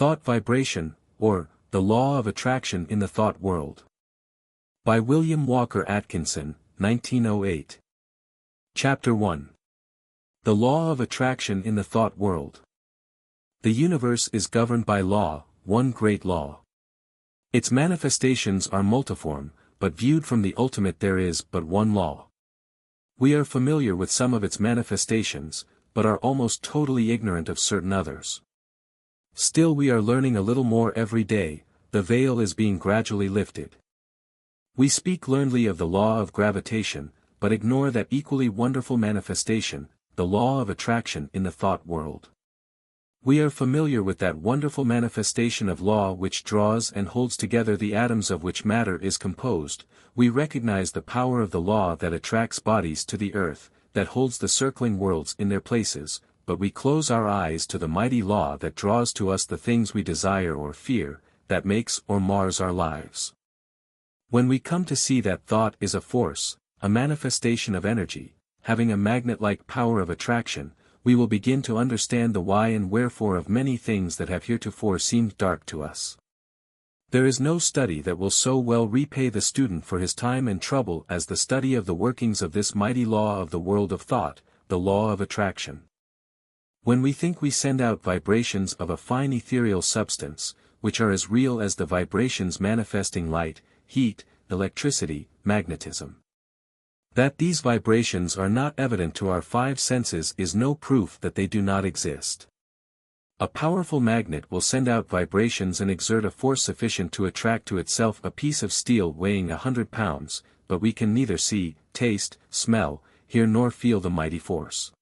Thought Vibration, or, The Law of Attraction in the Thought World. By William Walker Atkinson, 1908. Chapter 1. The Law of Attraction in the Thought World. The universe is governed by law, one great law. Its manifestations are multiform, but viewed from the ultimate there is but one law. We are familiar with some of its manifestations, but are almost totally ignorant of certain others. Still we are learning a little more every day, the veil is being gradually lifted. We speak learnedly of the law of gravitation, but ignore that equally wonderful manifestation, the law of attraction in the thought world. We are familiar with that wonderful manifestation of law which draws and holds together the atoms of which matter is composed. We recognize the power of the law that attracts bodies to the earth, that holds the circling worlds in their places, but we close our eyes to the mighty law that draws to us the things we desire or fear, that makes or mars our lives. When we come to see that thought is a force, a manifestation of energy, having a magnet-like power of attraction, we will begin to understand the why and wherefore of many things that have heretofore seemed dark to us. There is no study that will so well repay the student for his time and trouble as the study of the workings of this mighty law of the world of thought, the law of attraction. When we think we send out vibrations of a fine ethereal substance, which are as real as the vibrations manifesting light, heat, electricity, magnetism. That these vibrations are not evident to our five senses is no proof that they do not exist. A powerful magnet will send out vibrations and exert a force sufficient to attract to itself a piece of steel weighing 100 pounds, but we can neither see, taste, smell, hear nor feel the mighty force.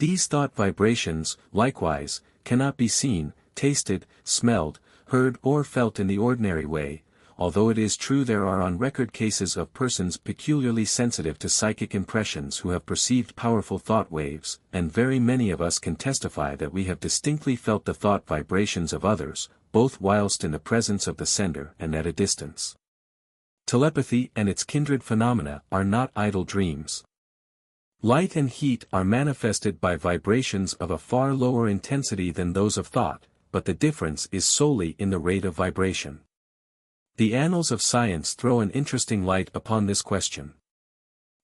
These thought vibrations, likewise, cannot be seen, tasted, smelled, heard or felt in the ordinary way, although it is true there are on record cases of persons peculiarly sensitive to psychic impressions who have perceived powerful thought waves, and very many of us can testify that we have distinctly felt the thought vibrations of others, both whilst in the presence of the sender and at a distance. Telepathy and its kindred phenomena are not idle dreams. Light and heat are manifested by vibrations of a far lower intensity than those of thought, but the difference is solely in the rate of vibration. The annals of science throw an interesting light upon this question.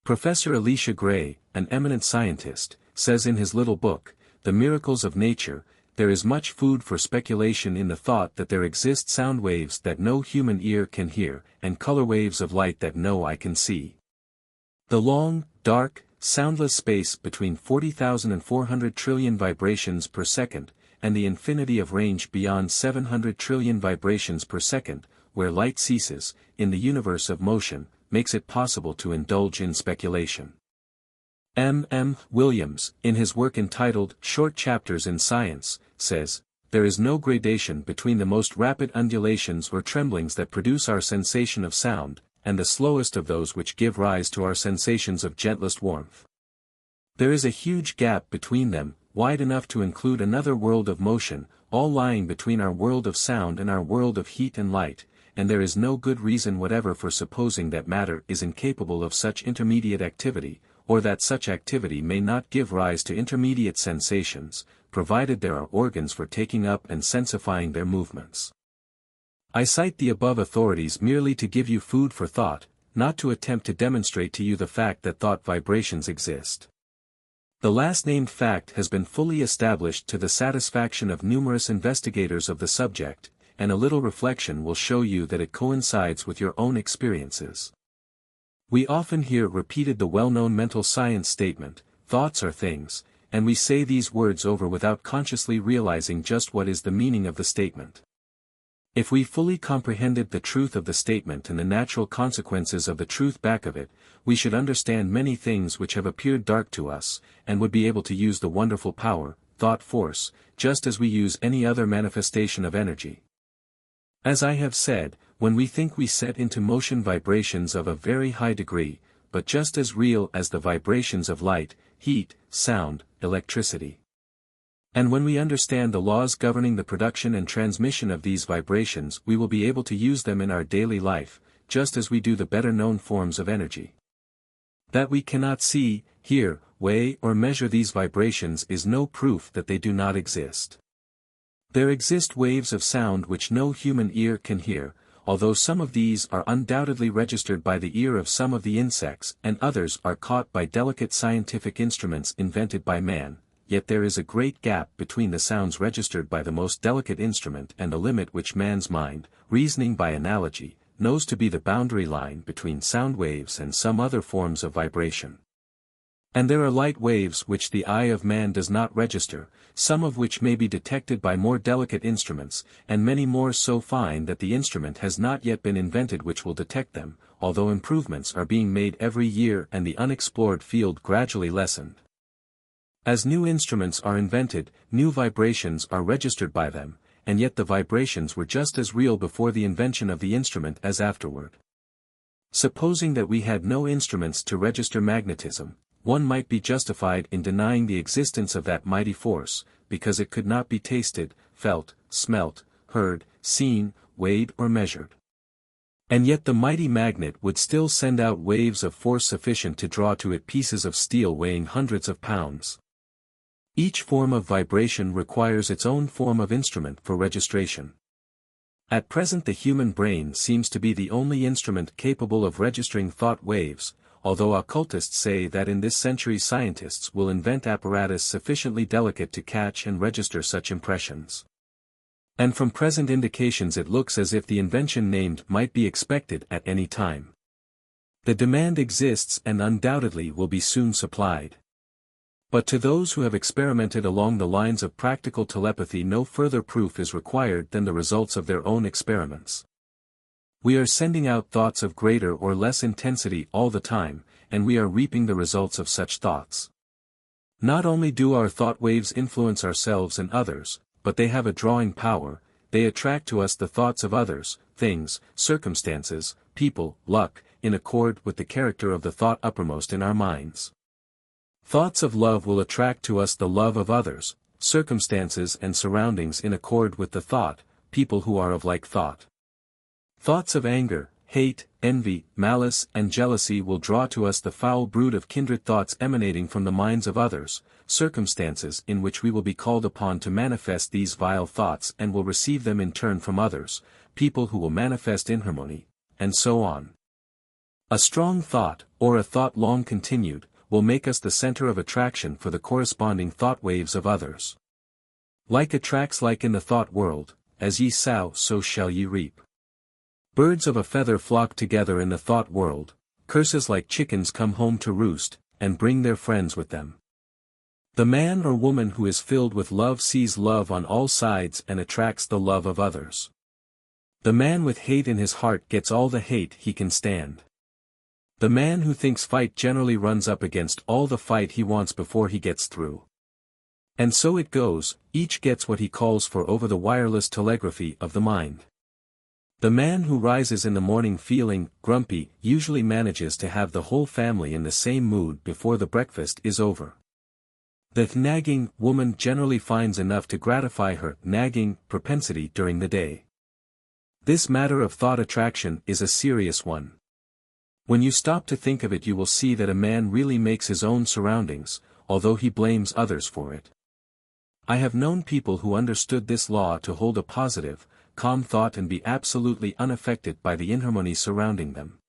Professor Elisha Gray, an eminent scientist, says in his little book, The Miracles of Nature, there is much food for speculation in the thought that there exist sound waves that no human ear can hear, and color waves of light that no eye can see. The long, dark, soundless space between 40,000 and 400 trillion vibrations per second, and the infinity of range beyond 700 trillion vibrations per second, where light ceases, in the universe of motion, makes it possible to indulge in speculation. M. Williams, in his work entitled Short Chapters in Science, says, there is no gradation between the most rapid undulations or tremblings that produce our sensation of sound, and the slowest of those which give rise to our sensations of gentlest warmth. There is a huge gap between them, wide enough to include another world of motion, all lying between our world of sound and our world of heat and light, and there is no good reason whatever for supposing that matter is incapable of such intermediate activity, or that such activity may not give rise to intermediate sensations, provided there are organs for taking up and sensifying their movements. I cite the above authorities merely to give you food for thought, not to attempt to demonstrate to you the fact that thought vibrations exist. The last named fact has been fully established to the satisfaction of numerous investigators of the subject, and a little reflection will show you that it coincides with your own experiences. We often hear repeated the well-known mental science statement, thoughts are things, and we say these words over without consciously realizing just what is the meaning of the statement. If we fully comprehended the truth of the statement and the natural consequences of the truth back of it, we should understand many things which have appeared dark to us, and would be able to use the wonderful power, thought force, just as we use any other manifestation of energy. As I have said, when we think we set into motion vibrations of a very high degree, but just as real as the vibrations of light, heat, sound, electricity. And when we understand the laws governing the production and transmission of these vibrations, we will be able to use them in our daily life, just as we do the better-known forms of energy. That we cannot see, hear, weigh or measure these vibrations is no proof that they do not exist. There exist waves of sound which no human ear can hear, although some of these are undoubtedly registered by the ear of some of the insects and others are caught by delicate scientific instruments invented by man, yet there is a great gap between the sounds registered by the most delicate instrument and the limit which man's mind, reasoning by analogy, knows to be the boundary line between sound waves and some other forms of vibration. And there are light waves which the eye of man does not register, some of which may be detected by more delicate instruments, and many more so fine that the instrument has not yet been invented which will detect them, although improvements are being made every year and the unexplored field gradually lessened. As new instruments are invented, new vibrations are registered by them, and yet the vibrations were just as real before the invention of the instrument as afterward. Supposing that we had no instruments to register magnetism, one might be justified in denying the existence of that mighty force, because it could not be tasted, felt, smelt, heard, seen, weighed or measured. And yet the mighty magnet would still send out waves of force sufficient to draw to it pieces of steel weighing hundreds of pounds. Each form of vibration requires its own form of instrument for registration. At present the human brain seems to be the only instrument capable of registering thought waves, although occultists say that in this century scientists will invent apparatus sufficiently delicate to catch and register such impressions. And from present indications it looks as if the invention named might be expected at any time. The demand exists and undoubtedly will be soon supplied. But to those who have experimented along the lines of practical telepathy no further proof is required than the results of their own experiments. We are sending out thoughts of greater or less intensity all the time, and we are reaping the results of such thoughts. Not only do our thought waves influence ourselves and others, but they have a drawing power, they attract to us the thoughts of others, things, circumstances, people, luck, in accord with the character of the thought uppermost in our minds. Thoughts of love will attract to us the love of others, circumstances and surroundings in accord with the thought, people who are of like thought. Thoughts of anger, hate, envy, malice and jealousy will draw to us the foul brood of kindred thoughts emanating from the minds of others, circumstances in which we will be called upon to manifest these vile thoughts and will receive them in turn from others, people who will manifest inharmony, and so on. A strong thought, or a thought long continued, will make us the center of attraction for the corresponding thought waves of others. Like attracts like in the thought world, as ye sow so shall ye reap. Birds of a feather flock together in the thought world, curses like chickens come home to roost, and bring their friends with them. The man or woman who is filled with love sees love on all sides and attracts the love of others. The man with hate in his heart gets all the hate he can stand. The man who thinks fight generally runs up against all the fight he wants before he gets through. And so it goes, each gets what he calls for over the wireless telegraphy of the mind. The man who rises in the morning feeling grumpy usually manages to have the whole family in the same mood before the breakfast is over. The nagging woman generally finds enough to gratify her nagging propensity during the day. This matter of thought attraction is a serious one. When you stop to think of it you will see that a man really makes his own surroundings, although he blames others for it. I have known people who understood this law to hold a positive, calm thought and be absolutely unaffected by the inharmony surrounding them.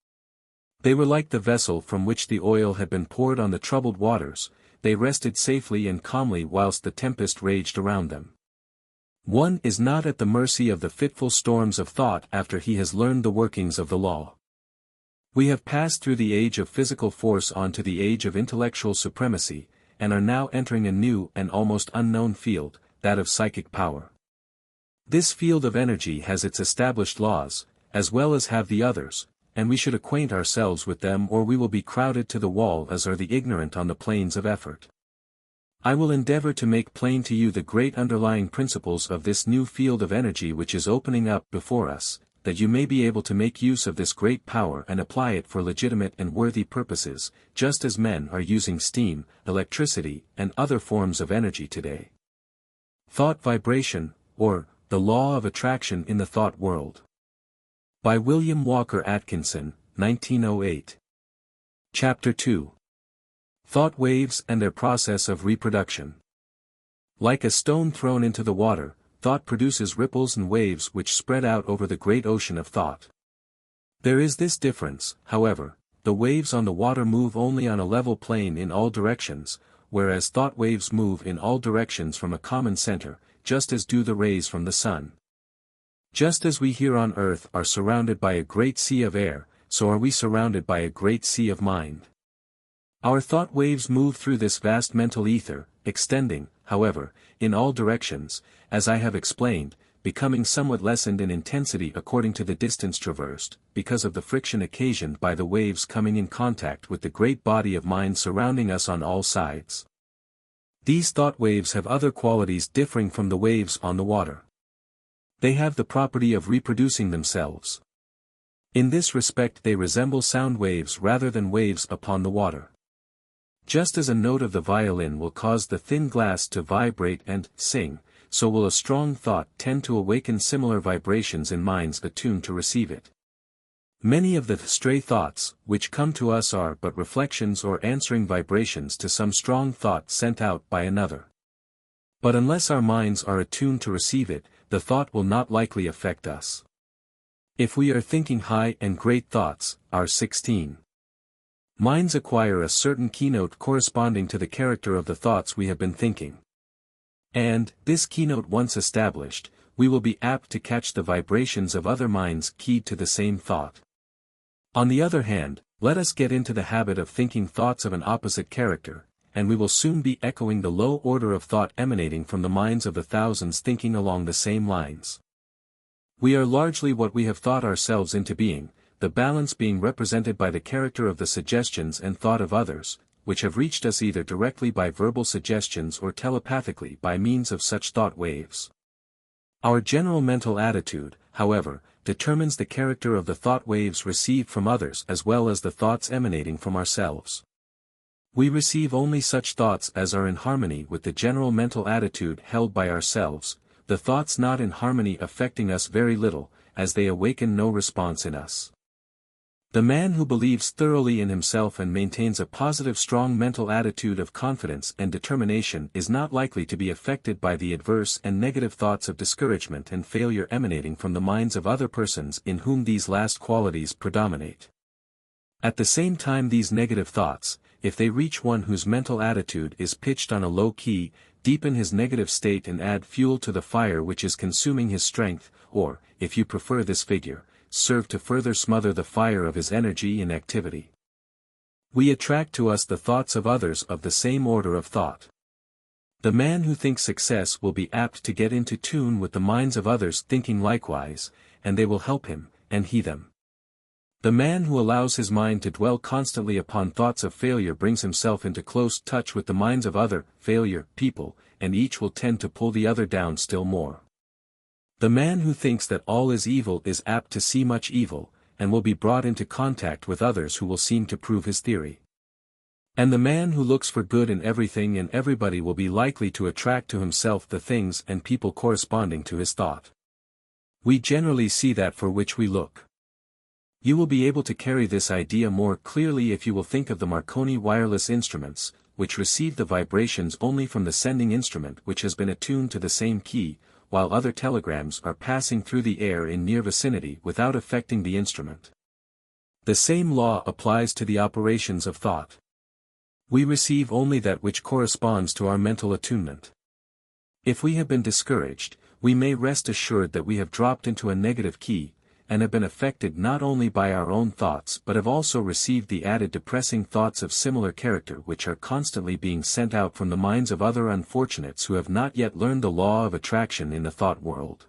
They were like the vessel from which the oil had been poured on the troubled waters, they rested safely and calmly whilst the tempest raged around them. One is not at the mercy of the fitful storms of thought after he has learned the workings of the law. We have passed through the age of physical force on to the age of intellectual supremacy, and are now entering a new and almost unknown field, that of psychic power. This field of energy has its established laws, as well as have the others, and we should acquaint ourselves with them or we will be crowded to the wall as are the ignorant on the plains of effort. I will endeavor to make plain to you the great underlying principles of this new field of energy which is opening up before us, that you may be able to make use of this great power and apply it for legitimate and worthy purposes, just as men are using steam, electricity, and other forms of energy today. Thought vibration, or the law of attraction in the thought world. By William Walker Atkinson, 1908. Chapter 2. Thought waves and their process of reproduction. Like a stone thrown into the water, thought produces ripples and waves which spread out over the great ocean of thought. There is this difference, however: the waves on the water move only on a level plane in all directions, whereas thought waves move in all directions from a common center, just as do the rays from the sun. Just as we here on earth are surrounded by a great sea of air, so are we surrounded by a great sea of mind. Our thought waves move through this vast mental ether, extending, however, in all directions, as I have explained, becoming somewhat lessened in intensity according to the distance traversed, because of the friction occasioned by the waves coming in contact with the great body of mind surrounding us on all sides. These thought waves have other qualities differing from the waves on the water. They have the property of reproducing themselves. In this respect they resemble sound waves rather than waves upon the water. Just as a note of the violin will cause the thin glass to vibrate and sing, so will a strong thought tend to awaken similar vibrations in minds attuned to receive it. Many of the stray thoughts, which come to us are but reflections or answering vibrations to some strong thought sent out by another. But unless our minds are attuned to receive it, the thought will not likely affect us. If we are thinking high and great thoughts, our 16 minds acquire a certain keynote corresponding to the character of the thoughts we have been thinking. And, this keynote once established, we will be apt to catch the vibrations of other minds keyed to the same thought. On the other hand, let us get into the habit of thinking thoughts of an opposite character, and we will soon be echoing the low order of thought emanating from the minds of the thousands thinking along the same lines. We are largely what we have thought ourselves into being, the balance being represented by the character of the suggestions and thought of others, which have reached us either directly by verbal suggestions or telepathically by means of such thought waves. Our general mental attitude, however, determines the character of the thought waves received from others as well as the thoughts emanating from ourselves. We receive only such thoughts as are in harmony with the general mental attitude held by ourselves, the thoughts not in harmony affecting us very little, as they awaken no response in us. The man who believes thoroughly in himself and maintains a positive strong mental attitude of confidence and determination is not likely to be affected by the adverse and negative thoughts of discouragement and failure emanating from the minds of other persons in whom these last qualities predominate. At the same time, these negative thoughts, if they reach one whose mental attitude is pitched on a low key, deepen his negative state and add fuel to the fire which is consuming his strength, or, if you prefer this figure, serve to further smother the fire of his energy and activity. We attract to us the thoughts of others of the same order of thought. The man who thinks success will be apt to get into tune with the minds of others thinking likewise, and they will help him, and he them. The man who allows his mind to dwell constantly upon thoughts of failure brings himself into close touch with the minds of other failure people, and each will tend to pull the other down still more. The man who thinks that all is evil is apt to see much evil, and will be brought into contact with others who will seem to prove his theory. And the man who looks for good in everything and everybody will be likely to attract to himself the things and people corresponding to his thought. We generally see that for which we look. You will be able to carry this idea more clearly if you will think of the Marconi wireless instruments, which receive the vibrations only from the sending instrument which has been attuned to the same key, while other telegrams are passing through the air in near vicinity without affecting the instrument. The same law applies to the operations of thought. We receive only that which corresponds to our mental attunement. If we have been discouraged, we may rest assured that we have dropped into a negative key, and have been affected not only by our own thoughts but have also received the added depressing thoughts of similar character which are constantly being sent out from the minds of other unfortunates who have not yet learned the law of attraction in the thought world.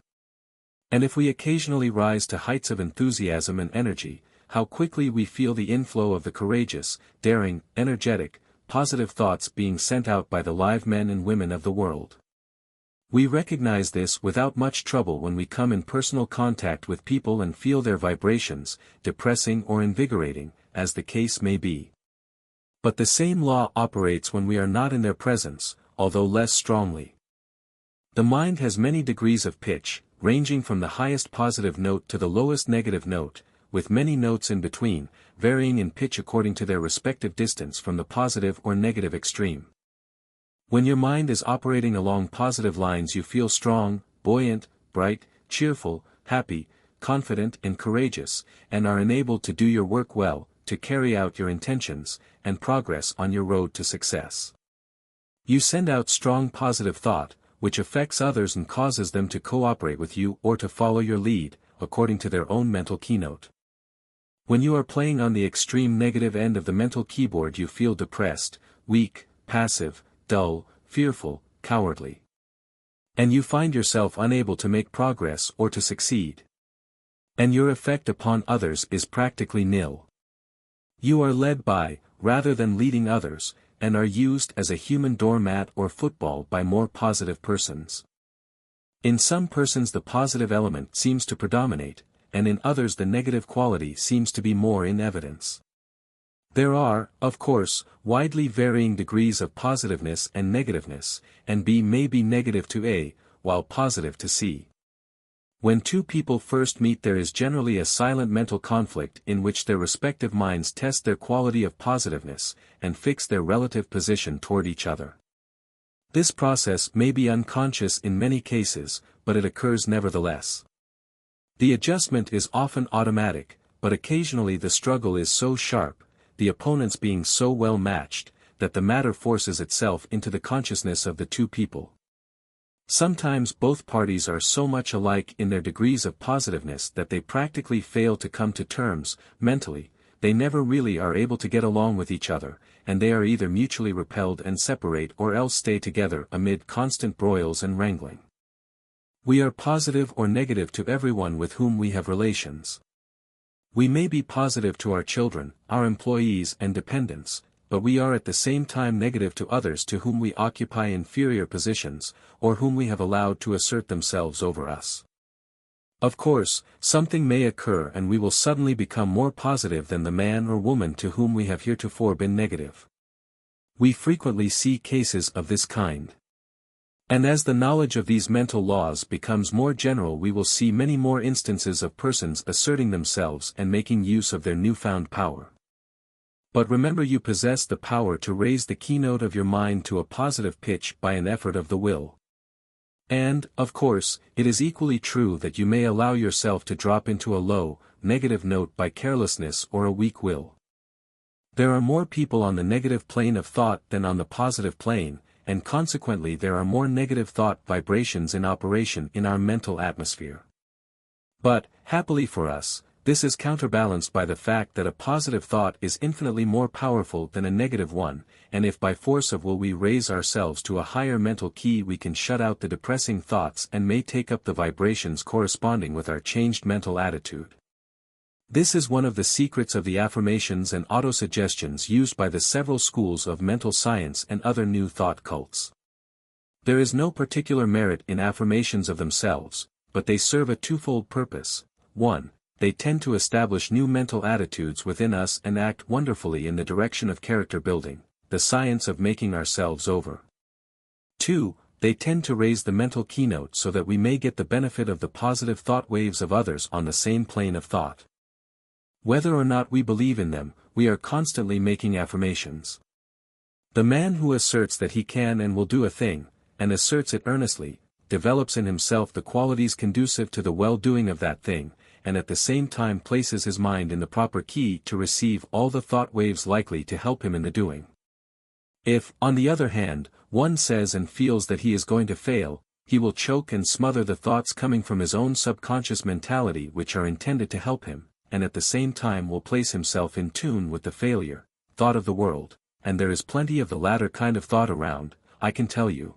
And if we occasionally rise to heights of enthusiasm and energy, how quickly we feel the inflow of the courageous, daring, energetic, positive thoughts being sent out by the live men and women of the world. We recognize this without much trouble when we come in personal contact with people and feel their vibrations, depressing or invigorating, as the case may be. But the same law operates when we are not in their presence, although less strongly. The mind has many degrees of pitch, ranging from the highest positive note to the lowest negative note, with many notes in between, varying in pitch according to their respective distance from the positive or negative extreme. When your mind is operating along positive lines you feel strong, buoyant, bright, cheerful, happy, confident and courageous, and are enabled to do your work well, to carry out your intentions, and progress on your road to success. You send out strong positive thought, which affects others and causes them to cooperate with you or to follow your lead, according to their own mental keynote. When you are playing on the extreme negative end of the mental keyboard, you feel depressed, weak, passive, dull, fearful, cowardly. And you find yourself unable to make progress or to succeed. And your effect upon others is practically nil. You are led by, rather than leading others, and are used as a human doormat or football by more positive persons. In some persons the positive element seems to predominate, and in others the negative quality seems to be more in evidence. There are, of course, widely varying degrees of positiveness and negativeness, and B may be negative to A, while positive to C. When two people first meet, there is generally a silent mental conflict in which their respective minds test their quality of positiveness, and fix their relative position toward each other. This process may be unconscious in many cases, but it occurs nevertheless. The adjustment is often automatic, but occasionally the struggle is so sharp, the opponents being so well matched, that the matter forces itself into the consciousness of the two people. Sometimes both parties are so much alike in their degrees of positiveness that they practically fail to come to terms, mentally, they never really are able to get along with each other, and they are either mutually repelled and separate or else stay together amid constant broils and wrangling. We are positive or negative to everyone with whom we have relations. We may be positive to our children, our employees and dependents, but we are at the same time negative to others to whom we occupy inferior positions, or whom we have allowed to assert themselves over us. Of course, something may occur and we will suddenly become more positive than the man or woman to whom we have heretofore been negative. We frequently see cases of this kind. And as the knowledge of these mental laws becomes more general, we will see many more instances of persons asserting themselves and making use of their newfound power. But remember, you possess the power to raise the keynote of your mind to a positive pitch by an effort of the will. And, of course, it is equally true that you may allow yourself to drop into a low, negative note by carelessness or a weak will. There are more people on the negative plane of thought than on the positive plane, and consequently there are more negative thought vibrations in operation in our mental atmosphere. But, happily for us, this is counterbalanced by the fact that a positive thought is infinitely more powerful than a negative one, and if by force of will we raise ourselves to a higher mental key, we can shut out the depressing thoughts and may take up the vibrations corresponding with our changed mental attitude. This is one of the secrets of the affirmations and autosuggestions used by the several schools of mental science and other new thought cults. There is no particular merit in affirmations of themselves, but they serve a twofold purpose. 1. They tend to establish new mental attitudes within us and act wonderfully in the direction of character building, the science of making ourselves over. 2. They tend to raise the mental keynote so that we may get the benefit of the positive thought waves of others on the same plane of thought. Whether or not we believe in them, we are constantly making affirmations. The man who asserts that he can and will do a thing, and asserts it earnestly, develops in himself the qualities conducive to the well-doing of that thing, and at the same time places his mind in the proper key to receive all the thought waves likely to help him in the doing. If, on the other hand, one says and feels that he is going to fail, he will choke and smother the thoughts coming from his own subconscious mentality which are intended to help him, and at the same time will place himself in tune with the failure thought of the world, and there is plenty of the latter kind of thought around, I can tell you.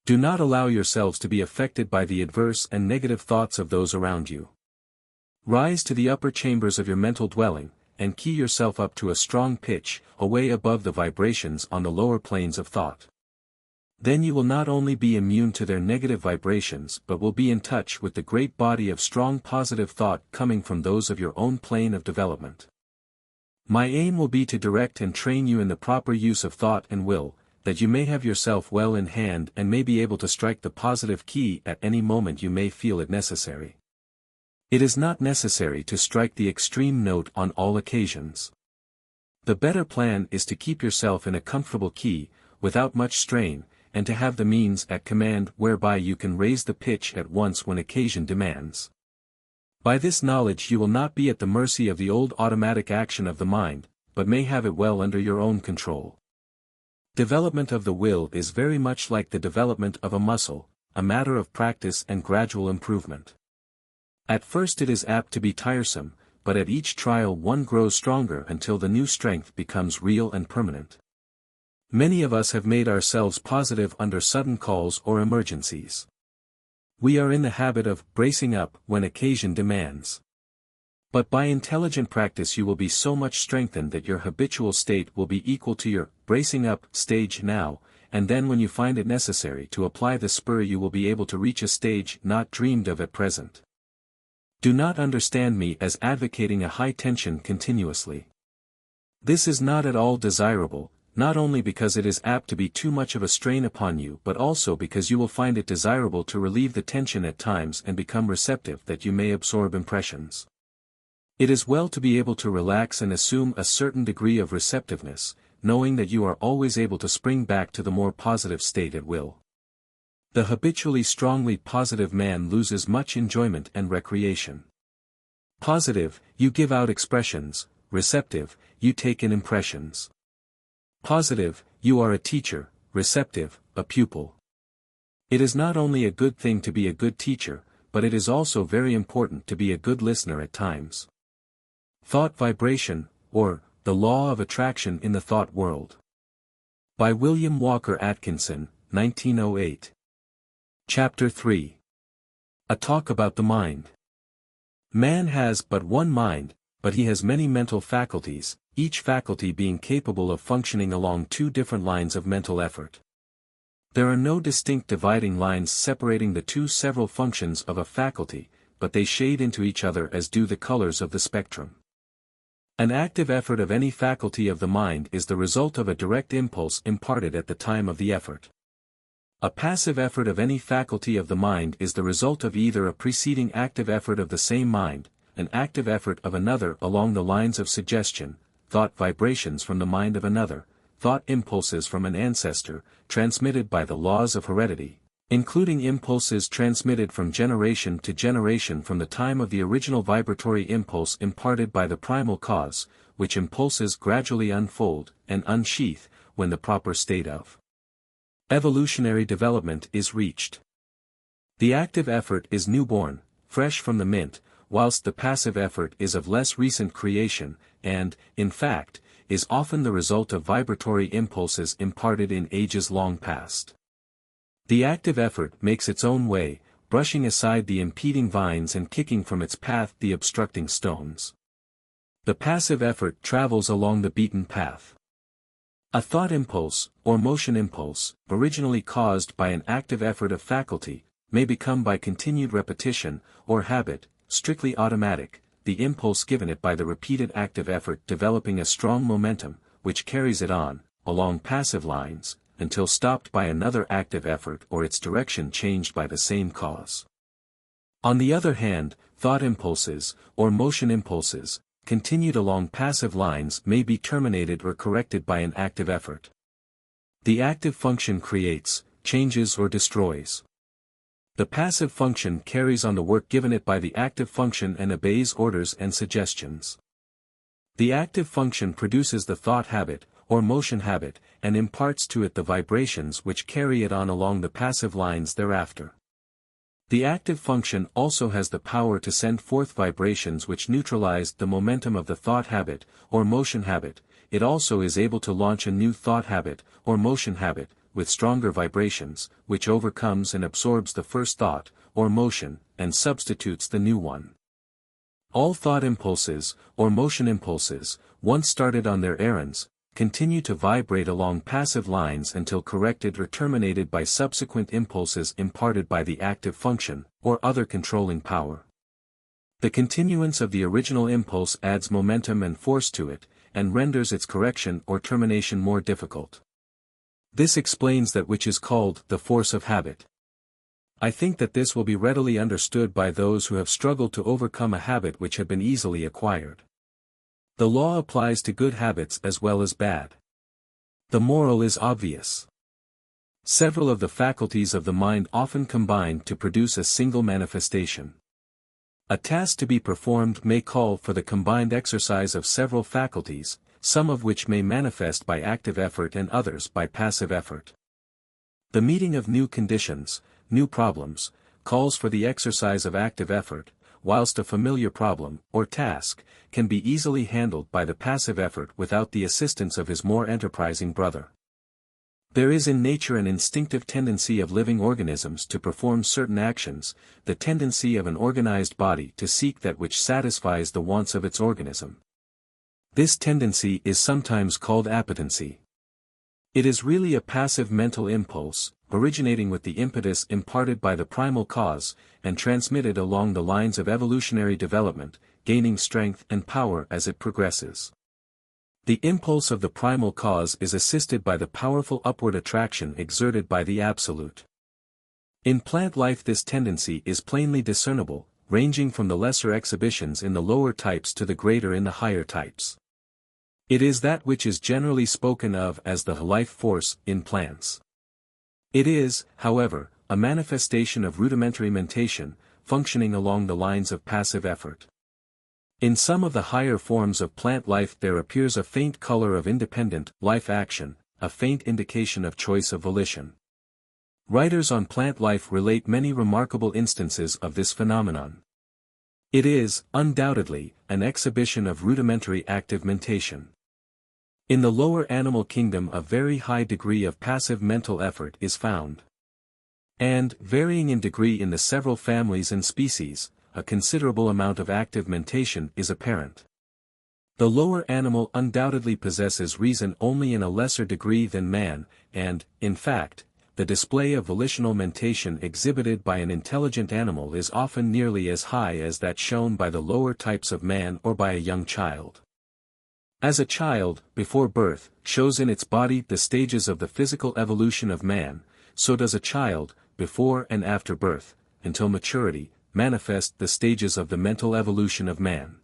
Do not allow yourselves to be affected by the adverse and negative thoughts of those around you. Rise to the upper chambers of your mental dwelling, and key yourself up to a strong pitch, away above the vibrations on the lower planes of thought. Then you will not only be immune to their negative vibrations but will be in touch with the great body of strong positive thought coming from those of your own plane of development. My aim will be to direct and train you in the proper use of thought and will, that you may have yourself well in hand and may be able to strike the positive key at any moment you may feel it necessary. It is not necessary to strike the extreme note on all occasions. The better plan is to keep yourself in a comfortable key, without much strain, and to have the means at command whereby you can raise the pitch at once when occasion demands. By this knowledge you will not be at the mercy of the old automatic action of the mind, but may have it well under your own control. Development of the will is very much like the development of a muscle, a matter of practice and gradual improvement. At first it is apt to be tiresome, but at each trial one grows stronger until the new strength becomes real and permanent. Many of us have made ourselves positive under sudden calls or emergencies. We are in the habit of bracing up when occasion demands. But by intelligent practice you will be so much strengthened that your habitual state will be equal to your bracing up stage now, and then when you find it necessary to apply the spur you will be able to reach a stage not dreamed of at present. Do not understand me as advocating a high tension continuously. This is not at all desirable, not only because it is apt to be too much of a strain upon you but also because you will find it desirable to relieve the tension at times and become receptive that you may absorb impressions. It is well to be able to relax and assume a certain degree of receptiveness, knowing that you are always able to spring back to the more positive state at will. The habitually strongly positive man loses much enjoyment and recreation. Positive, you give out expressions; receptive, you take in impressions. Positive, you are a teacher; receptive, a pupil. It is not only a good thing to be a good teacher, but it is also very important to be a good listener at times. Thought Vibration, or, The Law of Attraction in the Thought World. By William Walker Atkinson, 1908. Chapter 3. A Talk About the Mind. Man has but one mind, but he has many mental faculties, each faculty being capable of functioning along two different lines of mental effort. There are no distinct dividing lines separating the two several functions of a faculty, but they shade into each other as do the colors of the spectrum. An active effort of any faculty of the mind is the result of a direct impulse imparted at the time of the effort. A passive effort of any faculty of the mind is the result of either a preceding active effort of the same mind, an active effort of another along the lines of suggestion, thought vibrations from the mind of another, thought impulses from an ancestor, transmitted by the laws of heredity, including impulses transmitted from generation to generation from the time of the original vibratory impulse imparted by the primal cause, which impulses gradually unfold and unsheath when the proper state of evolutionary development is reached. The active effort is newborn, fresh from the mint, whilst the passive effort is of less recent creation, and, in fact, is often the result of vibratory impulses imparted in ages long past. The active effort makes its own way, brushing aside the impeding vines and kicking from its path the obstructing stones. The passive effort travels along the beaten path. A thought impulse, or motion impulse, originally caused by an active effort of faculty, may become by continued repetition, or habit, strictly automatic, the impulse given it by the repeated active effort developing a strong momentum, which carries it on, along passive lines, until stopped by another active effort or its direction changed by the same cause. On the other hand, thought impulses, or motion impulses, continued along passive lines may be terminated or corrected by an active effort. The active function creates, changes or destroys. The passive function carries on the work given it by the active function and obeys orders and suggestions. The active function produces the thought habit, or motion habit, and imparts to it the vibrations which carry it on along the passive lines thereafter. The active function also has the power to send forth vibrations which neutralize the momentum of the thought habit, or motion habit. It also is able to launch a new thought habit, or motion habit, with stronger vibrations, which overcomes and absorbs the first thought, or motion, and substitutes the new one. All thought impulses, or motion impulses, once started on their errands, continue to vibrate along passive lines until corrected or terminated by subsequent impulses imparted by the active function, or other controlling power. The continuance of the original impulse adds momentum and force to it, and renders its correction or termination more difficult. This explains that which is called the force of habit. I think that this will be readily understood by those who have struggled to overcome a habit which had been easily acquired. The law applies to good habits as well as bad. The moral is obvious. Several of the faculties of the mind often combine to produce a single manifestation. A task to be performed may call for the combined exercise of several faculties, some of which may manifest by active effort and others by passive effort. The meeting of new conditions, new problems, calls for the exercise of active effort, whilst a familiar problem, or task, can be easily handled by the passive effort without the assistance of his more enterprising brother. There is in nature an instinctive tendency of living organisms to perform certain actions, the tendency of an organized body to seek that which satisfies the wants of its organism. This tendency is sometimes called appetency. It is really a passive mental impulse, originating with the impetus imparted by the primal cause, and transmitted along the lines of evolutionary development, gaining strength and power as it progresses. The impulse of the primal cause is assisted by the powerful upward attraction exerted by the Absolute. In plant life this tendency is plainly discernible, ranging from the lesser exhibitions in the lower types to the greater in the higher types. It is that which is generally spoken of as the life force in plants. It is, however, a manifestation of rudimentary mentation, functioning along the lines of passive effort. In some of the higher forms of plant life there appears a faint color of independent, life action, a faint indication of choice of volition. Writers on plant life relate many remarkable instances of this phenomenon. It is, undoubtedly, an exhibition of rudimentary active mentation. In the lower animal kingdom a very high degree of passive mental effort is found. And, varying in degree in the several families and species, a considerable amount of active mentation is apparent. The lower animal undoubtedly possesses reason only in a lesser degree than man, and, in fact, the display of volitional mentation exhibited by an intelligent animal is often nearly as high as that shown by the lower types of man or by a young child. As a child, before birth, shows in its body the stages of the physical evolution of man, so does a child, before and after birth, until maturity, manifest the stages of the mental evolution of man.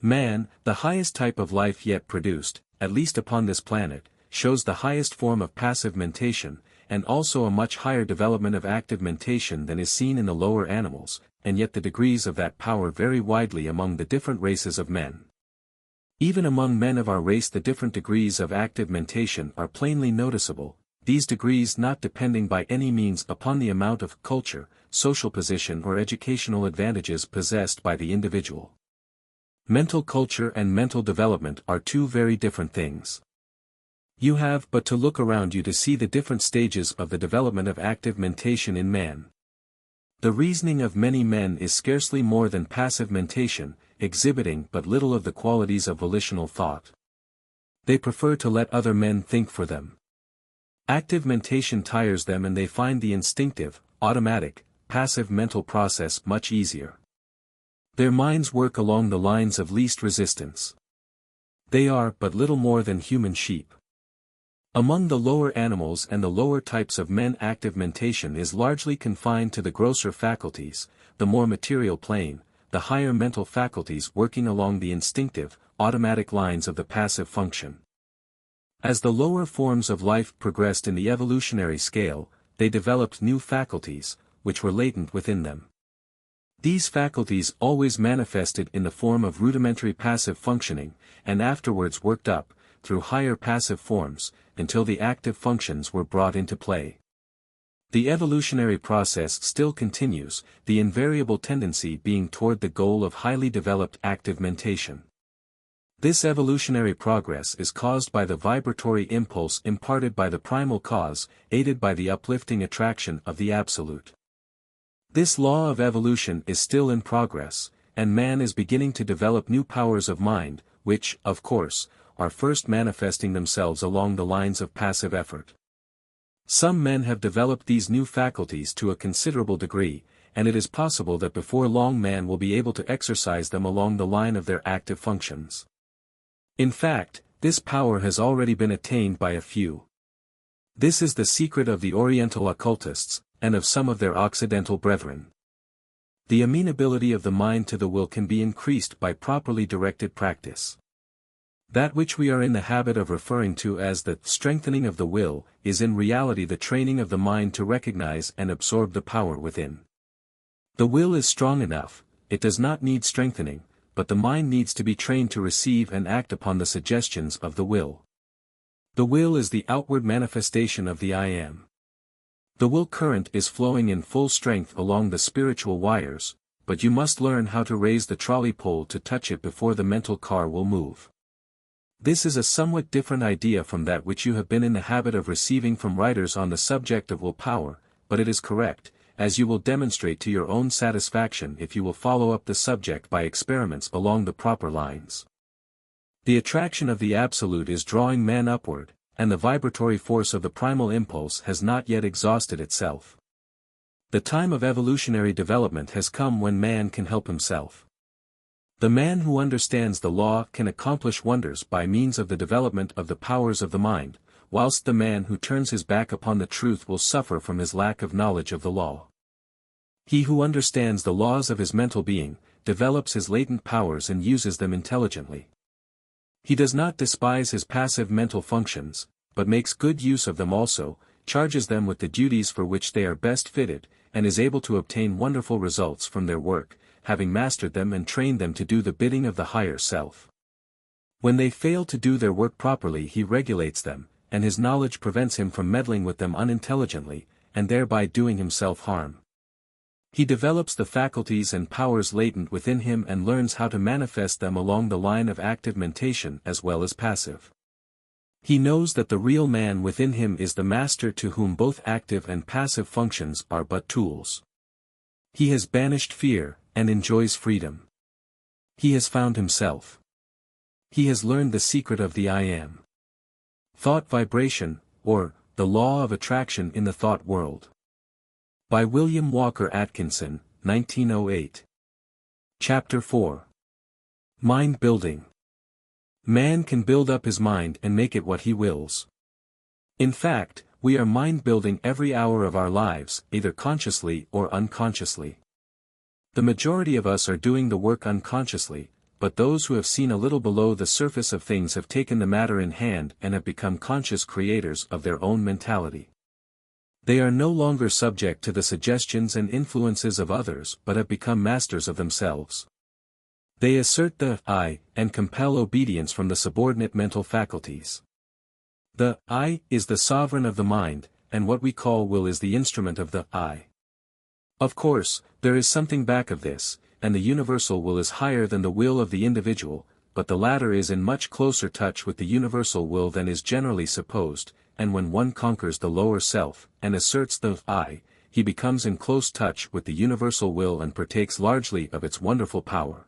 Man, the highest type of life yet produced, at least upon this planet, shows the highest form of passive mentation, and also a much higher development of active mentation than is seen in the lower animals, and yet the degrees of that power vary widely among the different races of men. Even among men of our race the different degrees of active mentation are plainly noticeable, these degrees not depending by any means upon the amount of culture, social position or educational advantages possessed by the individual. Mental culture and mental development are two very different things. You have but to look around you to see the different stages of the development of active mentation in man. The reasoning of many men is scarcely more than passive mentation, exhibiting but little of the qualities of volitional thought. They prefer to let other men think for them. Active mentation tires them and they find the instinctive, automatic, passive mental process much easier. Their minds work along the lines of least resistance. They are but little more than human sheep. Among the lower animals and the lower types of men active mentation is largely confined to the grosser faculties, the more material plane, the higher mental faculties working along the instinctive, automatic lines of the passive function. As the lower forms of life progressed in the evolutionary scale, they developed new faculties, which were latent within them. These faculties always manifested in the form of rudimentary passive functioning, and afterwards worked up, through higher passive forms, until the active functions were brought into play. The evolutionary process still continues, the invariable tendency being toward the goal of highly developed active mentation. This evolutionary progress is caused by the vibratory impulse imparted by the primal cause, aided by the uplifting attraction of the Absolute. This law of evolution is still in progress, and man is beginning to develop new powers of mind, which, of course, are first manifesting themselves along the lines of passive effort. Some men have developed these new faculties to a considerable degree, and it is possible that before long man will be able to exercise them along the line of their active functions. In fact, this power has already been attained by a few. This is the secret of the Oriental occultists, and of some of their Occidental brethren. The amenability of the mind to the will can be increased by properly directed practice. That which we are in the habit of referring to as the strengthening of the will, is in reality the training of the mind to recognize and absorb the power within. The will is strong enough, it does not need strengthening, but the mind needs to be trained to receive and act upon the suggestions of the will. The will is the outward manifestation of the I Am. The will current is flowing in full strength along the spiritual wires, but you must learn how to raise the trolley pole to touch it before the mental car will move. This is a somewhat different idea from that which you have been in the habit of receiving from writers on the subject of willpower, but it is correct, as you will demonstrate to your own satisfaction if you will follow up the subject by experiments along the proper lines. The attraction of the Absolute is drawing man upward, and the vibratory force of the primal impulse has not yet exhausted itself. The time of evolutionary development has come when man can help himself. The man who understands the law can accomplish wonders by means of the development of the powers of the mind, whilst the man who turns his back upon the truth will suffer from his lack of knowledge of the law. He who understands the laws of his mental being, develops his latent powers and uses them intelligently. He does not despise his passive mental functions, but makes good use of them also, charges them with the duties for which they are best fitted, and is able to obtain wonderful results from their work, having mastered them and trained them to do the bidding of the higher self. When they fail to do their work properly he regulates them, and his knowledge prevents him from meddling with them unintelligently, and thereby doing himself harm. He develops the faculties and powers latent within him and learns how to manifest them along the line of active mentation as well as passive. He knows that the real man within him is the master to whom both active and passive functions are but tools. He has banished fear, and enjoys freedom. He has found himself. He has learned the secret of the I Am. Thought Vibration, or, the Law of Attraction in the Thought World. By William Walker Atkinson, 1908. Chapter 4. Mind Building. Man can build up his mind and make it what he wills. In fact, we are mind-building every hour of our lives, either consciously or unconsciously. The majority of us are doing the work unconsciously, but those who have seen a little below the surface of things have taken the matter in hand and have become conscious creators of their own mentality. They are no longer subject to the suggestions and influences of others but have become masters of themselves. They assert the I, and compel obedience from the subordinate mental faculties. The I is the sovereign of the mind, and what we call will is the instrument of the I. Of course, there is something back of this, and the universal will is higher than the will of the individual, but the latter is in much closer touch with the universal will than is generally supposed, and when one conquers the lower self, and asserts the I, he becomes in close touch with the universal will and partakes largely of its wonderful power.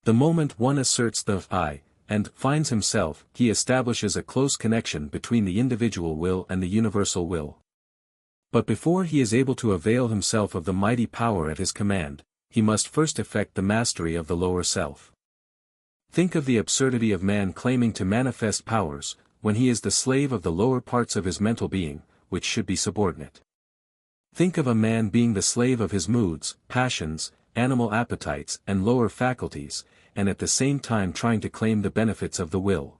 The moment one asserts the I, and finds himself, he establishes a close connection between the individual will and the universal will. But before he is able to avail himself of the mighty power at his command, he must first effect the mastery of the lower self. Think of the absurdity of man claiming to manifest powers, when he is the slave of the lower parts of his mental being, which should be subordinate. Think of a man being the slave of his moods, passions, animal appetites and lower faculties, and at the same time trying to claim the benefits of the will.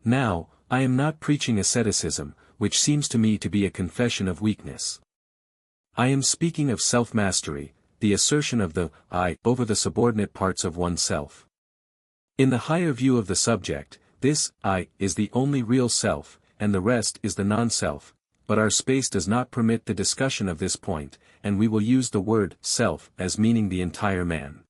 Now, I am not preaching asceticism, which seems to me to be a confession of weakness. I am speaking of self-mastery, the assertion of the I over the subordinate parts of oneself. In the higher view of the subject, this I is the only real self, and the rest is the non-self, but our space does not permit the discussion of this point, and we will use the word self as meaning the entire man.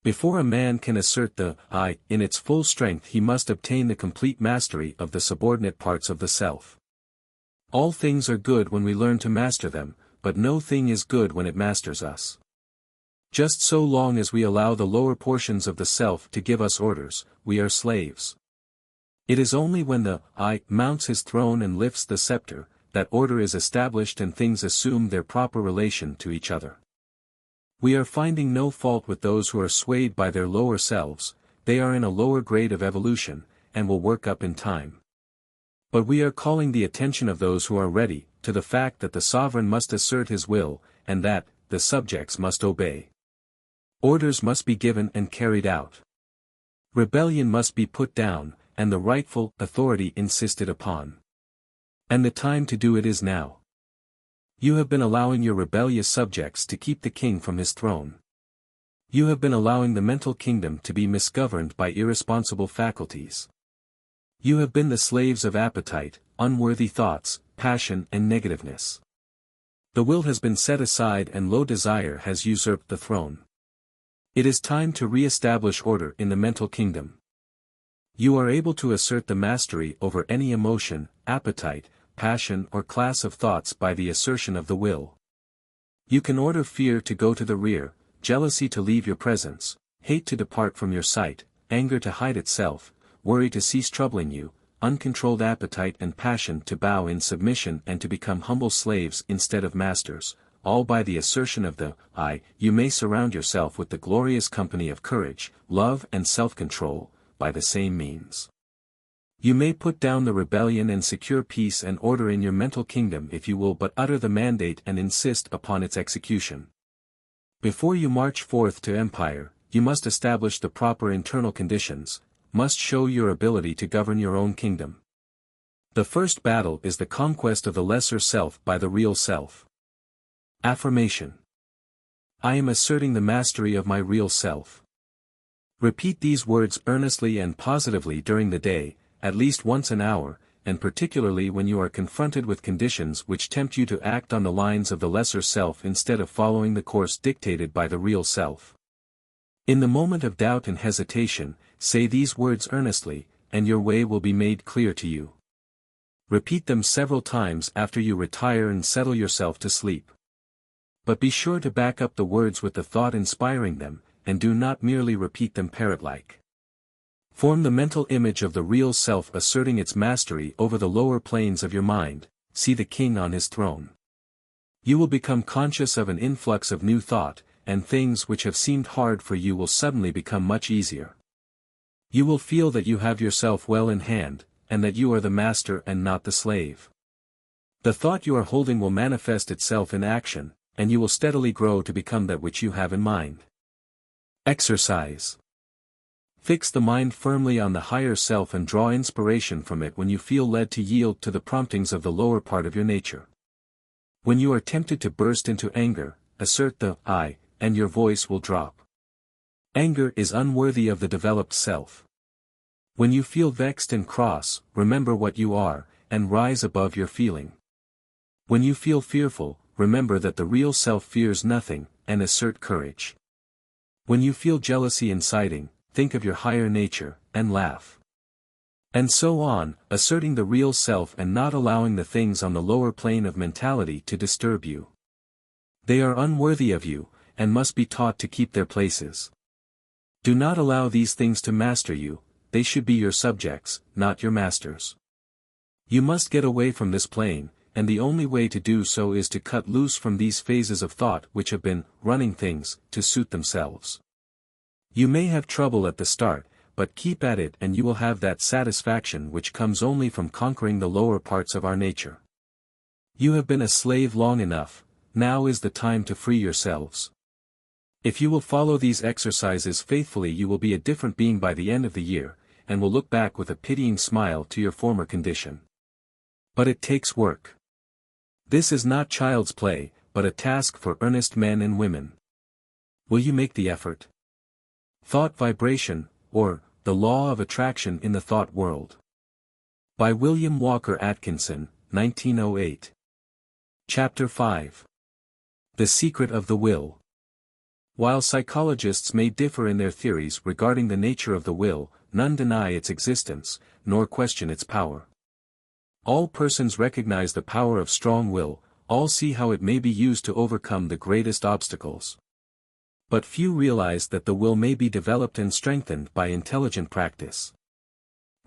Before a man can assert the I in its full strength he must obtain the complete mastery of the subordinate parts of the self. All things are good when we learn to master them, but no thing is good when it masters us. Just so long as we allow the lower portions of the self to give us orders, we are slaves. It is only when the I mounts his throne and lifts the scepter, that order is established and things assume their proper relation to each other. We are finding no fault with those who are swayed by their lower selves, they are in a lower grade of evolution, and will work up in time. But we are calling the attention of those who are ready, to the fact that the sovereign must assert his will, and that, the subjects must obey. Orders must be given and carried out. Rebellion must be put down, and the rightful authority insisted upon. And the time to do it is now. You have been allowing your rebellious subjects to keep the king from his throne. You have been allowing the mental kingdom to be misgoverned by irresponsible faculties. You have been the slaves of appetite, unworthy thoughts, passion and negativeness. The will has been set aside and low desire has usurped the throne. It is time to re-establish order in the mental kingdom. You are able to assert the mastery over any emotion, appetite, passion or class of thoughts by the assertion of the will. You can order fear to go to the rear, jealousy to leave your presence, hate to depart from your sight, anger to hide itself, worry to cease troubling you, uncontrolled appetite and passion to bow in submission and to become humble slaves instead of masters, all by the assertion of the I. You may surround yourself with the glorious company of courage, love and self-control, by the same means. You may put down the rebellion and secure peace and order in your mental kingdom if you will but utter the mandate and insist upon its execution. Before you march forth to empire, you must establish the proper internal conditions, must show your ability to govern your own kingdom. The first battle is the conquest of the lesser self by the real self. Affirmation. I am asserting the mastery of my real self. Repeat these words earnestly and positively during the day, at least once an hour, and particularly when you are confronted with conditions which tempt you to act on the lines of the lesser self instead of following the course dictated by the real self. In the moment of doubt and hesitation, say these words earnestly, and your way will be made clear to you. Repeat them several times after you retire and settle yourself to sleep. But be sure to back up the words with the thought inspiring them, and do not merely repeat them parrot-like. Form the mental image of the real self asserting its mastery over the lower planes of your mind, see the king on his throne. You will become conscious of an influx of new thought, and things which have seemed hard for you will suddenly become much easier. You will feel that you have yourself well in hand, and that you are the master and not the slave. The thought you are holding will manifest itself in action, and you will steadily grow to become that which you have in mind. Exercise. Fix the mind firmly on the higher self and draw inspiration from it when you feel led to yield to the promptings of the lower part of your nature. When you are tempted to burst into anger, assert the I, and your voice will drop. Anger is unworthy of the developed self. When you feel vexed and cross, remember what you are, and rise above your feeling. When you feel fearful, remember that the real self fears nothing, and assert courage. When you feel jealousy inciting, think of your higher nature, and laugh. And so on, asserting the real self and not allowing the things on the lower plane of mentality to disturb you. They are unworthy of you, and must be taught to keep their places. Do not allow these things to master you, they should be your subjects, not your masters. You must get away from this plane, and the only way to do so is to cut loose from these phases of thought which have been running things to suit themselves. You may have trouble at the start, but keep at it and you will have that satisfaction which comes only from conquering the lower parts of our nature. You have been a slave long enough, now is the time to free yourselves. If you will follow these exercises faithfully you will be a different being by the end of the year, and will look back with a pitying smile to your former condition. But it takes work. This is not child's play, but a task for earnest men and women. Will you make the effort? Thought Vibration, or, The Law of Attraction in the Thought World. By William Walker Atkinson, 1908. Chapter 5. The Secret of the Will. While psychologists may differ in their theories regarding the nature of the will, none deny its existence, nor question its power. All persons recognize the power of strong will, all see how it may be used to overcome the greatest obstacles. But few realize that the will may be developed and strengthened by intelligent practice.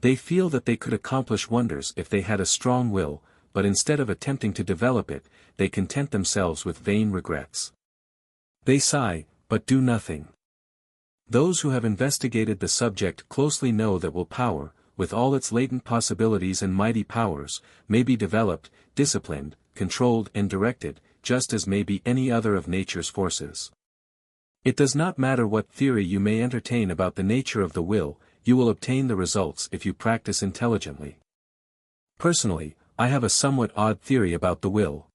They feel that they could accomplish wonders if they had a strong will, but instead of attempting to develop it, they content themselves with vain regrets. They sigh, but do nothing. Those who have investigated the subject closely know that willpower, with all its latent possibilities and mighty powers, may be developed, disciplined, controlled and directed, just as may be any other of nature's forces. It does not matter what theory you may entertain about the nature of the will, you will obtain the results if you practice intelligently. Personally, I have a somewhat odd theory about the will.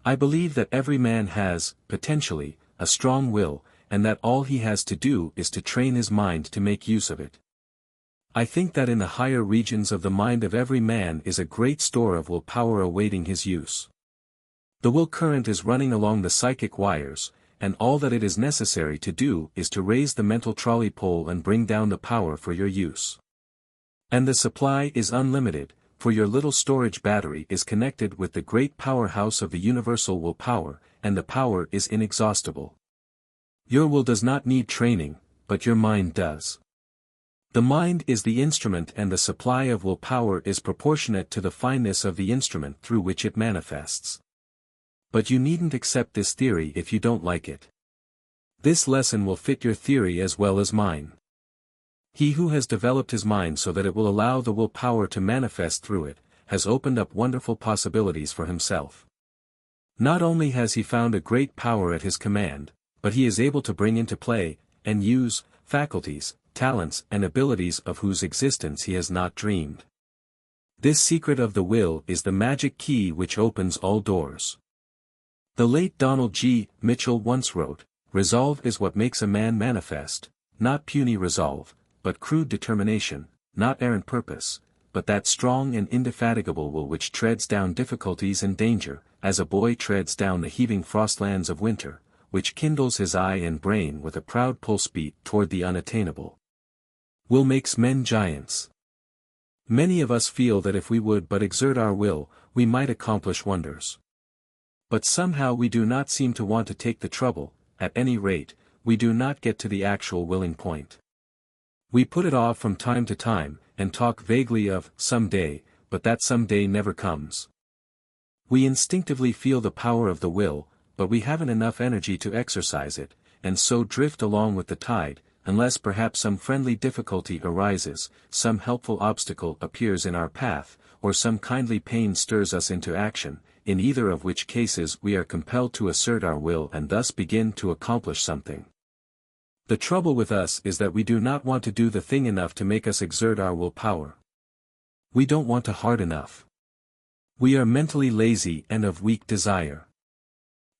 I believe that every man has, potentially, a strong will, and that all he has to do is to train his mind to make use of it. I think that in the higher regions of the mind of every man is a great store of willpower awaiting his use. The will current is running along the psychic wires, and all that it is necessary to do is to raise the mental trolley pole and bring down the power for your use. And the supply is unlimited, for your little storage battery is connected with the great powerhouse of the universal willpower, and the power is inexhaustible. Your will does not need training, but your mind does. The mind is the instrument and the supply of willpower is proportionate to the fineness of the instrument through which it manifests. But you needn't accept this theory if you don't like it. This lesson will fit your theory as well as mine. He who has developed his mind so that it will allow the willpower to manifest through it, has opened up wonderful possibilities for himself. Not only has he found a great power at his command, but he is able to bring into play, and use, faculties, talents and abilities of whose existence he has not dreamed. This secret of the will is the magic key which opens all doors. The late Donald G. Mitchell once wrote, "Resolve is what makes a man manifest, not puny resolve, but crude determination, not errant purpose, but that strong and indefatigable will which treads down difficulties and danger, as a boy treads down the heaving frostlands of winter, which kindles his eye and brain with a proud pulse beat toward the unattainable. Will makes men giants." Many of us feel that if we would but exert our will, we might accomplish wonders. But somehow we do not seem to want to take the trouble, at any rate, we do not get to the actual willing point. We put it off from time to time, and talk vaguely of some day, but that some day never comes. We instinctively feel the power of the will, but we haven't enough energy to exercise it, and so drift along with the tide, unless perhaps some friendly difficulty arises, some helpful obstacle appears in our path, or some kindly pain stirs us into action, in either of which cases we are compelled to assert our will and thus begin to accomplish something. The trouble with us is that we do not want to do the thing enough to make us exert our willpower. We don't want to hard enough. We are mentally lazy and of weak desire.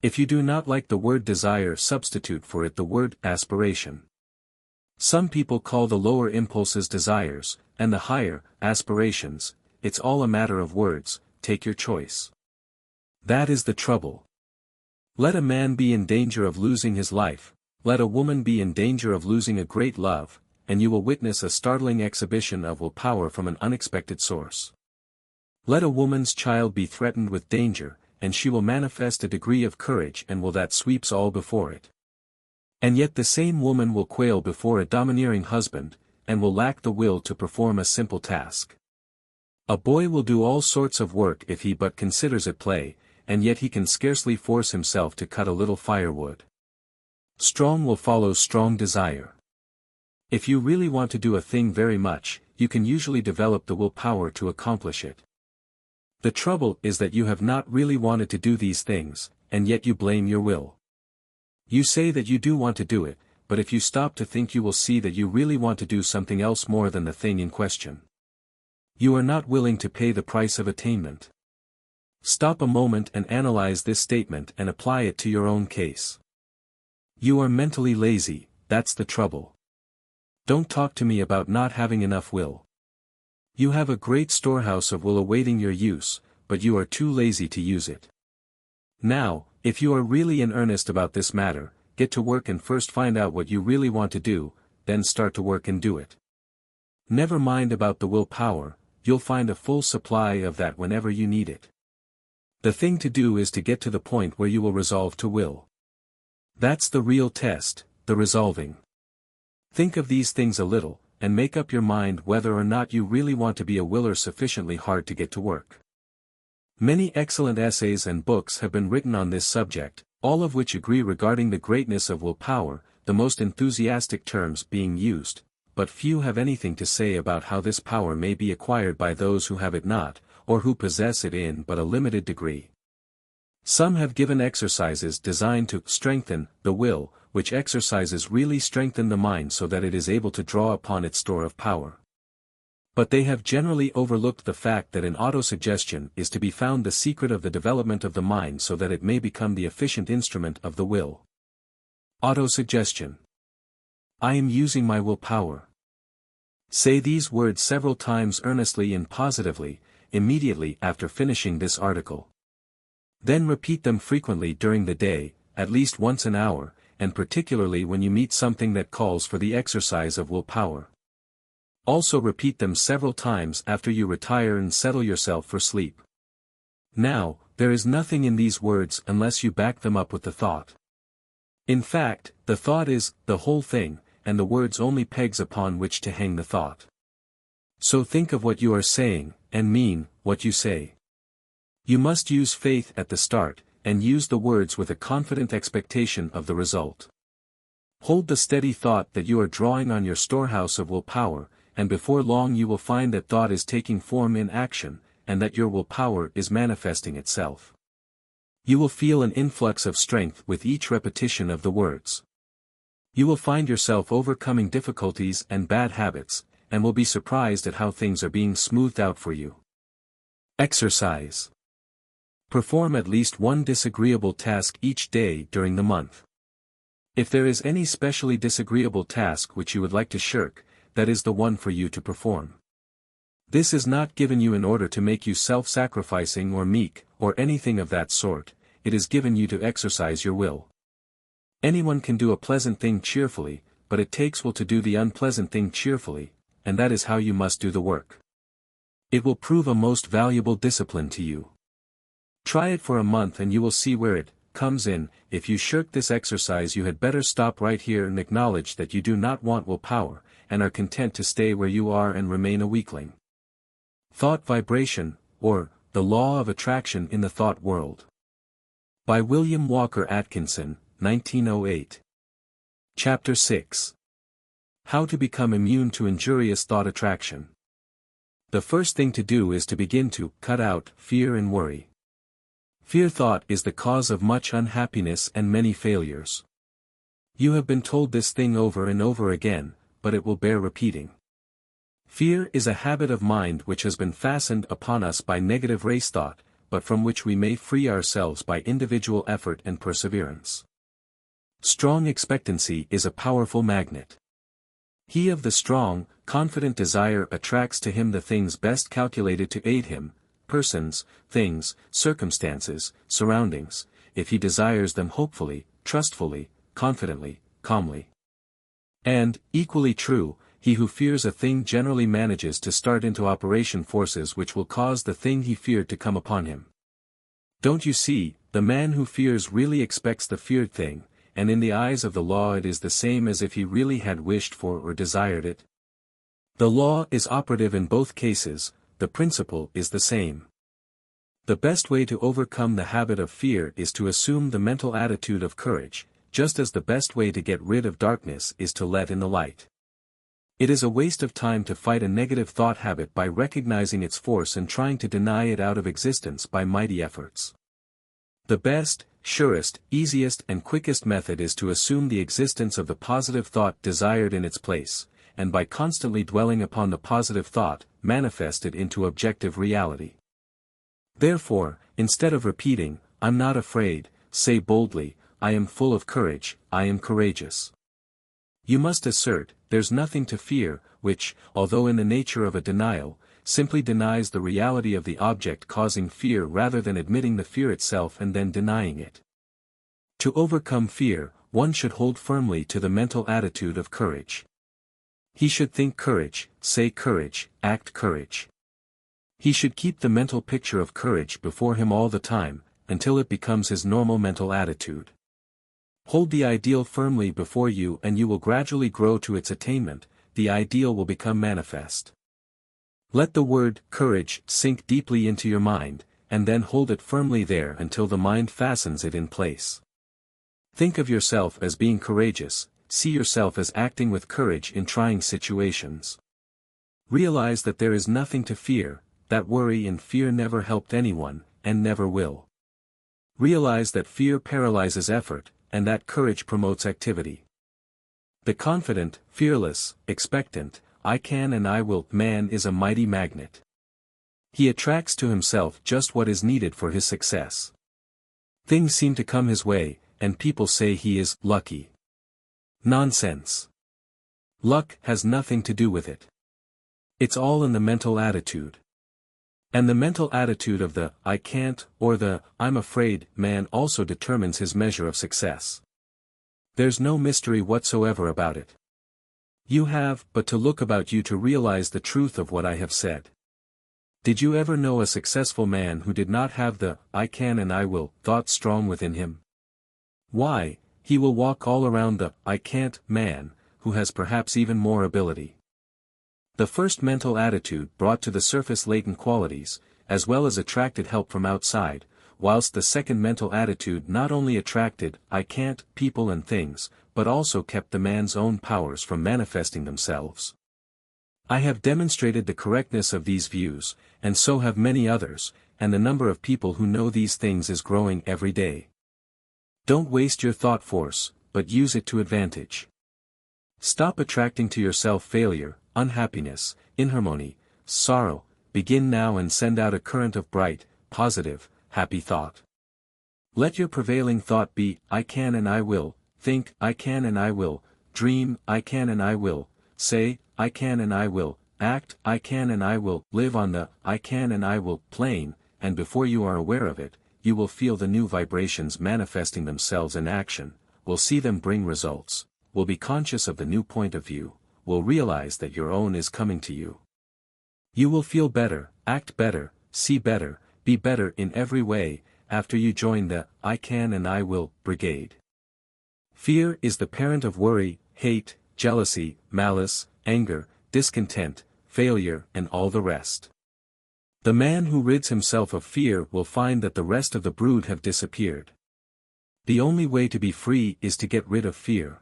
If you do not like the word desire, substitute for it the word aspiration. Some people call the lower impulses desires, and the higher, aspirations. It's all a matter of words, take your choice. That is the trouble. Let a man be in danger of losing his life, let a woman be in danger of losing a great love, and you will witness a startling exhibition of willpower from an unexpected source. Let a woman's child be threatened with danger, and she will manifest a degree of courage and will that sweeps all before it. And yet the same woman will quail before a domineering husband, and will lack the will to perform a simple task. A boy will do all sorts of work if he but considers it play, and yet he can scarcely force himself to cut a little firewood. Strong will follow strong desire. If you really want to do a thing very much, you can usually develop the willpower to accomplish it. The trouble is that you have not really wanted to do these things, and yet you blame your will. You say that you do want to do it, but if you stop to think you will see that you really want to do something else more than the thing in question. You are not willing to pay the price of attainment. Stop a moment and analyze this statement and apply it to your own case. You are mentally lazy, that's the trouble. Don't talk to me about not having enough will. You have a great storehouse of will awaiting your use, but you are too lazy to use it. Now, if you are really in earnest about this matter, get to work and first find out what you really want to do, then start to work and do it. Never mind about the willpower, you'll find a full supply of that whenever you need it. The thing to do is to get to the point where you will resolve to will. That's the real test, the resolving. Think of these things a little, and make up your mind whether or not you really want to be a willer sufficiently hard to get to work. Many excellent essays and books have been written on this subject, all of which agree regarding the greatness of willpower, the most enthusiastic terms being used, but few have anything to say about how this power may be acquired by those who have it not, or who possess it in but a limited degree. Some have given exercises designed to strengthen the will, which exercises really strengthen the mind so that it is able to draw upon its store of power. But they have generally overlooked the fact that in autosuggestion is to be found the secret of the development of the mind so that it may become the efficient instrument of the will. Autosuggestion. I am using my willpower. Say these words several times earnestly and positively, immediately after finishing this article. Then repeat them frequently during the day, at least once an hour, and particularly when you meet something that calls for the exercise of willpower. Also repeat them several times after you retire and settle yourself for sleep. Now, there is nothing in these words unless you back them up with the thought. In fact, the thought is the whole thing, and the words only pegs upon which to hang the thought. So think of what you are saying, and mean what you say. You must use faith at the start, and use the words with a confident expectation of the result. Hold the steady thought that you are drawing on your storehouse of willpower, and before long you will find that thought is taking form in action, and that your willpower is manifesting itself. You will feel an influx of strength with each repetition of the words. You will find yourself overcoming difficulties and bad habits, and will be surprised at how things are being smoothed out for you. Exercise. Perform at least one disagreeable task each day during the month. If there is any specially disagreeable task which you would like to shirk, that is the one for you to perform. This is not given you in order to make you self-sacrificing or meek, or anything of that sort, it is given you to exercise your will. Anyone can do a pleasant thing cheerfully, but it takes will to do the unpleasant thing cheerfully, and that is how you must do the work. It will prove a most valuable discipline to you. Try it for a month and you will see where it comes in. If you shirk this exercise you had better stop right here and acknowledge that you do not want willpower, and are content to stay where you are and remain a weakling. Thought Vibration, or, The Law of Attraction in the Thought World. By William Walker Atkinson, 1908. Chapter 6. How to Become Immune to Injurious Thought Attraction. The first thing to do is to begin to cut out fear and worry. Fear thought is the cause of much unhappiness and many failures. You have been told this thing over and over again, but it will bear repeating. Fear is a habit of mind which has been fastened upon us by negative race thought, but from which we may free ourselves by individual effort and perseverance. Strong expectancy is a powerful magnet. He of the strong, confident desire attracts to him the things best calculated to aid him, persons, things, circumstances, surroundings, if he desires them hopefully, trustfully, confidently, calmly. And, equally true, he who fears a thing generally manages to start into operation forces which will cause the thing he feared to come upon him. Don't you see, the man who fears really expects the feared thing, and in the eyes of the law it is the same as if he really had wished for or desired it. The law is operative in both cases, the principle is the same. The best way to overcome the habit of fear is to assume the mental attitude of courage, just as the best way to get rid of darkness is to let in the light. It is a waste of time to fight a negative thought habit by recognizing its force and trying to deny it out of existence by mighty efforts. The best, surest, easiest and quickest method is to assume the existence of the positive thought desired in its place, and by constantly dwelling upon the positive thought, manifest it into objective reality. Therefore, instead of repeating, "I'm not afraid," say boldly, "I am full of courage, I am courageous." You must assert, "There's nothing to fear," which, although in the nature of a denial, simply denies the reality of the object causing fear rather than admitting the fear itself and then denying it. To overcome fear, one should hold firmly to the mental attitude of courage. He should think courage, say courage, act courage. He should keep the mental picture of courage before him all the time, until it becomes his normal mental attitude. Hold the ideal firmly before you and you will gradually grow to its attainment, the ideal will become manifest. Let the word courage sink deeply into your mind, and then hold it firmly there until the mind fastens it in place. Think of yourself as being courageous, see yourself as acting with courage in trying situations. Realize that there is nothing to fear, that worry and fear never helped anyone, and never will. Realize that fear paralyzes effort, and that courage promotes activity. The confident, fearless, expectant, I can and I will man is a mighty magnet. He attracts to himself just what is needed for his success. Things seem to come his way, and people say he is lucky. Nonsense. Luck has nothing to do with it. It's all in the mental attitude. And the mental attitude of the I can't or the I'm afraid man also determines his measure of success. There's no mystery whatsoever about it. You have but to look about you to realize the truth of what I have said. Did you ever know a successful man who did not have the I can and I will thought strong within him? Why, he will walk all around the I can't man, who has perhaps even more ability. The first mental attitude brought to the surface latent qualities, as well as attracted help from outside, whilst the second mental attitude not only attracted I can't people and things, but also kept the man's own powers from manifesting themselves. I have demonstrated the correctness of these views, and so have many others, and the number of people who know these things is growing every day. Don't waste your thought force, but use it to advantage. Stop attracting to yourself failure, unhappiness, inharmony, sorrow. Begin now and send out a current of bright, positive, happy thought. Let your prevailing thought be, I can and I will, think, I can and I will, dream, I can and I will, say, I can and I will, act, I can and I will, live on the, I can and I will, plane, and before you are aware of it, you will feel the new vibrations manifesting themselves in action, will see them bring results, will be conscious of the new point of view, will realize that your own is coming to you. You will feel better, act better, see better, be better in every way, after you join the I can and I will brigade. Fear is the parent of worry, hate, jealousy, malice, anger, discontent, failure, and all the rest. The man who rids himself of fear will find that the rest of the brood have disappeared. The only way to be free is to get rid of fear.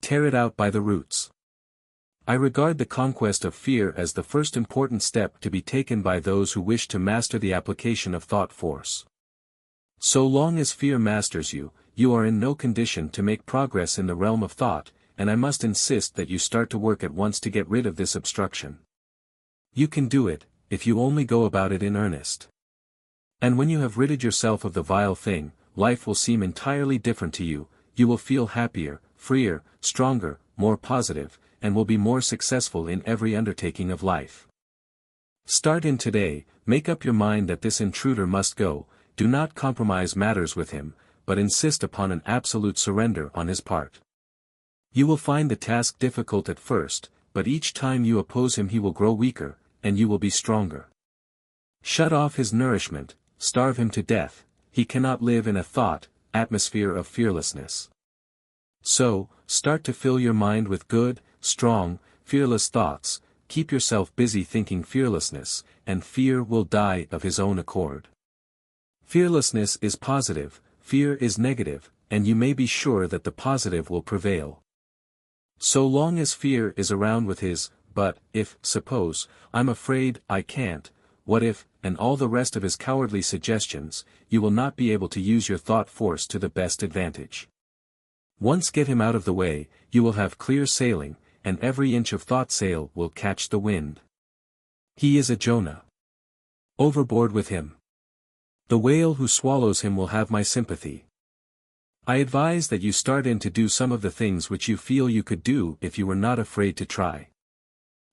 Tear it out by the roots. I regard the conquest of fear as the first important step to be taken by those who wish to master the application of thought force. So long as fear masters you, you are in no condition to make progress in the realm of thought, and I must insist that you start to work at once to get rid of this obstruction. You can do it, if you only go about it in earnest. And when you have ridded yourself of the vile thing, life will seem entirely different to you, you will feel happier, freer, stronger, more positive, and will be more successful in every undertaking of life. Start in today, make up your mind that this intruder must go, do not compromise matters with him, but insist upon an absolute surrender on his part. You will find the task difficult at first, but each time you oppose him he will grow weaker, and you will be stronger. Shut off his nourishment, starve him to death, he cannot live in a thought, atmosphere of fearlessness. So, start to fill your mind with good, strong, fearless thoughts, keep yourself busy thinking fearlessness, and fear will die of his own accord. Fearlessness is positive, fear is negative, and you may be sure that the positive will prevail. So long as fear is around with his, but, if, suppose, I'm afraid, I can't, what if, and all the rest of his cowardly suggestions, you will not be able to use your thought force to the best advantage. Once get him out of the way, you will have clear sailing, and every inch of thought sail will catch the wind. He is a Jonah. Overboard with him. The whale who swallows him will have my sympathy. I advise that you start in to do some of the things which you feel you could do if you were not afraid to try.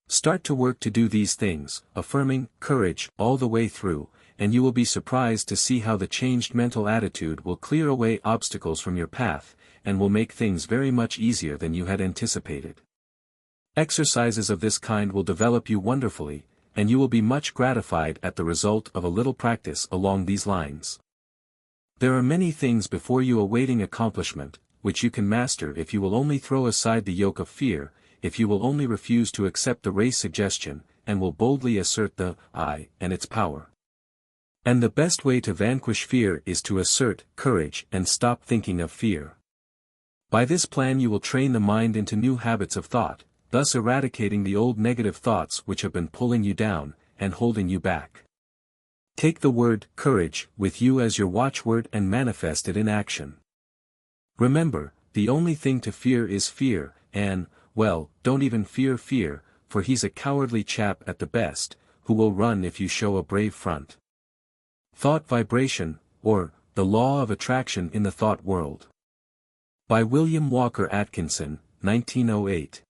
Start to work to do these things, affirming courage all the way through, and you will be surprised to see how the changed mental attitude will clear away obstacles from your path, and will make things very much easier than you had anticipated. Exercises of this kind will develop you wonderfully, and you will be much gratified at the result of a little practice along these lines. There are many things before you awaiting accomplishment, which you can master if you will only throw aside the yoke of fear, if you will only refuse to accept the race suggestion, and will boldly assert the I and its power. And the best way to vanquish fear is to assert courage and stop thinking of fear. By this plan you will train the mind into new habits of thought, thus eradicating the old negative thoughts which have been pulling you down, and holding you back. Take the word courage with you as your watchword and manifest it in action. Remember, the only thing to fear is fear, and, well, don't even fear fear, for he's a cowardly chap at the best, who will run if you show a brave front. Thought Vibration, or, The Law of Attraction in the Thought World. By William Walker Atkinson, 1908.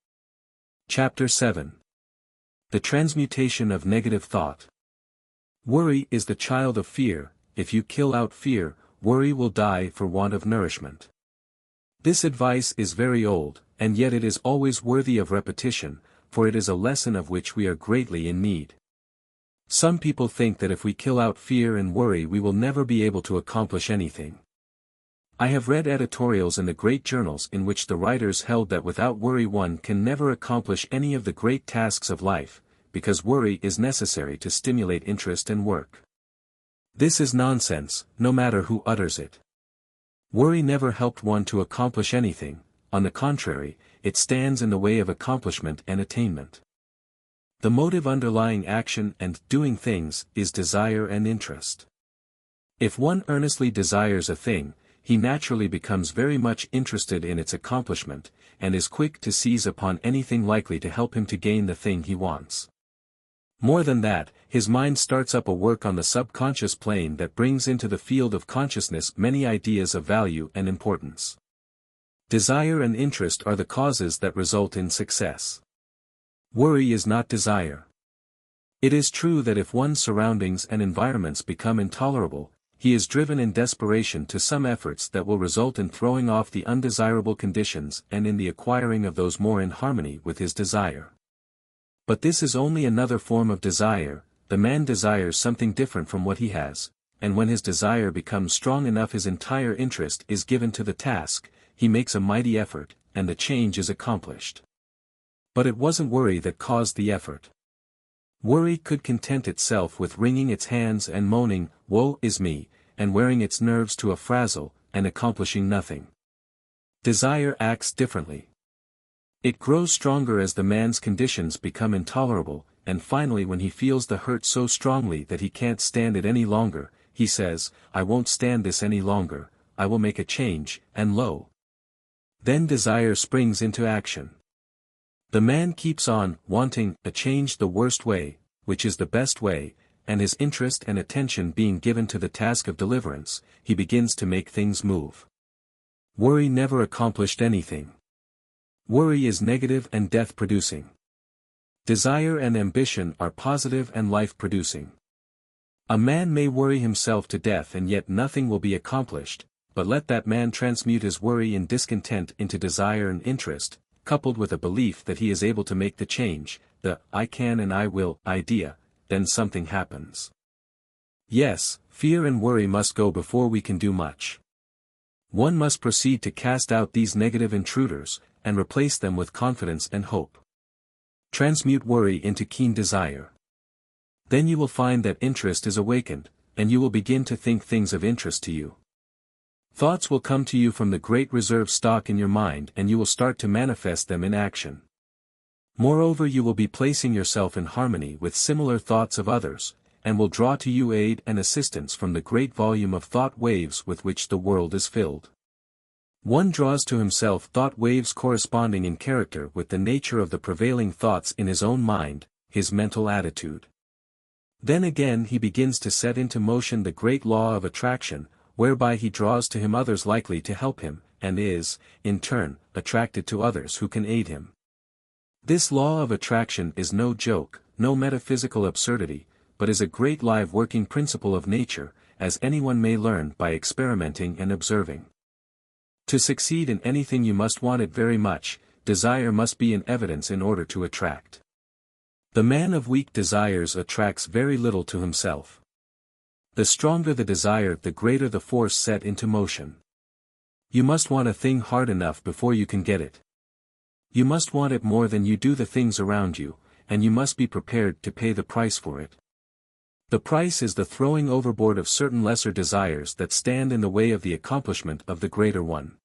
Chapter 7. The Transmutation of Negative Thought. Worry is the child of fear. If you kill out fear, worry will die for want of nourishment. This advice is very old, and yet it is always worthy of repetition, for it is a lesson of which we are greatly in need. Some people think that if we kill out fear and worry we will never be able to accomplish anything. I have read editorials in the great journals in which the writers held that without worry one can never accomplish any of the great tasks of life, because worry is necessary to stimulate interest and work. This is nonsense, no matter who utters it. Worry never helped one to accomplish anything, on the contrary, it stands in the way of accomplishment and attainment. The motive underlying action and doing things is desire and interest. If one earnestly desires a thing, he naturally becomes very much interested in its accomplishment, and is quick to seize upon anything likely to help him to gain the thing he wants. More than that, his mind starts up a work on the subconscious plane that brings into the field of consciousness many ideas of value and importance. Desire and interest are the causes that result in success. Worry is not desire. It is true that if one's surroundings and environments become intolerable, he is driven in desperation to some efforts that will result in throwing off the undesirable conditions and in the acquiring of those more in harmony with his desire. But this is only another form of desire. The man desires something different from what he has, and when his desire becomes strong enough his entire interest is given to the task, he makes a mighty effort, and the change is accomplished. But it wasn't worry that caused the effort. Worry could content itself with wringing its hands and moaning, "Woe is me," and wearing its nerves to a frazzle, and accomplishing nothing. Desire acts differently. It grows stronger as the man's conditions become intolerable, and finally when he feels the hurt so strongly that he can't stand it any longer, he says, "I won't stand this any longer, I will make a change," and lo! Then desire springs into action. The man keeps on, wanting a change the worst way, which is the best way, and his interest and attention being given to the task of deliverance, he begins to make things move. Worry never accomplished anything. Worry is negative and death-producing. Desire and ambition are positive and life-producing. A man may worry himself to death and yet nothing will be accomplished, but let that man transmute his worry and discontent into desire and interest, coupled with a belief that he is able to make the change, the "I can and I will" idea, then something happens. Yes, fear and worry must go before we can do much. One must proceed to cast out these negative intruders, and replace them with confidence and hope. Transmute worry into keen desire. Then you will find that interest is awakened, and you will begin to think things of interest to you. Thoughts will come to you from the great reserve stock in your mind and you will start to manifest them in action. Moreover, you will be placing yourself in harmony with similar thoughts of others, and will draw to you aid and assistance from the great volume of thought waves with which the world is filled. One draws to himself thought waves corresponding in character with the nature of the prevailing thoughts in his own mind, his mental attitude. Then again he begins to set into motion the great law of attraction, whereby he draws to him others likely to help him, and is, in turn, attracted to others who can aid him. This law of attraction is no joke, no metaphysical absurdity, but is a great live working principle of nature, as anyone may learn by experimenting and observing. To succeed in anything you must want it very much, desire must be in evidence in order to attract. The man of weak desires attracts very little to himself. The stronger the desire, the greater the force set into motion. You must want a thing hard enough before you can get it. You must want it more than you do the things around you, and you must be prepared to pay the price for it. The price is the throwing overboard of certain lesser desires that stand in the way of the accomplishment of the greater one.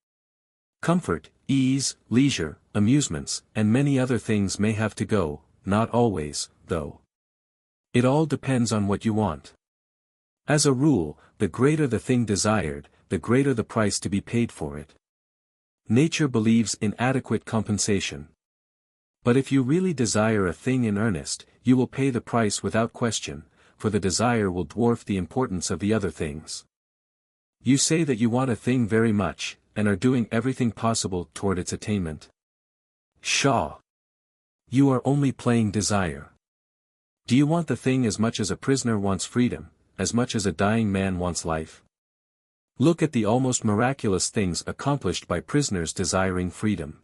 Comfort, ease, leisure, amusements, and many other things may have to go, not always, though. It all depends on what you want. As a rule, the greater the thing desired, the greater the price to be paid for it. Nature believes in adequate compensation. But if you really desire a thing in earnest, you will pay the price without question, for the desire will dwarf the importance of the other things. You say that you want a thing very much, and are doing everything possible toward its attainment. Pshaw! You are only playing desire. Do you want the thing as much as a prisoner wants freedom, as much as a dying man wants life? Look at the almost miraculous things accomplished by prisoners desiring freedom.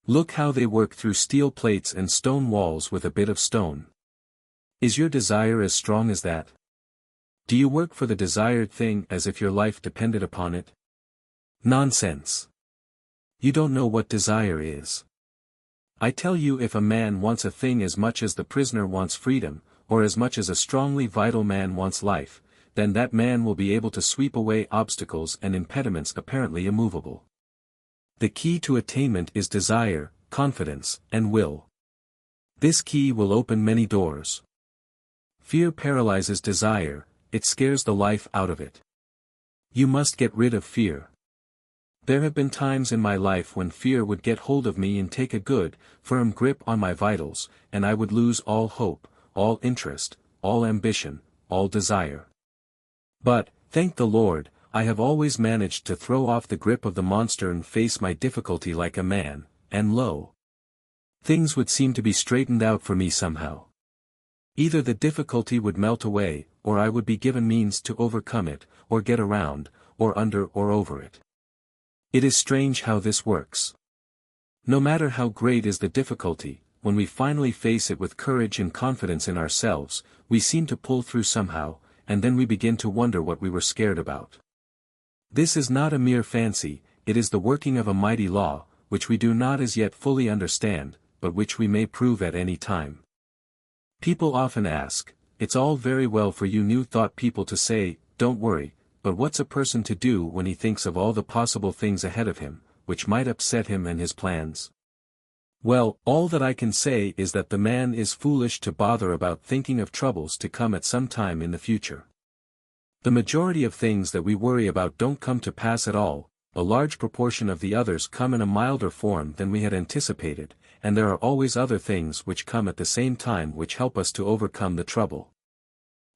Look how they work through steel plates and stone walls with a bit of stone. Is your desire as strong as that? Do you work for the desired thing as if your life depended upon it? Nonsense. You don't know what desire is. I tell you, if a man wants a thing as much as the prisoner wants freedom, or as much as a strongly vital man wants life, then that man will be able to sweep away obstacles and impediments apparently immovable. The key to attainment is desire, confidence, and will. This key will open many doors. Fear paralyzes desire, it scares the life out of it. You must get rid of fear. There have been times in my life when fear would get hold of me and take a good, firm grip on my vitals, and I would lose all hope, all interest, all ambition, all desire. But, thank the Lord, I have always managed to throw off the grip of the monster and face my difficulty like a man, and lo! Things would seem to be straightened out for me somehow. Either the difficulty would melt away, or I would be given means to overcome it, or get around, or under or over it. It is strange how this works. No matter how great is the difficulty, when we finally face it with courage and confidence in ourselves, we seem to pull through somehow, and then we begin to wonder what we were scared about. This is not a mere fancy, it is the working of a mighty law, which we do not as yet fully understand, but which we may prove at any time. People often ask, it's all very well for you New Thought people to say, don't worry, but what's a person to do when he thinks of all the possible things ahead of him, which might upset him and his plans? Well, all that I can say is that the man is foolish to bother about thinking of troubles to come at some time in the future. The majority of things that we worry about don't come to pass at all, a large proportion of the others come in a milder form than we had anticipated, and there are always other things which come at the same time which help us to overcome the trouble.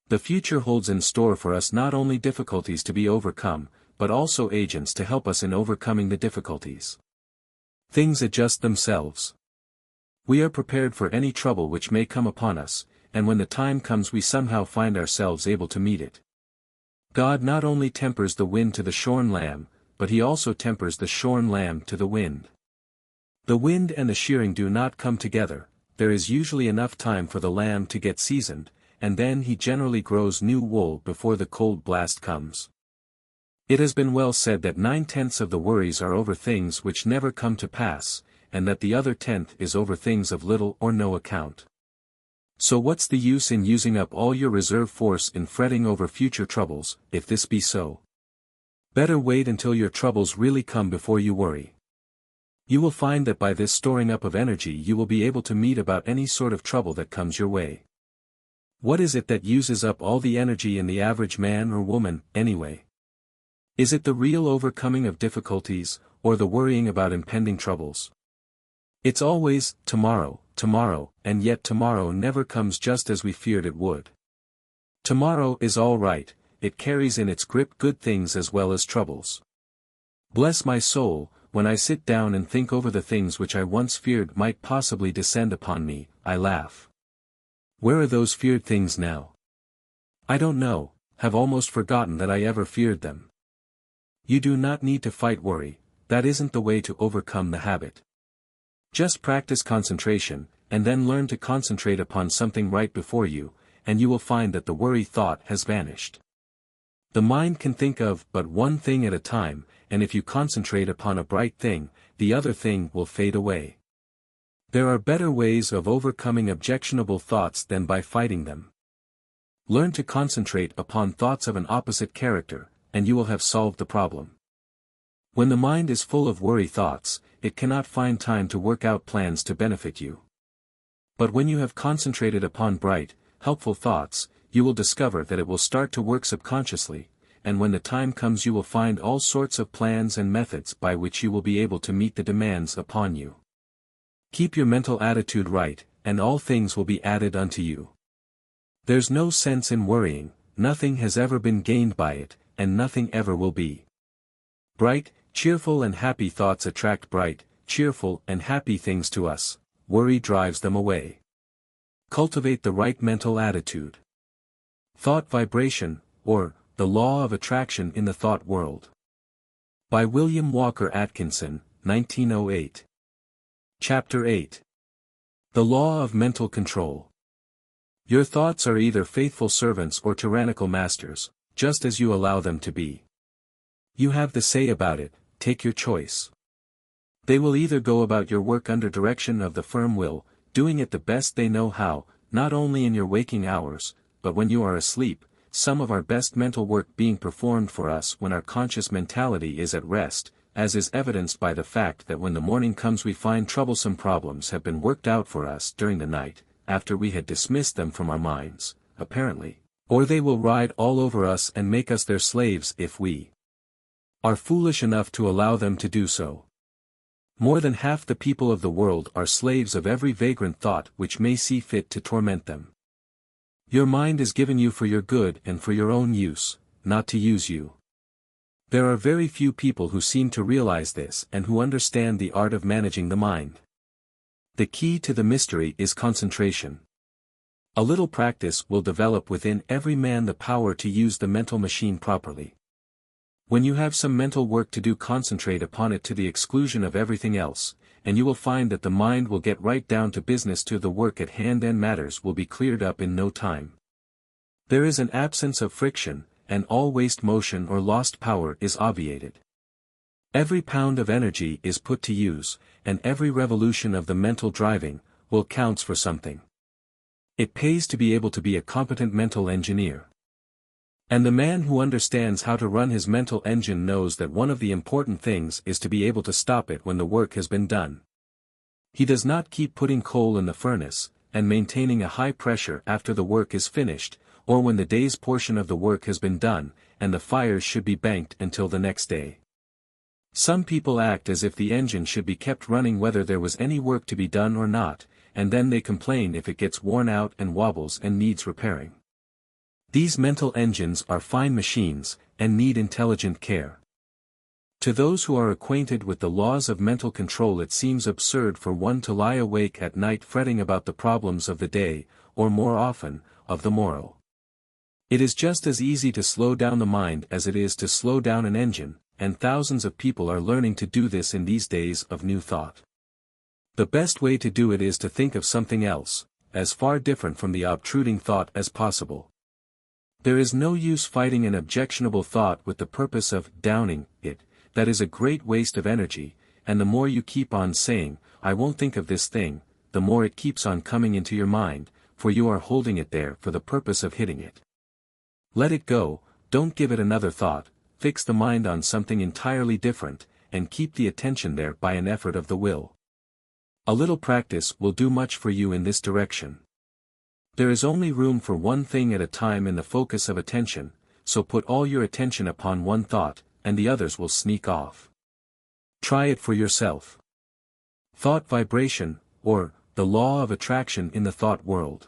The future holds in store for us not only difficulties to be overcome, but also agents to help us in overcoming the difficulties. Things adjust themselves. We are prepared for any trouble which may come upon us, and when the time comes we somehow find ourselves able to meet it. God not only tempers the wind to the shorn lamb, but he also tempers the shorn lamb to the wind. The wind and the shearing do not come together, there is usually enough time for the lamb to get seasoned, and then he generally grows new wool before the cold blast comes. It has been well said that 9/10 of the worries are over things which never come to pass, and that the other 10th is over things of little or no account. So what's the use in using up all your reserve force in fretting over future troubles, if this be so? Better wait until your troubles really come before you worry. You will find that by this storing up of energy you will be able to meet about any sort of trouble that comes your way. What is it that uses up all the energy in the average man or woman, anyway? Is it the real overcoming of difficulties, or the worrying about impending troubles? It's always, tomorrow, and yet tomorrow never comes just as we feared it would. Tomorrow is all right, it carries in its grip good things as well as troubles. Bless my soul, when I sit down and think over the things which I once feared might possibly descend upon me, I laugh. Where are those feared things now? I don't know, have almost forgotten that I ever feared them. You do not need to fight worry, that isn't the way to overcome the habit. Just practice concentration, and then learn to concentrate upon something right before you, and you will find that the worry thought has vanished. The mind can think of but one thing at a time, and if you concentrate upon a bright thing, the other thing will fade away. There are better ways of overcoming objectionable thoughts than by fighting them. Learn to concentrate upon thoughts of an opposite character, and you will have solved the problem. When the mind is full of worry thoughts, it cannot find time to work out plans to benefit you. But when you have concentrated upon bright, helpful thoughts, you will discover that it will start to work subconsciously, and when the time comes you will find all sorts of plans and methods by which you will be able to meet the demands upon you. Keep your mental attitude right, and all things will be added unto you. There's no sense in worrying, nothing has ever been gained by it, and nothing ever will be. Bright, cheerful and happy thoughts attract bright, cheerful and happy things to us, worry drives them away. Cultivate the right mental attitude. Thought Vibration, or, The Law of Attraction in the Thought World. By William Walker Atkinson, 1908. Chapter 8. The Law of Mental Control. Your thoughts are either faithful servants or tyrannical masters, just as you allow them to be. You have the say about it, take your choice. They will either go about your work under direction of the firm will, doing it the best they know how, not only in your waking hours, but when you are asleep, some of our best mental work being performed for us when our conscious mentality is at rest, as is evidenced by the fact that when the morning comes we find troublesome problems have been worked out for us during the night, after we had dismissed them from our minds, apparently, or they will ride all over us and make us their slaves if we are foolish enough to allow them to do so. More than half the people of the world are slaves of every vagrant thought which may see fit to torment them. Your mind is given you for your good and for your own use, not to use you. There are very few people who seem to realize this and who understand the art of managing the mind. The key to the mystery is concentration. A little practice will develop within every man the power to use the mental machine properly. When you have some mental work to do, concentrate upon it to the exclusion of everything else, and you will find that the mind will get right down to business, to the work at hand, and matters will be cleared up in no time. There is an absence of friction, and all waste motion or lost power is obviated. Every pound of energy is put to use, and every revolution of the mental driving will counts for something. It pays to be able to be a competent mental engineer. And the man who understands how to run his mental engine knows that one of the important things is to be able to stop it when the work has been done. He does not keep putting coal in the furnace, and maintaining a high pressure after the work is finished, or when the day's portion of the work has been done, and the fires should be banked until the next day. Some people act as if the engine should be kept running whether there was any work to be done or not, and then they complain if it gets worn out and wobbles and needs repairing. These mental engines are fine machines, and need intelligent care. To those who are acquainted with the laws of mental control, it seems absurd for one to lie awake at night fretting about the problems of the day, or more often, of the morrow. It is just as easy to slow down the mind as it is to slow down an engine, and thousands of people are learning to do this in these days of new thought. The best way to do it is to think of something else, as far different from the obtruding thought as possible. There is no use fighting an objectionable thought with the purpose of downing it. That is a great waste of energy, and the more you keep on saying, "I won't think of this thing," the more it keeps on coming into your mind, for you are holding it there for the purpose of hitting it. Let it go, don't give it another thought, fix the mind on something entirely different, and keep the attention there by an effort of the will. A little practice will do much for you in this direction. There is only room for one thing at a time in the focus of attention, so put all your attention upon one thought, and the others will sneak off. Try it for yourself. Thought Vibration, or, The Law of Attraction in the Thought World.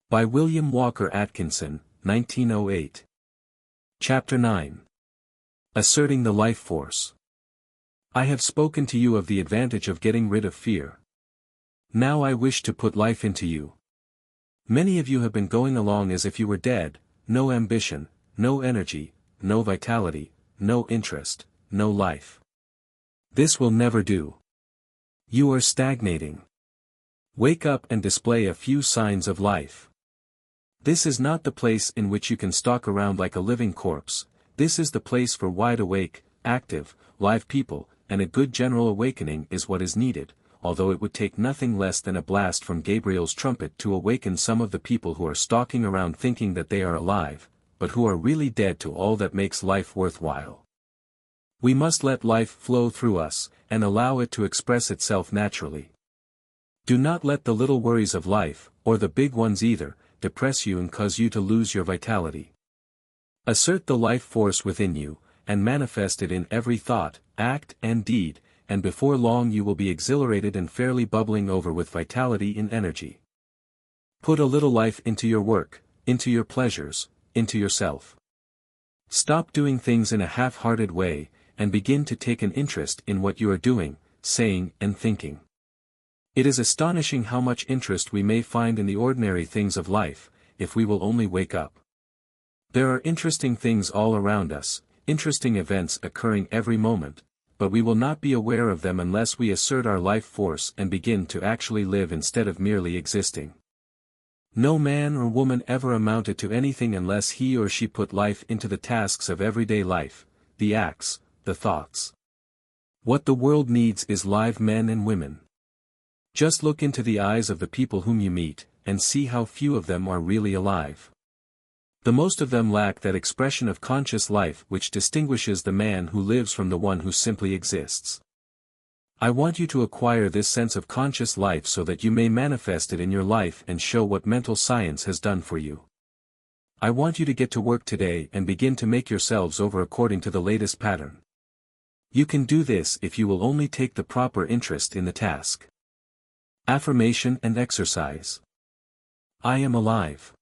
By William Walker Atkinson, 1908. Chapter 9. Asserting the Life Force. I have spoken to you of the advantage of getting rid of fear. Now I wish to put life into you. Many of you have been going along as if you were dead, no ambition, no energy, no vitality, no interest, no life. This will never do. You are stagnating. Wake up and display a few signs of life. This is not the place in which you can stalk around like a living corpse. This is the place for wide-awake, active, live people, and a good general awakening is what is needed, although it would take nothing less than a blast from Gabriel's trumpet to awaken some of the people who are stalking around thinking that they are alive, but who are really dead to all that makes life worthwhile. We must let life flow through us, and allow it to express itself naturally. Do not let the little worries of life, or the big ones either, depress you and cause you to lose your vitality. Assert the life force within you, and manifest it in every thought, act and deed, and before long you will be exhilarated and fairly bubbling over with vitality and energy. Put a little life into your work, into your pleasures, into yourself. Stop doing things in a half-hearted way, and begin to take an interest in what you are doing, saying and thinking. It is astonishing how much interest we may find in the ordinary things of life, if we will only wake up. There are interesting things all around us, interesting events occurring every moment, but we will not be aware of them unless we assert our life force and begin to actually live instead of merely existing. No man or woman ever amounted to anything unless he or she put life into the tasks of everyday life, the acts, the thoughts. What the world needs is live men and women. Just look into the eyes of the people whom you meet, and see how few of them are really alive. The most of them lack that expression of conscious life which distinguishes the man who lives from the one who simply exists. I want you to acquire this sense of conscious life so that you may manifest it in your life and show what mental science has done for you. I want you to get to work today and begin to make yourselves over according to the latest pattern. You can do this if you will only take the proper interest in the task. Affirmation and exercise. I am alive.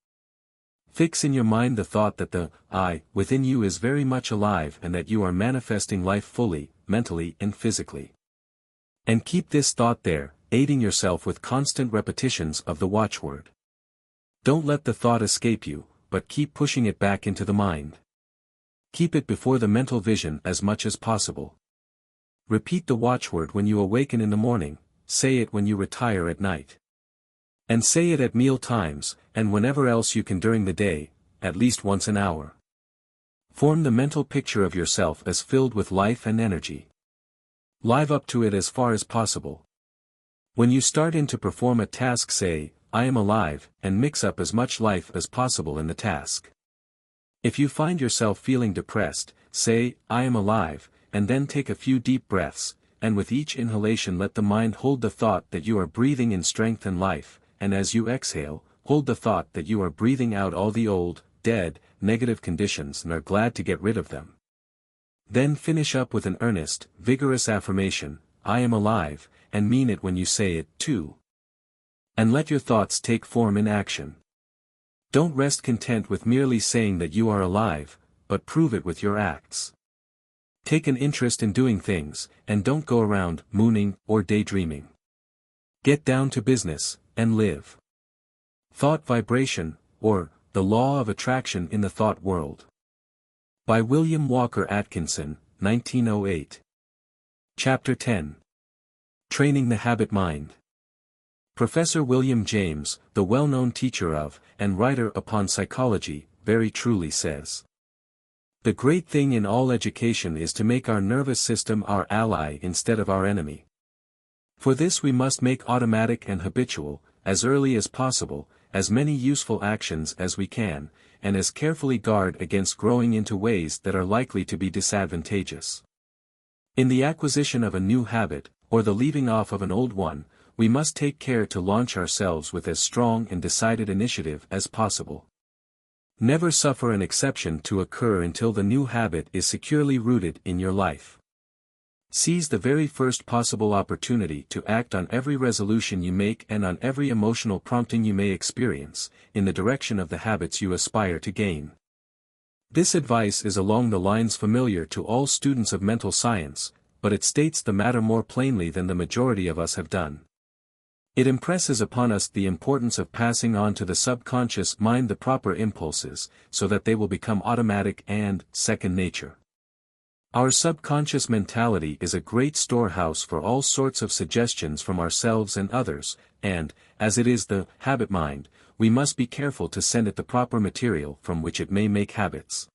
Fix in your mind the thought that the I within you is very much alive and that you are manifesting life fully, mentally and physically. And keep this thought there, aiding yourself with constant repetitions of the watchword. Don't let the thought escape you, but keep pushing it back into the mind. Keep it before the mental vision as much as possible. Repeat the watchword when you awaken in the morning, say it when you retire at night. And say it at meal times, and whenever else you can during the day, at least once an hour. Form the mental picture of yourself as filled with life and energy. Live up to it as far as possible. When you start in to perform a task, say, I am alive, and mix up as much life as possible in the task. If you find yourself feeling depressed, say, I am alive, and then take a few deep breaths, and with each inhalation let the mind hold the thought that you are breathing in strength and life, and as you exhale, hold the thought that you are breathing out all the old, dead, negative conditions and are glad to get rid of them. Then finish up with an earnest, vigorous affirmation, I am alive, and mean it when you say it, too. And let your thoughts take form in action. Don't rest content with merely saying that you are alive, but prove it with your acts. Take an interest in doing things, and don't go around mooning or daydreaming. Get down to business, and live. Thought Vibration, or, The Law of Attraction in the Thought World. By William Walker Atkinson, 1908. Chapter 10. Training the Habit Mind. Professor William James, the well-known teacher of, and writer upon psychology, very truly says, the great thing in all education is to make our nervous system our ally instead of our enemy. For this we must make automatic and habitual, as early as possible, as many useful actions as we can, and as carefully guard against growing into ways that are likely to be disadvantageous. In the acquisition of a new habit, or the leaving off of an old one, we must take care to launch ourselves with as strong and decided initiative as possible. Never suffer an exception to occur until the new habit is securely rooted in your life. Seize the very first possible opportunity to act on every resolution you make and on every emotional prompting you may experience, in the direction of the habits you aspire to gain. This advice is along the lines familiar to all students of mental science, but it states the matter more plainly than the majority of us have done. It impresses upon us the importance of passing on to the subconscious mind the proper impulses, so that they will become automatic and second nature. Our subconscious mentality is a great storehouse for all sorts of suggestions from ourselves and others, and, as it is the habit mind, we must be careful to send it the proper material from which it may make habits.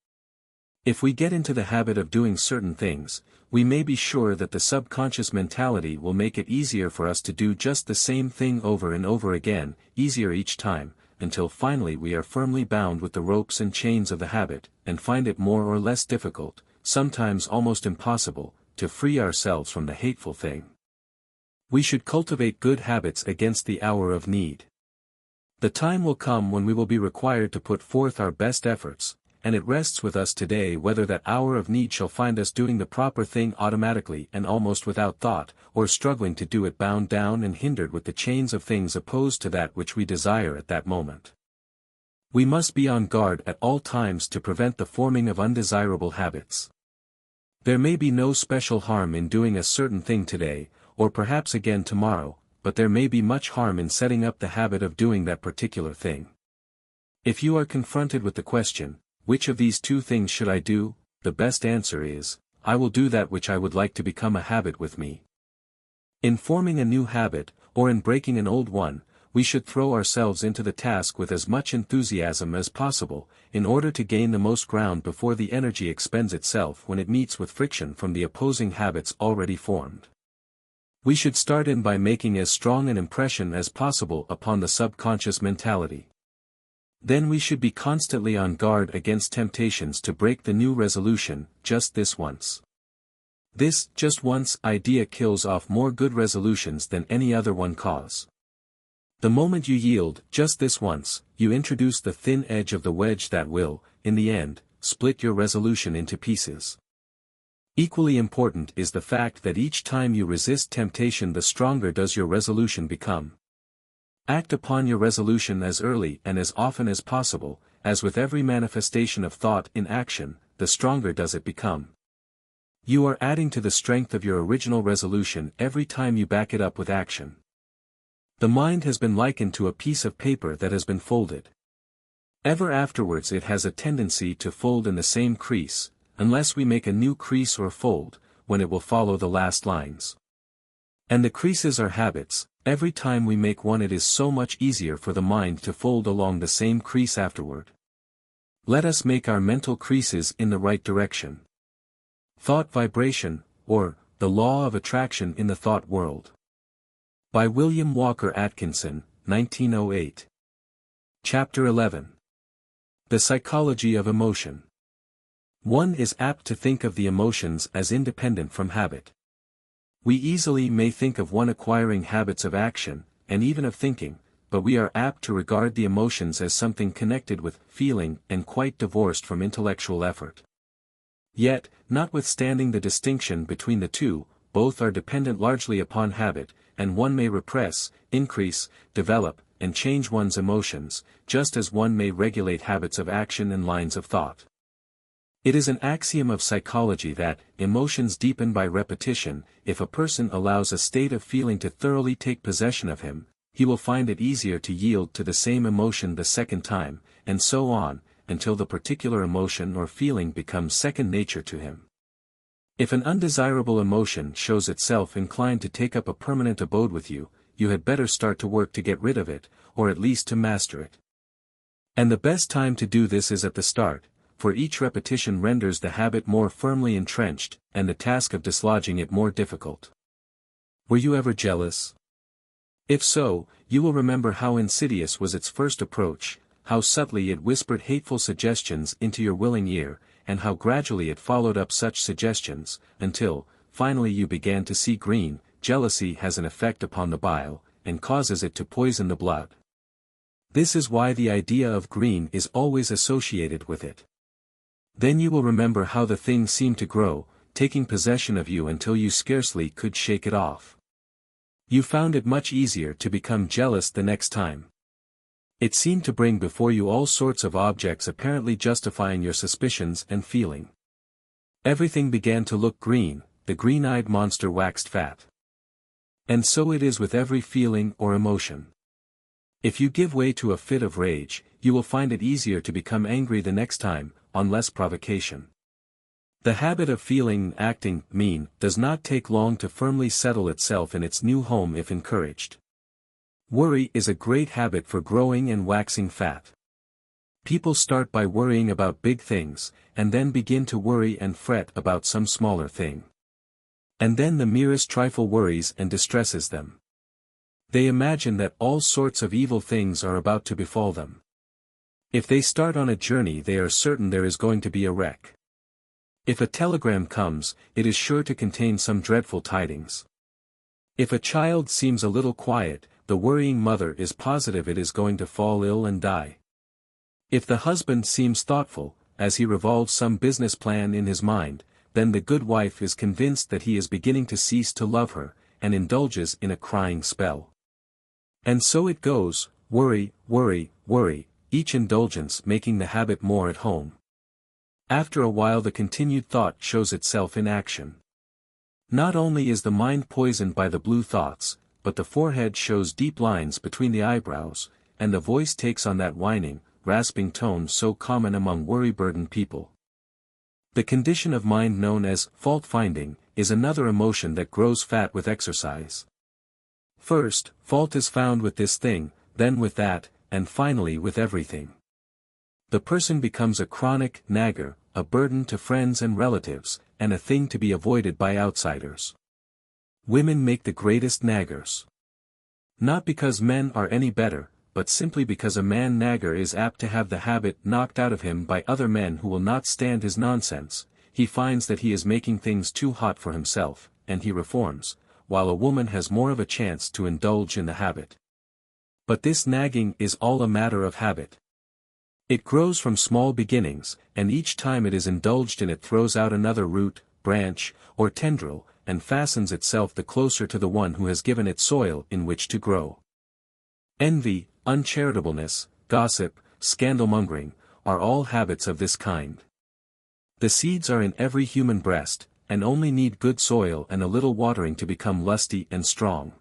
If we get into the habit of doing certain things, we may be sure that the subconscious mentality will make it easier for us to do just the same thing over and over again, easier each time, until finally we are firmly bound with the ropes and chains of the habit, and find it more or less difficult, sometimes almost impossible, to free ourselves from the hateful thing. We should cultivate good habits against the hour of need. The time will come when we will be required to put forth our best efforts, and it rests with us today whether that hour of need shall find us doing the proper thing automatically and almost without thought, or struggling to do it bound down and hindered with the chains of things opposed to that which we desire at that moment. We must be on guard at all times to prevent the forming of undesirable habits. There may be no special harm in doing a certain thing today, or perhaps again tomorrow, but there may be much harm in setting up the habit of doing that particular thing. If you are confronted with the question, which of these two things should I do, the best answer is, I will do that which I would like to become a habit with me. In forming a new habit, or in breaking an old one, we should throw ourselves into the task with as much enthusiasm as possible, in order to gain the most ground before the energy expends itself when it meets with friction from the opposing habits already formed. We should start in by making as strong an impression as possible upon the subconscious mentality. Then we should be constantly on guard against temptations to break the new resolution, just this once. This just once idea kills off more good resolutions than any other one cause. The moment you yield, just this once, you introduce the thin edge of the wedge that will, in the end, split your resolution into pieces. Equally important is the fact that each time you resist temptation, the stronger does your resolution become. Act upon your resolution as early and as often as possible, as with every manifestation of thought in action, the stronger does it become. You are adding to the strength of your original resolution every time you back it up with action. The mind has been likened to a piece of paper that has been folded. Ever afterwards it has a tendency to fold in the same crease, unless we make a new crease or fold, when it will follow the last lines. And the creases are habits. Every time we make one, it is so much easier for the mind to fold along the same crease afterward. Let us make our mental creases in the right direction. Thought Vibration, or, The Law of Attraction in the Thought World. By William Walker Atkinson, 1908. Chapter 11. The Psychology of Emotion. One is apt to think of the emotions as independent from habit. We easily may think of one acquiring habits of action, and even of thinking, but we are apt to regard the emotions as something connected with feeling and quite divorced from intellectual effort. Yet, notwithstanding the distinction between the two, both are dependent largely upon habit, and one may repress, increase, develop, and change one's emotions, just as one may regulate habits of action and lines of thought. It is an axiom of psychology that, emotions deepen by repetition. If a person allows a state of feeling to thoroughly take possession of him, he will find it easier to yield to the same emotion the second time, and so on, until the particular emotion or feeling becomes second nature to him. If an undesirable emotion shows itself inclined to take up a permanent abode with you, you had better start to work to get rid of it, or at least to master it. And the best time to do this is at the start, for each repetition renders the habit more firmly entrenched, and the task of dislodging it more difficult. Were you ever jealous? If so, you will remember how insidious was its first approach, how subtly it whispered hateful suggestions into your willing ear, and how gradually it followed up such suggestions, until, finally you began to see green. Jealousy has an effect upon the bile, and causes it to poison the blood. This is why the idea of green is always associated with it. Then you will remember how the thing seemed to grow, taking possession of you until you scarcely could shake it off. You found it much easier to become jealous the next time. It seemed to bring before you all sorts of objects apparently justifying your suspicions and feeling. Everything began to look green, the green-eyed monster waxed fat. And so it is with every feeling or emotion. If you give way to a fit of rage, you will find it easier to become angry the next time, on less provocation. The habit of feeling and acting mean does not take long to firmly settle itself in its new home if encouraged. Worry is a great habit for growing and waxing fat. People start by worrying about big things, and then begin to worry and fret about some smaller thing. And then the merest trifle worries and distresses them. They imagine that all sorts of evil things are about to befall them. If they start on a journey, they are certain there is going to be a wreck. If a telegram comes, it is sure to contain some dreadful tidings. If a child seems a little quiet, the worrying mother is positive it is going to fall ill and die. If the husband seems thoughtful, as he revolves some business plan in his mind, then the good wife is convinced that he is beginning to cease to love her, and indulges in a crying spell. And so it goes, worry, worry, worry, each indulgence making the habit more at home. After a while the continued thought shows itself in action. Not only is the mind poisoned by the blue thoughts, but the forehead shows deep lines between the eyebrows, and the voice takes on that whining, rasping tone so common among worry-burdened people. The condition of mind known as fault-finding is another emotion that grows fat with exercise. First, fault is found with this thing, then with that, and finally with everything. The person becomes a chronic nagger, a burden to friends and relatives, and a thing to be avoided by outsiders. Women make the greatest naggers. Not because men are any better, but simply because a man nagger is apt to have the habit knocked out of him by other men who will not stand his nonsense. He finds that he is making things too hot for himself, and he reforms, while a woman has more of a chance to indulge in the habit. But this nagging is all a matter of habit. It grows from small beginnings, and each time it is indulged in it throws out another root, branch, or tendril, and fastens itself the closer to the one who has given it soil in which to grow. Envy, uncharitableness, gossip, scandalmongering, are all habits of this kind. The seeds are in every human breast, and only need good soil and a little watering to become lusty and strong.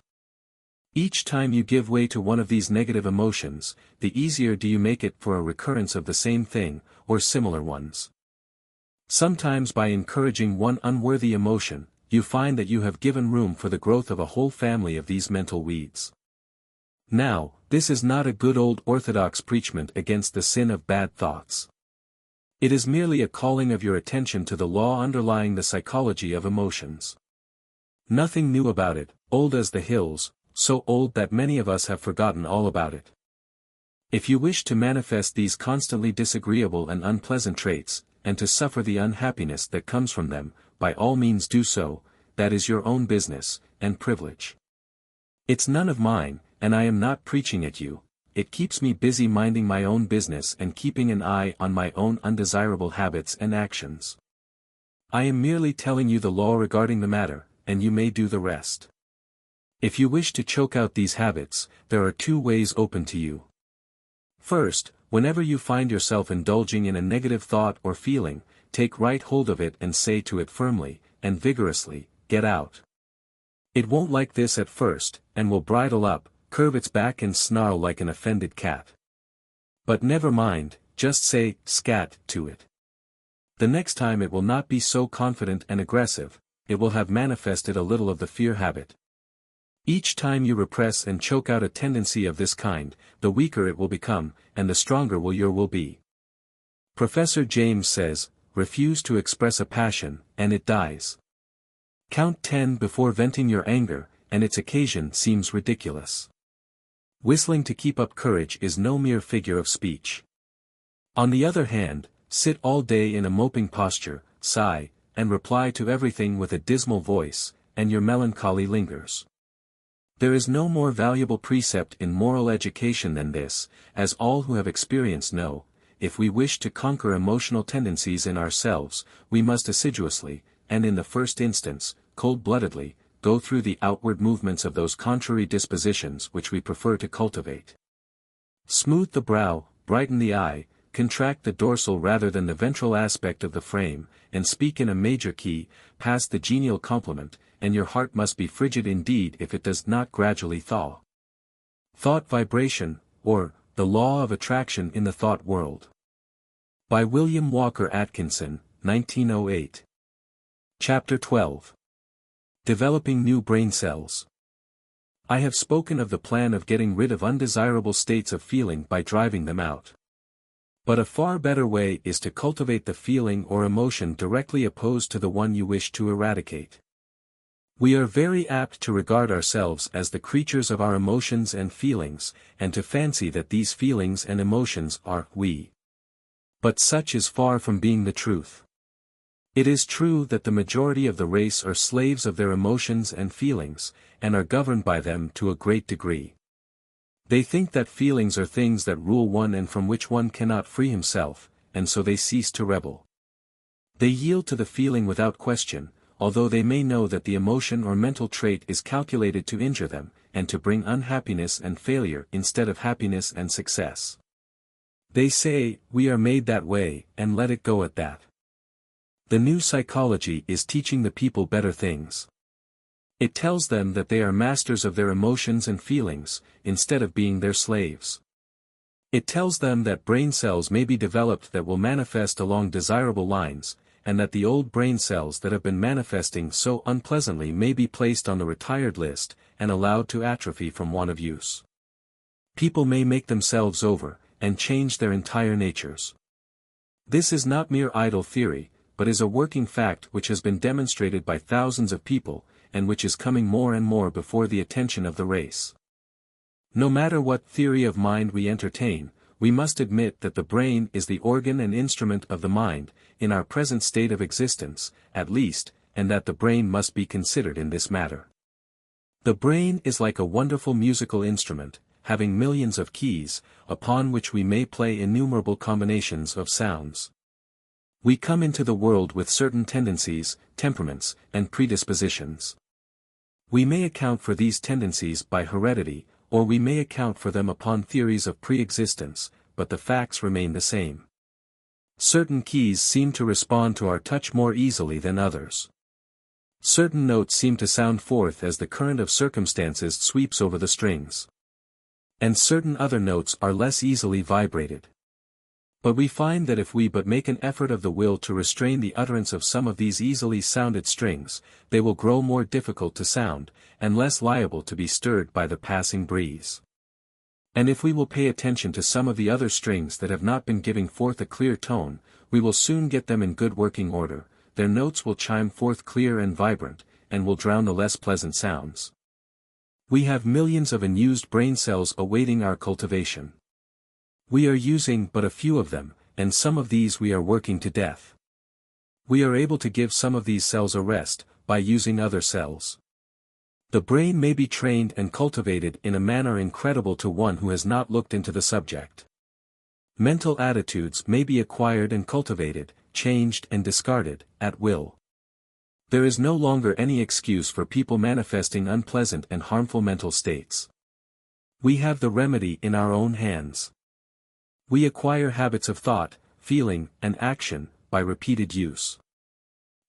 Each time you give way to one of these negative emotions, the easier do you make it for a recurrence of the same thing, or similar ones. Sometimes by encouraging one unworthy emotion, you find that you have given room for the growth of a whole family of these mental weeds. Now, this is not a good old orthodox preachment against the sin of bad thoughts. It is merely a calling of your attention to the law underlying the psychology of emotions. Nothing new about it, old as the hills, so old that many of us have forgotten all about it. If you wish to manifest these constantly disagreeable and unpleasant traits, and to suffer the unhappiness that comes from them, by all means do so, that is your own business, and privilege. It's none of mine, and I am not preaching at you. It keeps me busy minding my own business and keeping an eye on my own undesirable habits and actions. I am merely telling you the law regarding the matter, and you may do the rest. If you wish to choke out these habits, there are two ways open to you. First, whenever you find yourself indulging in a negative thought or feeling, take right hold of it and say to it firmly, and vigorously, "Get out." It won't like this at first, and will bridle up, curve its back and snarl like an offended cat. But never mind, just say, "Scat," to it. The next time it will not be so confident and aggressive, it will have manifested a little of the fear habit. Each time you repress and choke out a tendency of this kind, the weaker it will become, and the stronger your will be. Professor James says, refuse to express a passion, and it dies. Count 10 before venting your anger, and its occasion seems ridiculous. Whistling to keep up courage is no mere figure of speech. On the other hand, sit all day in a moping posture, sigh, and reply to everything with a dismal voice, and your melancholy lingers. There is no more valuable precept in moral education than this, as all who have experience know. If we wish to conquer emotional tendencies in ourselves, we must assiduously, and in the first instance, cold-bloodedly, go through the outward movements of those contrary dispositions which we prefer to cultivate. Smooth the brow, brighten the eye, contract the dorsal rather than the ventral aspect of the frame, and speak in a major key, pass the genial compliment, and your heart must be frigid indeed if it does not gradually thaw. Thought Vibration, or, The Law of Attraction in the Thought World. By William Walker Atkinson, 1908. Chapter 12. Developing New Brain Cells. I have spoken of the plan of getting rid of undesirable states of feeling by driving them out. But a far better way is to cultivate the feeling or emotion directly opposed to the one you wish to eradicate. We are very apt to regard ourselves as the creatures of our emotions and feelings, and to fancy that these feelings and emotions are we. But such is far from being the truth. It is true that the majority of the race are slaves of their emotions and feelings, and are governed by them to a great degree. They think that feelings are things that rule one and from which one cannot free himself, and so they cease to rebel. They yield to the feeling without question, although they may know that the emotion or mental trait is calculated to injure them, and to bring unhappiness and failure instead of happiness and success. They say, "We are made that way," and let it go at that. The new psychology is teaching the people better things. It tells them that they are masters of their emotions and feelings, instead of being their slaves. It tells them that brain cells may be developed that will manifest along desirable lines, and that the old brain cells that have been manifesting so unpleasantly may be placed on the retired list, and allowed to atrophy from want of use. People may make themselves over, and change their entire natures. This is not mere idle theory, but is a working fact which has been demonstrated by thousands of people, and which is coming more and more before the attention of the race. No matter what theory of mind we entertain, we must admit that the brain is the organ and instrument of the mind, in our present state of existence, at least, and that the brain must be considered in this matter. The brain is like a wonderful musical instrument, having millions of keys, upon which we may play innumerable combinations of sounds. We come into the world with certain tendencies, temperaments, and predispositions. We may account for these tendencies by heredity, or we may account for them upon theories of pre-existence, but the facts remain the same. Certain keys seem to respond to our touch more easily than others. Certain notes seem to sound forth as the current of circumstances sweeps over the strings. And certain other notes are less easily vibrated. But we find that if we but make an effort of the will to restrain the utterance of some of these easily sounded strings, they will grow more difficult to sound, and less liable to be stirred by the passing breeze. And if we will pay attention to some of the other strings that have not been giving forth a clear tone, we will soon get them in good working order, their notes will chime forth clear and vibrant, and will drown the less pleasant sounds. We have millions of unused brain cells awaiting our cultivation. We are using but a few of them, and some of these we are working to death. We are able to give some of these cells a rest, by using other cells. The brain may be trained and cultivated in a manner incredible to one who has not looked into the subject. Mental attitudes may be acquired and cultivated, changed and discarded, at will. There is no longer any excuse for people manifesting unpleasant and harmful mental states. We have the remedy in our own hands. We acquire habits of thought, feeling, and action, by repeated use.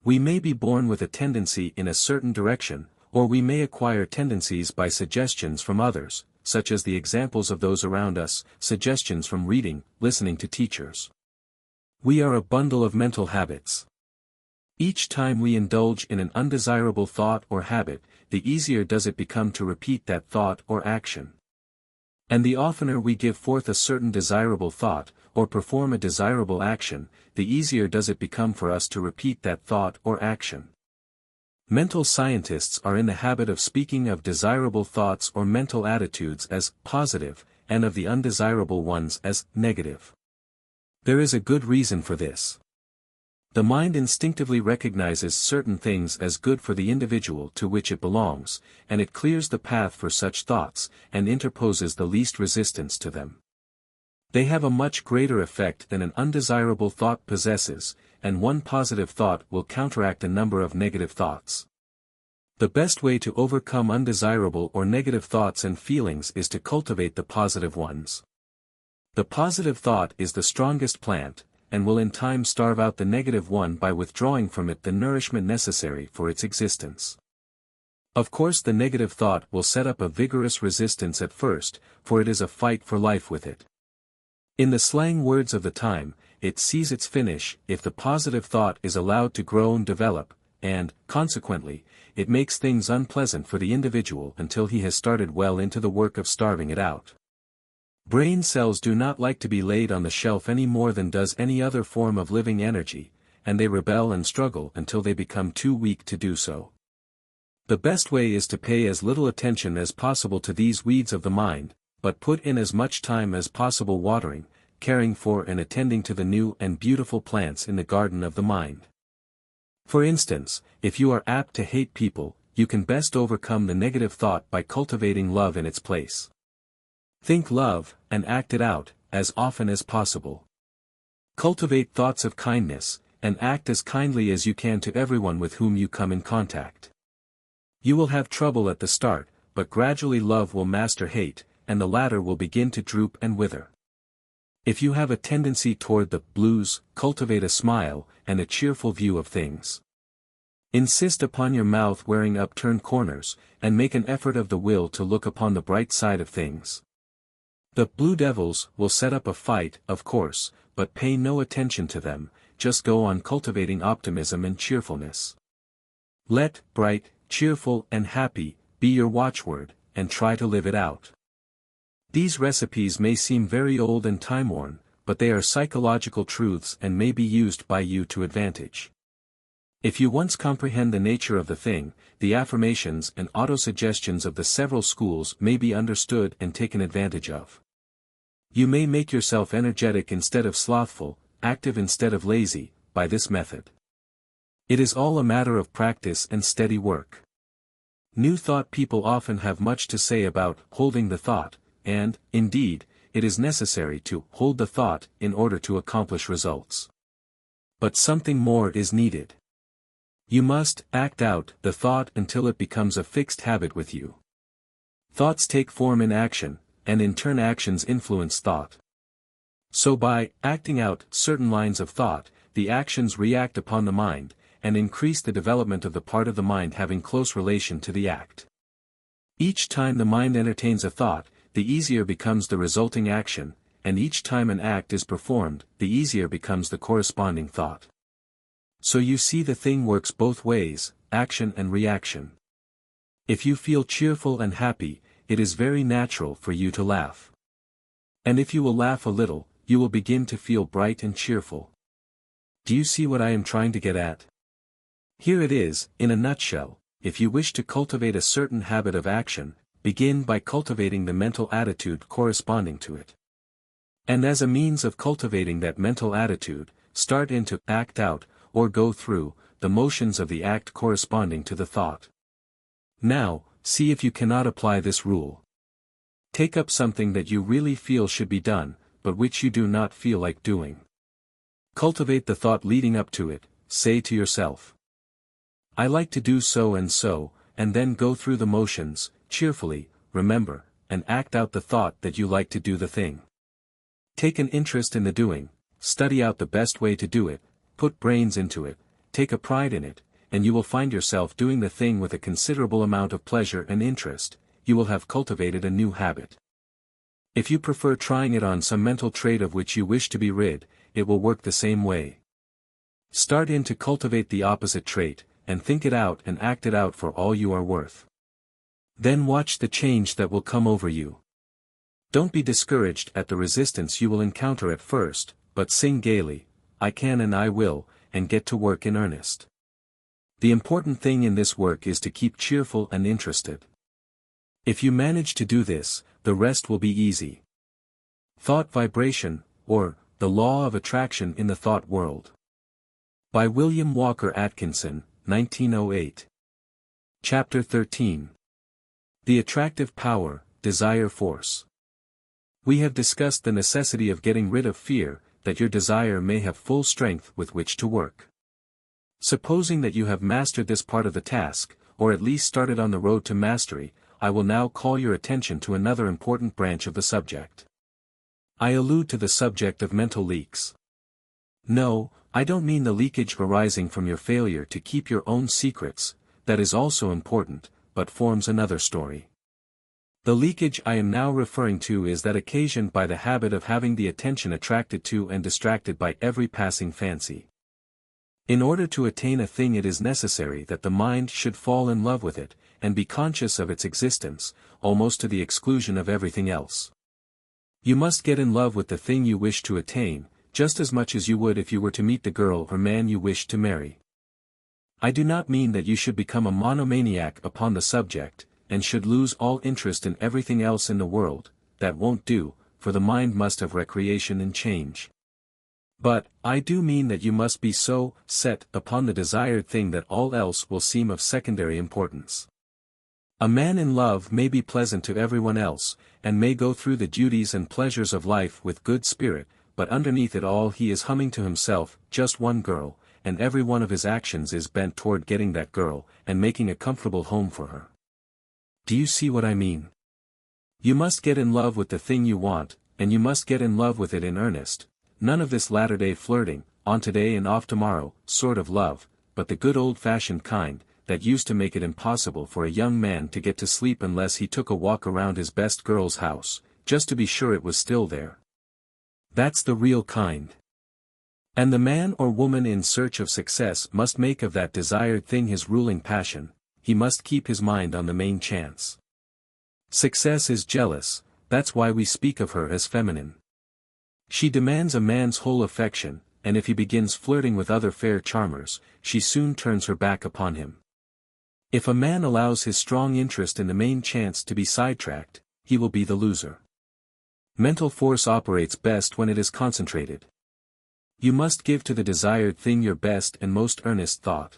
We may be born with a tendency in a certain direction, or we may acquire tendencies by suggestions from others, such as the examples of those around us, suggestions from reading, listening to teachers. We are a bundle of mental habits. Each time we indulge in an undesirable thought or habit, the easier does it become to repeat that thought or action. And the oftener we give forth a certain desirable thought, or perform a desirable action, the easier does it become for us to repeat that thought or action. Mental scientists are in the habit of speaking of desirable thoughts or mental attitudes as positive, and of the undesirable ones as negative. There is a good reason for this. The mind instinctively recognizes certain things as good for the individual to which it belongs, and it clears the path for such thoughts, and interposes the least resistance to them. They have a much greater effect than an undesirable thought possesses, and one positive thought will counteract a number of negative thoughts. The best way to overcome undesirable or negative thoughts and feelings is to cultivate the positive ones. The positive thought is the strongest plant, and will in time starve out the negative one by withdrawing from it the nourishment necessary for its existence. Of course, the negative thought will set up a vigorous resistance at first, for it is a fight for life with it. In the slang words of the time, it sees its finish if the positive thought is allowed to grow and develop, and, consequently, it makes things unpleasant for the individual until he has started well into the work of starving it out. Brain cells do not like to be laid on the shelf any more than does any other form of living energy, and they rebel and struggle until they become too weak to do so. The best way is to pay as little attention as possible to these weeds of the mind, but put in as much time as possible watering, caring for and attending to the new and beautiful plants in the garden of the mind. For instance, if you are apt to hate people, you can best overcome the negative thought by cultivating love in its place. Think love, and act it out, as often as possible. Cultivate thoughts of kindness, and act as kindly as you can to everyone with whom you come in contact. You will have trouble at the start, but gradually love will master hate, and the latter will begin to droop and wither. If you have a tendency toward the blues, cultivate a smile, and a cheerful view of things. Insist upon your mouth wearing upturned corners, and make an effort of the will to look upon the bright side of things. The Blue Devils will set up a fight, of course, but pay no attention to them, just go on cultivating optimism and cheerfulness. Let bright, cheerful, and happy be your watchword, and try to live it out. These recipes may seem very old and time-worn, but they are psychological truths and may be used by you to advantage. If you once comprehend the nature of the thing, the affirmations and autosuggestions of the several schools may be understood and taken advantage of. You may make yourself energetic instead of slothful, active instead of lazy, by this method. It is all a matter of practice and steady work. New Thought people often have much to say about holding the thought, and, indeed, it is necessary to hold the thought in order to accomplish results. But something more is needed. You must act out the thought until it becomes a fixed habit with you. Thoughts take form in action, and in turn actions influence thought. So by acting out certain lines of thought, the actions react upon the mind, and increase the development of the part of the mind having close relation to the act. Each time the mind entertains a thought, the easier becomes the resulting action, and each time an act is performed, the easier becomes the corresponding thought. So you see the thing works both ways, action and reaction. If you feel cheerful and happy, it is very natural for you to laugh. And if you will laugh a little, you will begin to feel bright and cheerful. Do you see what I am trying to get at? Here it is, in a nutshell. If you wish to cultivate a certain habit of action, begin by cultivating the mental attitude corresponding to it. And as a means of cultivating that mental attitude, start in to act out, or go through, the motions of the act corresponding to the thought. Now, see if you cannot apply this rule. Take up something that you really feel should be done, but which you do not feel like doing. Cultivate the thought leading up to it, say to yourself, I like to do so, and then go through the motions, cheerfully, remember, and act out the thought that you like to do the thing. Take an interest in the doing, study out the best way to do it, put brains into it, take a pride in it, and you will find yourself doing the thing with a considerable amount of pleasure and interest. You will have cultivated a new habit. If you prefer trying it on some mental trait of which you wish to be rid, it will work the same way. Start in to cultivate the opposite trait, and think it out and act it out for all you are worth. Then watch the change that will come over you. Don't be discouraged at the resistance you will encounter at first, but sing gaily, I can and I will, and get to work in earnest. The important thing in this work is to keep cheerful and interested. If you manage to do this, the rest will be easy. Thought Vibration, or, The Law of Attraction in the Thought World. By William Walker Atkinson, 1908. Chapter 13. The Attractive Power, Desire Force. We have discussed the necessity of getting rid of fear, that your desire may have full strength with which to work. Supposing that you have mastered this part of the task, or at least started on the road to mastery, I will now call your attention to another important branch of the subject. I allude to the subject of mental leaks. No, I don't mean the leakage arising from your failure to keep your own secrets, that is also important, but forms another story. The leakage I am now referring to is that occasioned by the habit of having the attention attracted to and distracted by every passing fancy. In order to attain a thing, it is necessary that the mind should fall in love with it, and be conscious of its existence, almost to the exclusion of everything else. You must get in love with the thing you wish to attain, just as much as you would if you were to meet the girl or man you wish to marry. I do not mean that you should become a monomaniac upon the subject, and should lose all interest in everything else in the world. That won't do, for the mind must have recreation and change. But, I do mean that you must be so set upon the desired thing that all else will seem of secondary importance. A man in love may be pleasant to everyone else, and may go through the duties and pleasures of life with good spirit, but underneath it all he is humming to himself, just one girl, and every one of his actions is bent toward getting that girl, and making a comfortable home for her. Do you see what I mean? You must get in love with the thing you want, and you must get in love with it in earnest. None of this latter-day flirting, on today and off tomorrow, sort of love, but the good old-fashioned kind, that used to make it impossible for a young man to get to sleep unless he took a walk around his best girl's house, just to be sure it was still there. That's the real kind. And the man or woman in search of success must make of that desired thing his ruling passion. He must keep his mind on the main chance. Success is jealous, that's why we speak of her as feminine. She demands a man's whole affection, and if he begins flirting with other fair charmers, she soon turns her back upon him. If a man allows his strong interest in the main chance to be sidetracked, he will be the loser. Mental force operates best when it is concentrated. You must give to the desired thing your best and most earnest thought.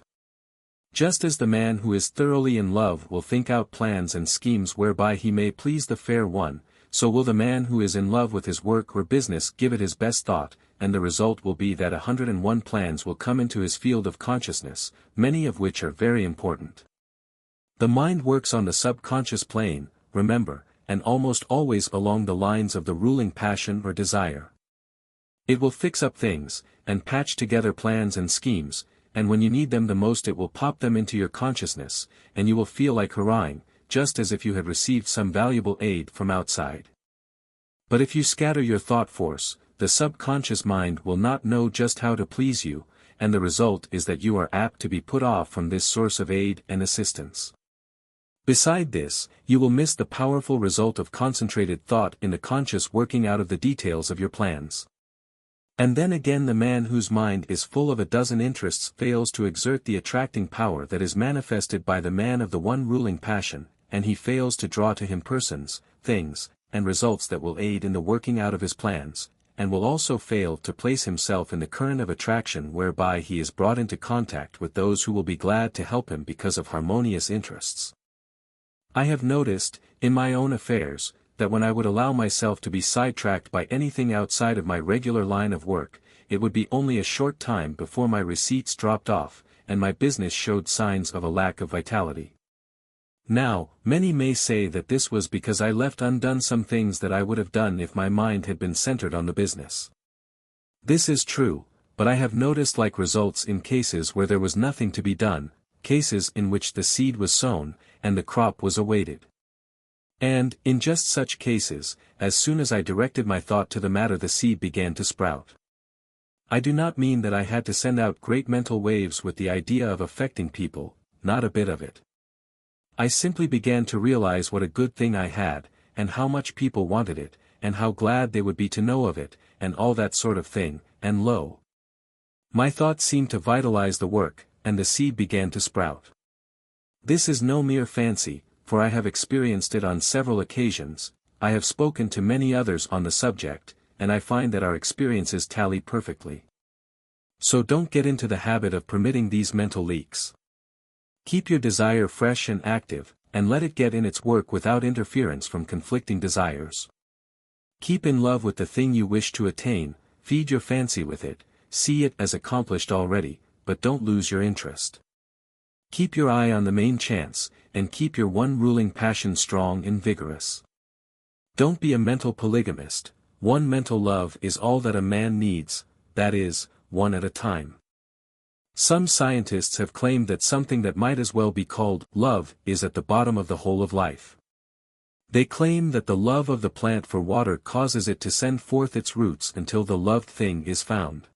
Just as the man who is thoroughly in love will think out plans and schemes whereby he may please the fair one, so will the man who is in love with his work or business give it his best thought, and the result will be that 101 plans will come into his field of consciousness, many of which are very important. The mind works on the subconscious plane, remember, and almost always along the lines of the ruling passion or desire. It will fix up things, and patch together plans and schemes, and when you need them the most it will pop them into your consciousness, and you will feel like hurrahing, just as if you had received some valuable aid from outside. But if you scatter your thought force, the subconscious mind will not know just how to please you, and the result is that you are apt to be put off from this source of aid and assistance. Beside this, you will miss the powerful result of concentrated thought in the conscious working out of the details of your plans. And then again the man whose mind is full of a dozen interests fails to exert the attracting power that is manifested by the man of the one ruling passion, and he fails to draw to him persons, things, and results that will aid in the working out of his plans, and will also fail to place himself in the current of attraction whereby he is brought into contact with those who will be glad to help him because of harmonious interests. I have noticed, in my own affairs, that when I would allow myself to be sidetracked by anything outside of my regular line of work, it would be only a short time before my receipts dropped off, and my business showed signs of a lack of vitality. Now, many may say that this was because I left undone some things that I would have done if my mind had been centered on the business. This is true, but I have noticed like results in cases where there was nothing to be done, cases in which the seed was sown, and the crop was awaited. And, in just such cases, as soon as I directed my thought to the matter the seed began to sprout. I do not mean that I had to send out great mental waves with the idea of affecting people, not a bit of it. I simply began to realize what a good thing I had, and how much people wanted it, and how glad they would be to know of it, and all that sort of thing, and lo! My thoughts seemed to vitalize the work, and the seed began to sprout. This is no mere fancy, for I have experienced it on several occasions, I have spoken to many others on the subject, and I find that our experiences tally perfectly. So don't get into the habit of permitting these mental leaks. Keep your desire fresh and active, and let it get in its work without interference from conflicting desires. Keep in love with the thing you wish to attain, feed your fancy with it, see it as accomplished already, but don't lose your interest. Keep your eye on the main chance, and keep your one ruling passion strong and vigorous. Don't be a mental polygamist. One mental love is all that a man needs, that is, one at a time. Some scientists have claimed that something that might as well be called love is at the bottom of the whole of life. They claim that the love of the plant for water causes it to send forth its roots until the loved thing is found.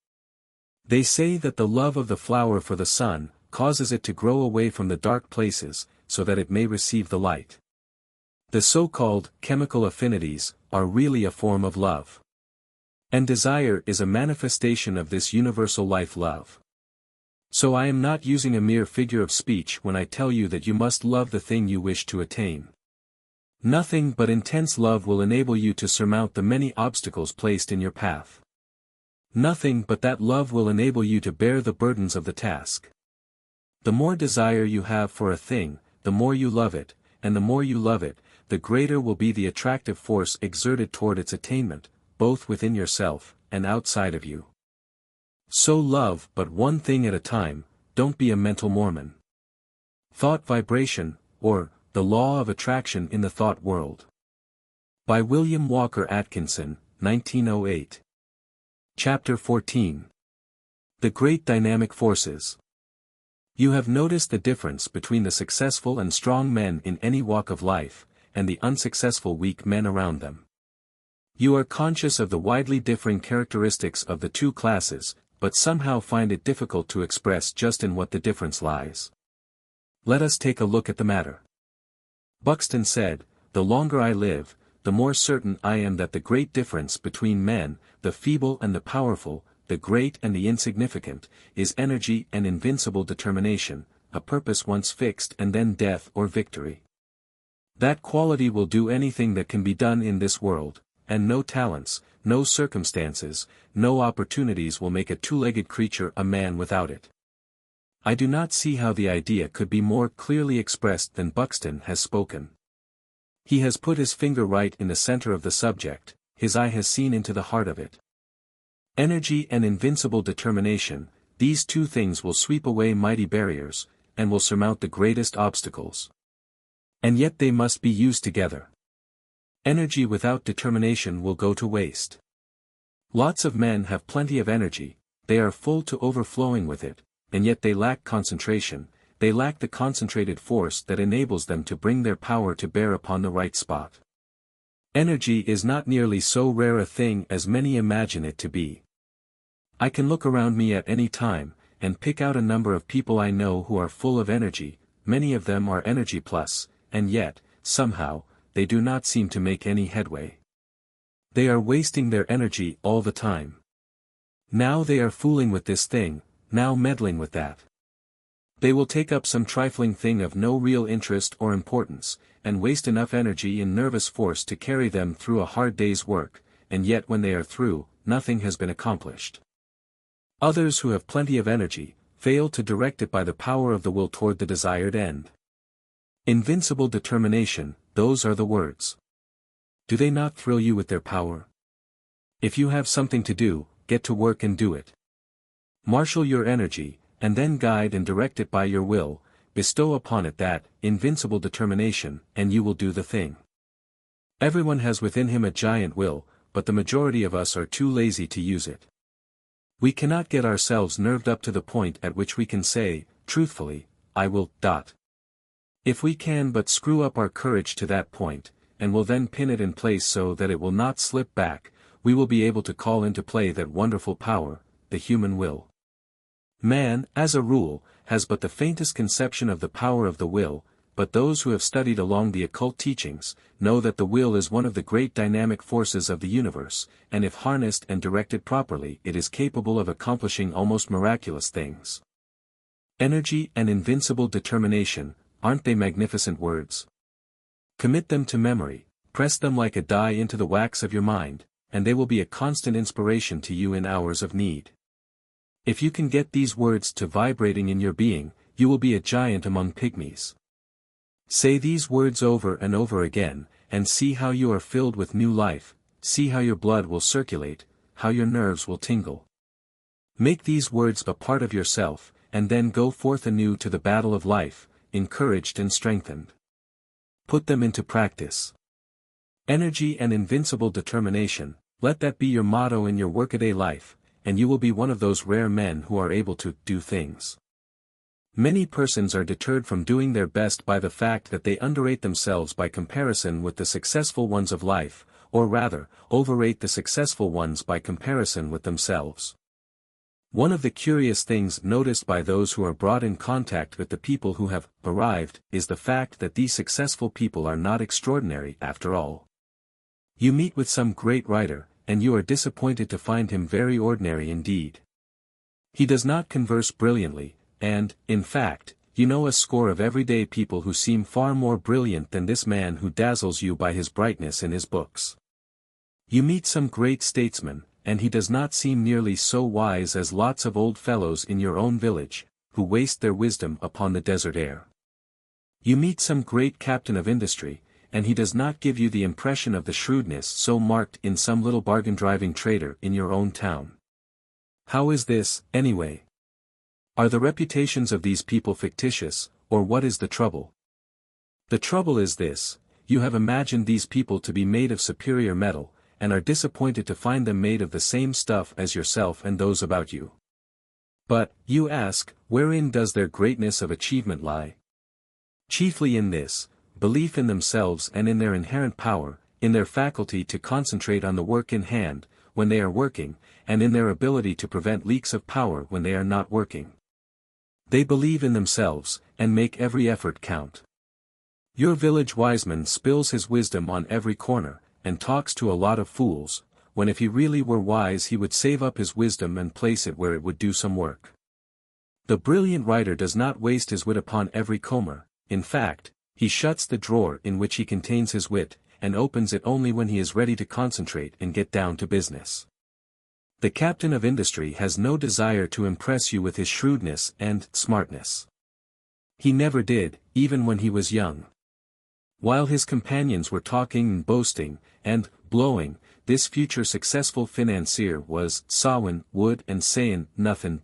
They say that the love of the flower for the sun causes it to grow away from the dark places, so that it may receive the light. The so-called chemical affinities are really a form of love. And desire is a manifestation of this universal life love. So I am not using a mere figure of speech when I tell you that you must love the thing you wish to attain. Nothing but intense love will enable you to surmount the many obstacles placed in your path. Nothing but that love will enable you to bear the burdens of the task. The more desire you have for a thing, the more you love it, and the more you love it, the greater will be the attractive force exerted toward its attainment, both within yourself, and outside of you. So love but one thing at a time, don't be a mental Mormon. Thought Vibration, or, The Law of Attraction in the Thought World. By William Walker Atkinson, 1908. Chapter 14. The Great Dynamic Forces. You have noticed the difference between the successful and strong men in any walk of life, and the unsuccessful weak men around them. You are conscious of the widely differing characteristics of the two classes, but somehow find it difficult to express just in what the difference lies. Let us take a look at the matter. Buxton said, "The longer I live, the more certain I am that the great difference between men, the feeble and the powerful, the great and the insignificant, is energy and invincible determination, a purpose once fixed and then death or victory. That quality will do anything that can be done in this world, and no talents, no circumstances, no opportunities will make a two-legged creature a man without it." I do not see how the idea could be more clearly expressed than Buxton has spoken. He has put his finger right in the center of the subject, his eye has seen into the heart of it. Energy and invincible determination, these two things will sweep away mighty barriers, and will surmount the greatest obstacles. And yet they must be used together. Energy without determination will go to waste. Lots of men have plenty of energy, they are full to overflowing with it, and yet they lack concentration, they lack the concentrated force that enables them to bring their power to bear upon the right spot. Energy is not nearly so rare a thing as many imagine it to be. I can look around me at any time, and pick out a number of people I know who are full of energy, many of them are energy plus, and yet, somehow, they do not seem to make any headway. They are wasting their energy all the time. Now they are fooling with this thing, now meddling with that. They will take up some trifling thing of no real interest or importance, and waste enough energy and nervous force to carry them through a hard day's work, and yet when they are through, nothing has been accomplished. Others who have plenty of energy, fail to direct it by the power of the will toward the desired end. Invincible determination, those are the words. Do they not thrill you with their power? If you have something to do, get to work and do it. Marshal your energy, and then guide and direct it by your will, bestow upon it that invincible determination, and you will do the thing. Everyone has within him a giant will, but the majority of us are too lazy to use it. We cannot get ourselves nerved up to the point at which we can say, truthfully, I will. If we can but screw up our courage to that point, and will then pin it in place so that it will not slip back, we will be able to call into play that wonderful power, the human will. Man, as a rule, has but the faintest conception of the power of the will, but those who have studied along the occult teachings, know that the will is one of the great dynamic forces of the universe, and if harnessed and directed properly it is capable of accomplishing almost miraculous things. Energy and invincible determination, aren't they magnificent words? Commit them to memory, press them like a die into the wax of your mind, and they will be a constant inspiration to you in hours of need. If you can get these words to vibrating in your being, you will be a giant among pygmies. Say these words over and over again, and see how you are filled with new life, see how your blood will circulate, how your nerves will tingle. Make these words a part of yourself, and then go forth anew to the battle of life, encouraged and strengthened. Put them into practice. Energy and invincible determination, let that be your motto in your workaday life, and you will be one of those rare men who are able to do things. Many persons are deterred from doing their best by the fact that they underrate themselves by comparison with the successful ones of life, or rather, overrate the successful ones by comparison with themselves. One of the curious things noticed by those who are brought in contact with the people who have arrived is the fact that these successful people are not extraordinary after all. You meet with some great writer, and you are disappointed to find him very ordinary indeed. He does not converse brilliantly, and, in fact, you know a score of everyday people who seem far more brilliant than this man who dazzles you by his brightness in his books. You meet some great statesman, and he does not seem nearly so wise as lots of old fellows in your own village, who waste their wisdom upon the desert air. You meet some great captain of industry, and he does not give you the impression of the shrewdness so marked in some little bargain-driving trader in your own town. How is this, anyway? Are the reputations of these people fictitious, or what is the trouble? The trouble is this: you have imagined these people to be made of superior metal, and are disappointed to find them made of the same stuff as yourself and those about you. But, you ask, wherein does their greatness of achievement lie? Chiefly in this: belief in themselves and in their inherent power, in their faculty to concentrate on the work in hand, when they are working, and in their ability to prevent leaks of power when they are not working. They believe in themselves, and make every effort count. Your village wiseman spills his wisdom on every corner, and talks to a lot of fools, when if he really were wise he would save up his wisdom and place it where it would do some work. The brilliant writer does not waste his wit upon every comer. In fact, he shuts the drawer in which he contains his wit, and opens it only when he is ready to concentrate and get down to business. The captain of industry has no desire to impress you with his shrewdness and smartness. He never did, even when he was young. While his companions were talking and boasting, and blowing, this future successful financier was sawin' wood and sayin' nothin'.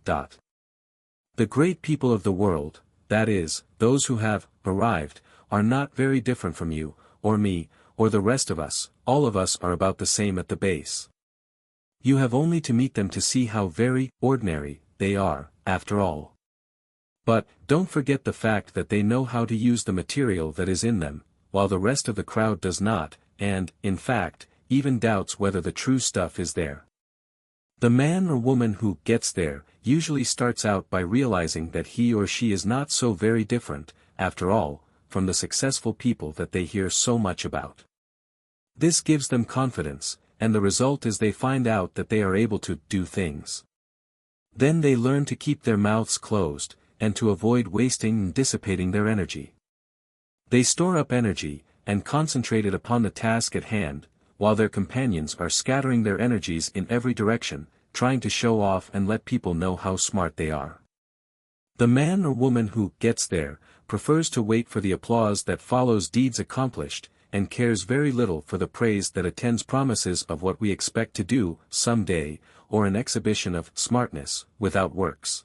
The great people of the world, that is, those who have arrived, are not very different from you, or me, or the rest of us. All of us are about the same at the base. You have only to meet them to see how very ordinary they are, after all. But, don't forget the fact that they know how to use the material that is in them, while the rest of the crowd does not, and, in fact, even doubts whether the true stuff is there. The man or woman who gets there usually starts out by realizing that he or she is not so very different, after all, from the successful people that they hear so much about. This gives them confidence, and the result is they find out that they are able to do things. Then they learn to keep their mouths closed, and to avoid wasting and dissipating their energy. They store up energy, and concentrate it upon the task at hand, while their companions are scattering their energies in every direction, trying to show off and let people know how smart they are. The man or woman who gets there prefers to wait for the applause that follows deeds accomplished, and cares very little for the praise that attends promises of what we expect to do some day, or an exhibition of smartness without works.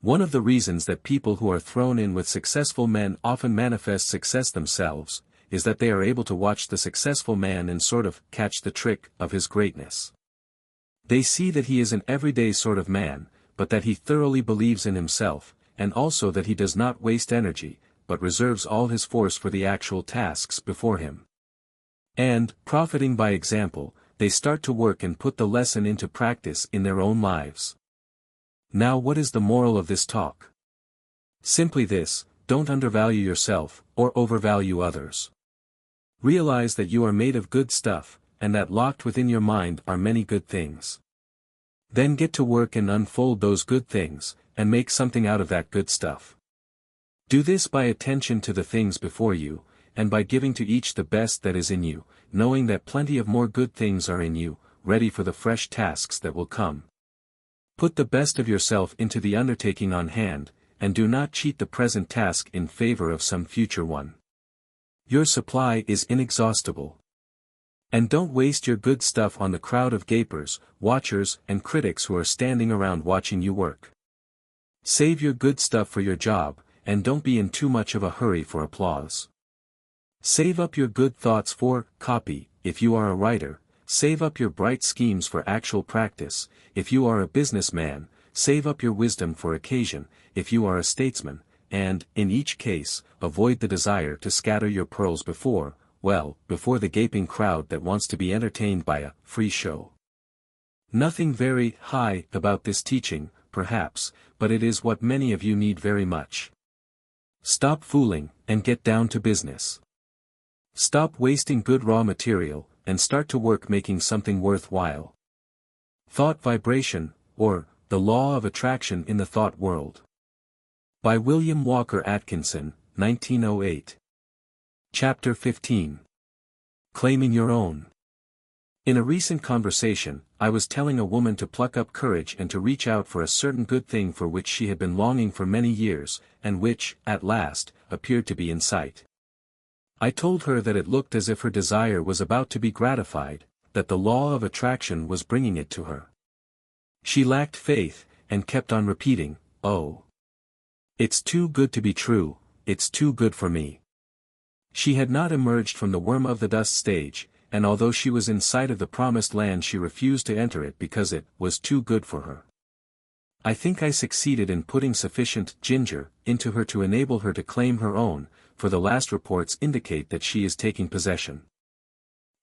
One of the reasons that people who are thrown in with successful men often manifest success themselves, is that they are able to watch the successful man and sort of catch the trick of his greatness. They see that he is an everyday sort of man, but that he thoroughly believes in himself, and also that he does not waste energy, but reserves all his force for the actual tasks before him. And, profiting by example, they start to work and put the lesson into practice in their own lives. Now what is the moral of this talk? Simply this: don't undervalue yourself, or overvalue others. Realize that you are made of good stuff, and that locked within your mind are many good things. Then get to work and unfold those good things, and make something out of that good stuff. Do this by attention to the things before you, and by giving to each the best that is in you, knowing that plenty of more good things are in you, ready for the fresh tasks that will come. Put the best of yourself into the undertaking on hand, and do not cheat the present task in favor of some future one. Your supply is inexhaustible. And don't waste your good stuff on the crowd of gapers, watchers, and critics who are standing around watching you work. Save your good stuff for your job, and don't be in too much of a hurry for applause. Save up your good thoughts for copy, if you are a writer. Save up your bright schemes for actual practice, if you are a businessman. Save up your wisdom for occasion, if you are a statesman, and, in each case, avoid the desire to scatter your pearls before the gaping crowd that wants to be entertained by a free show. Nothing very high about this teaching, perhaps, but it is what many of you need very much. Stop fooling, and get down to business. Stop wasting good raw material, and start to work making something worthwhile. Thought Vibration, or, The Law of Attraction in the Thought World. By William Walker Atkinson, 1908. Chapter 15. Claiming Your Own. In a recent conversation, I was telling a woman to pluck up courage and to reach out for a certain good thing for which she had been longing for many years, and which, at last, appeared to be in sight. I told her that it looked as if her desire was about to be gratified, that the law of attraction was bringing it to her. She lacked faith, and kept on repeating, "Oh. It's too good to be true, it's too good for me." She had not emerged from the worm of the dust stage, and although she was in sight of the promised land she refused to enter it because it was too good for her. I think I succeeded in putting sufficient ginger into her to enable her to claim her own, for the last reports indicate that she is taking possession.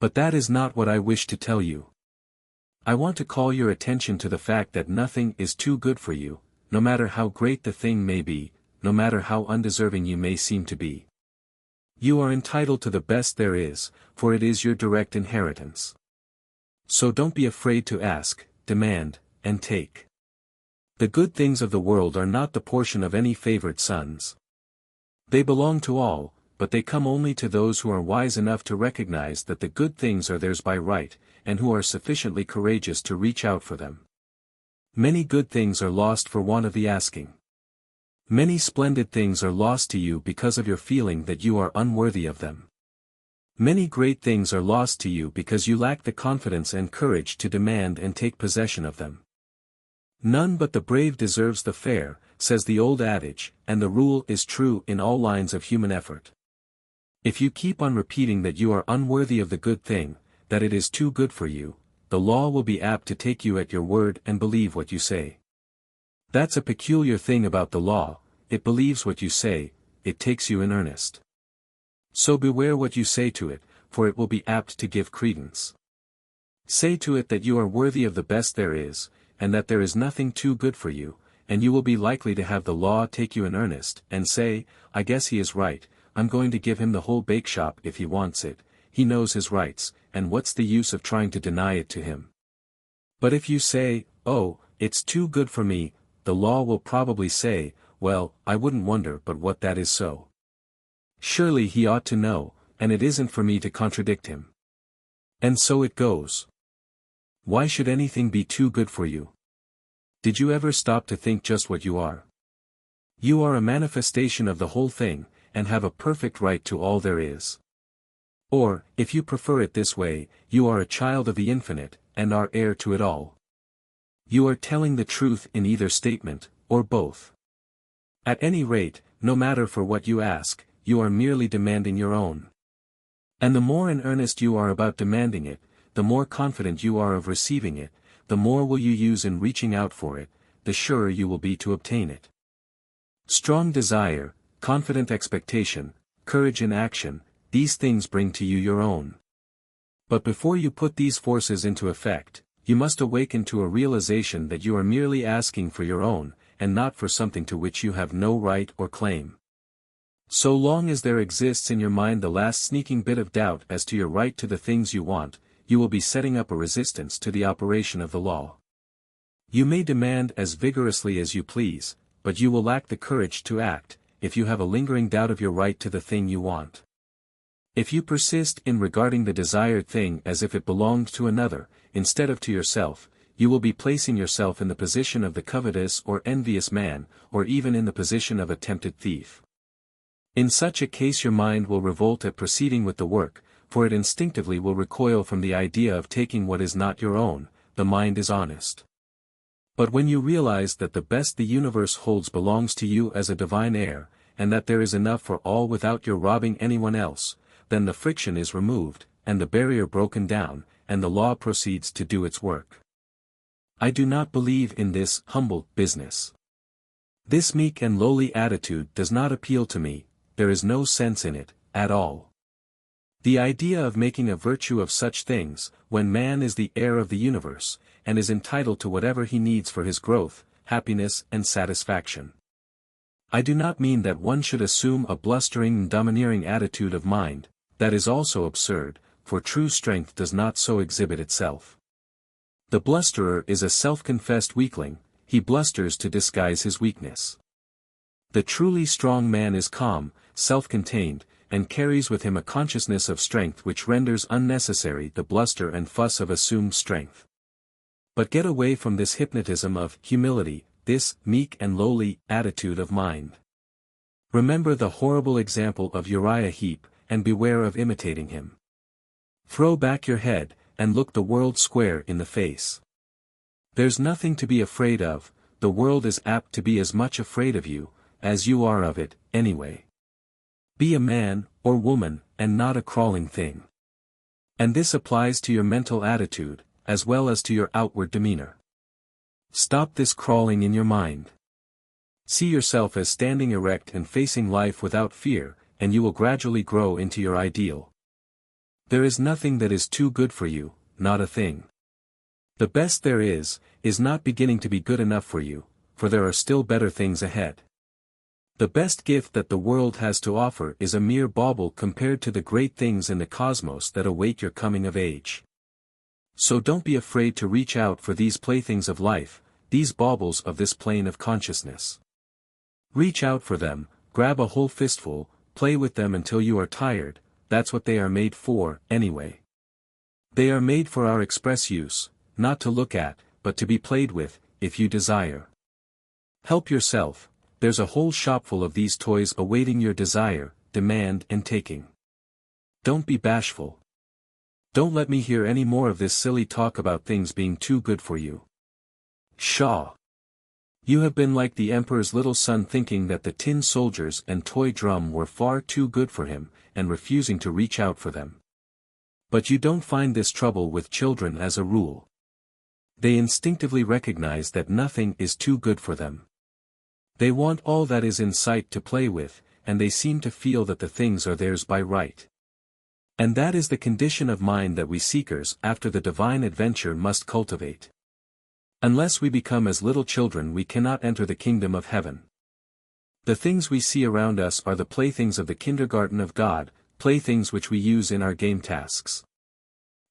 But that is not what I wish to tell you. I want to call your attention to the fact that nothing is too good for you, no matter how great the thing may be, no matter how undeserving you may seem to be. You are entitled to the best there is, for it is your direct inheritance. So don't be afraid to ask, demand, and take. The good things of the world are not the portion of any favored sons. They belong to all, but they come only to those who are wise enough to recognize that the good things are theirs by right, and who are sufficiently courageous to reach out for them. Many good things are lost for want of the asking. Many splendid things are lost to you because of your feeling that you are unworthy of them. Many great things are lost to you because you lack the confidence and courage to demand and take possession of them. None but the brave deserves the fair, says the old adage, and the rule is true in all lines of human effort. If you keep on repeating that you are unworthy of the good thing, that it is too good for you, the law will be apt to take you at your word and believe what you say. That's a peculiar thing about the law, it believes what you say, it takes you in earnest. So beware what you say to it, for it will be apt to give credence. Say to it that you are worthy of the best there is, and that there is nothing too good for you, and you will be likely to have the law take you in earnest, and say, "I guess he is right, I'm going to give him the whole bake shop if he wants it, he knows his rights, and what's the use of trying to deny it to him?" But if you say, "Oh, it's too good for me," the law will probably say, "Well, I wouldn't wonder but what that is so. Surely he ought to know, and it isn't for me to contradict him." And so it goes. Why should anything be too good for you? Did you ever stop to think just what you are? You are a manifestation of the whole thing, and have a perfect right to all there is. Or, if you prefer it this way, you are a child of the infinite, and are heir to it all. You are telling the truth in either statement, or both. At any rate, no matter for what you ask, you are merely demanding your own. And the more in earnest you are about demanding it, the more confident you are of receiving it, the more will you use in reaching out for it, the surer you will be to obtain it. Strong desire, confident expectation, courage in action, these things bring to you your own. But before you put these forces into effect, you must awaken to a realization that you are merely asking for your own, and not for something to which you have no right or claim. So long as there exists in your mind the last sneaking bit of doubt as to your right to the things you want, you will be setting up a resistance to the operation of the law. You may demand as vigorously as you please, but you will lack the courage to act, if you have a lingering doubt of your right to the thing you want. If you persist in regarding the desired thing as if it belonged to another, instead of to yourself, you will be placing yourself in the position of the covetous or envious man, or even in the position of a tempted thief. In such a case your mind will revolt at proceeding with the work, for it instinctively will recoil from the idea of taking what is not your own. The mind is honest. But when you realize that the best the universe holds belongs to you as a divine heir, and that there is enough for all without your robbing anyone else, then the friction is removed, and the barrier broken down, and the law proceeds to do its work. I do not believe in this humble business. This meek and lowly attitude does not appeal to me, there is no sense in it, at all. The idea of making a virtue of such things, when man is the heir of the universe, and is entitled to whatever he needs for his growth, happiness and satisfaction. I do not mean that one should assume a blustering and domineering attitude of mind, that is also absurd, for true strength does not so exhibit itself. The blusterer is a self-confessed weakling, he blusters to disguise his weakness. The truly strong man is calm, self-contained, and carries with him a consciousness of strength which renders unnecessary the bluster and fuss of assumed strength. But get away from this hypnotism of humility, this meek and lowly attitude of mind. Remember the horrible example of Uriah Heep, and beware of imitating him. Throw back your head, and look the world square in the face. There's nothing to be afraid of, the world is apt to be as much afraid of you, as you are of it, anyway. Be a man, or woman, and not a crawling thing. And this applies to your mental attitude, as well as to your outward demeanor. Stop this crawling in your mind. See yourself as standing erect and facing life without fear, and you will gradually grow into your ideal. There is nothing that is too good for you, not a thing. The best there is not beginning to be good enough for you, for there are still better things ahead. The best gift that the world has to offer is a mere bauble compared to the great things in the cosmos that await your coming of age. So don't be afraid to reach out for these playthings of life, these baubles of this plane of consciousness. Reach out for them, grab a whole fistful, play with them until you are tired, that's what they are made for, anyway. They are made for our express use, not to look at, but to be played with, if you desire. Help yourself, there's a whole shopful of these toys awaiting your desire, demand and taking. Don't be bashful. Don't let me hear any more of this silly talk about things being too good for you. Pshaw! You have been like the emperor's little son thinking that the tin soldiers and toy drum were far too good for him, and refusing to reach out for them. But you don't find this trouble with children as a rule. They instinctively recognize that nothing is too good for them. They want all that is in sight to play with, and they seem to feel that the things are theirs by right. And that is the condition of mind that we seekers after the divine adventure must cultivate. Unless we become as little children we cannot enter the kingdom of heaven. The things we see around us are the playthings of the kindergarten of God, playthings which we use in our game tasks.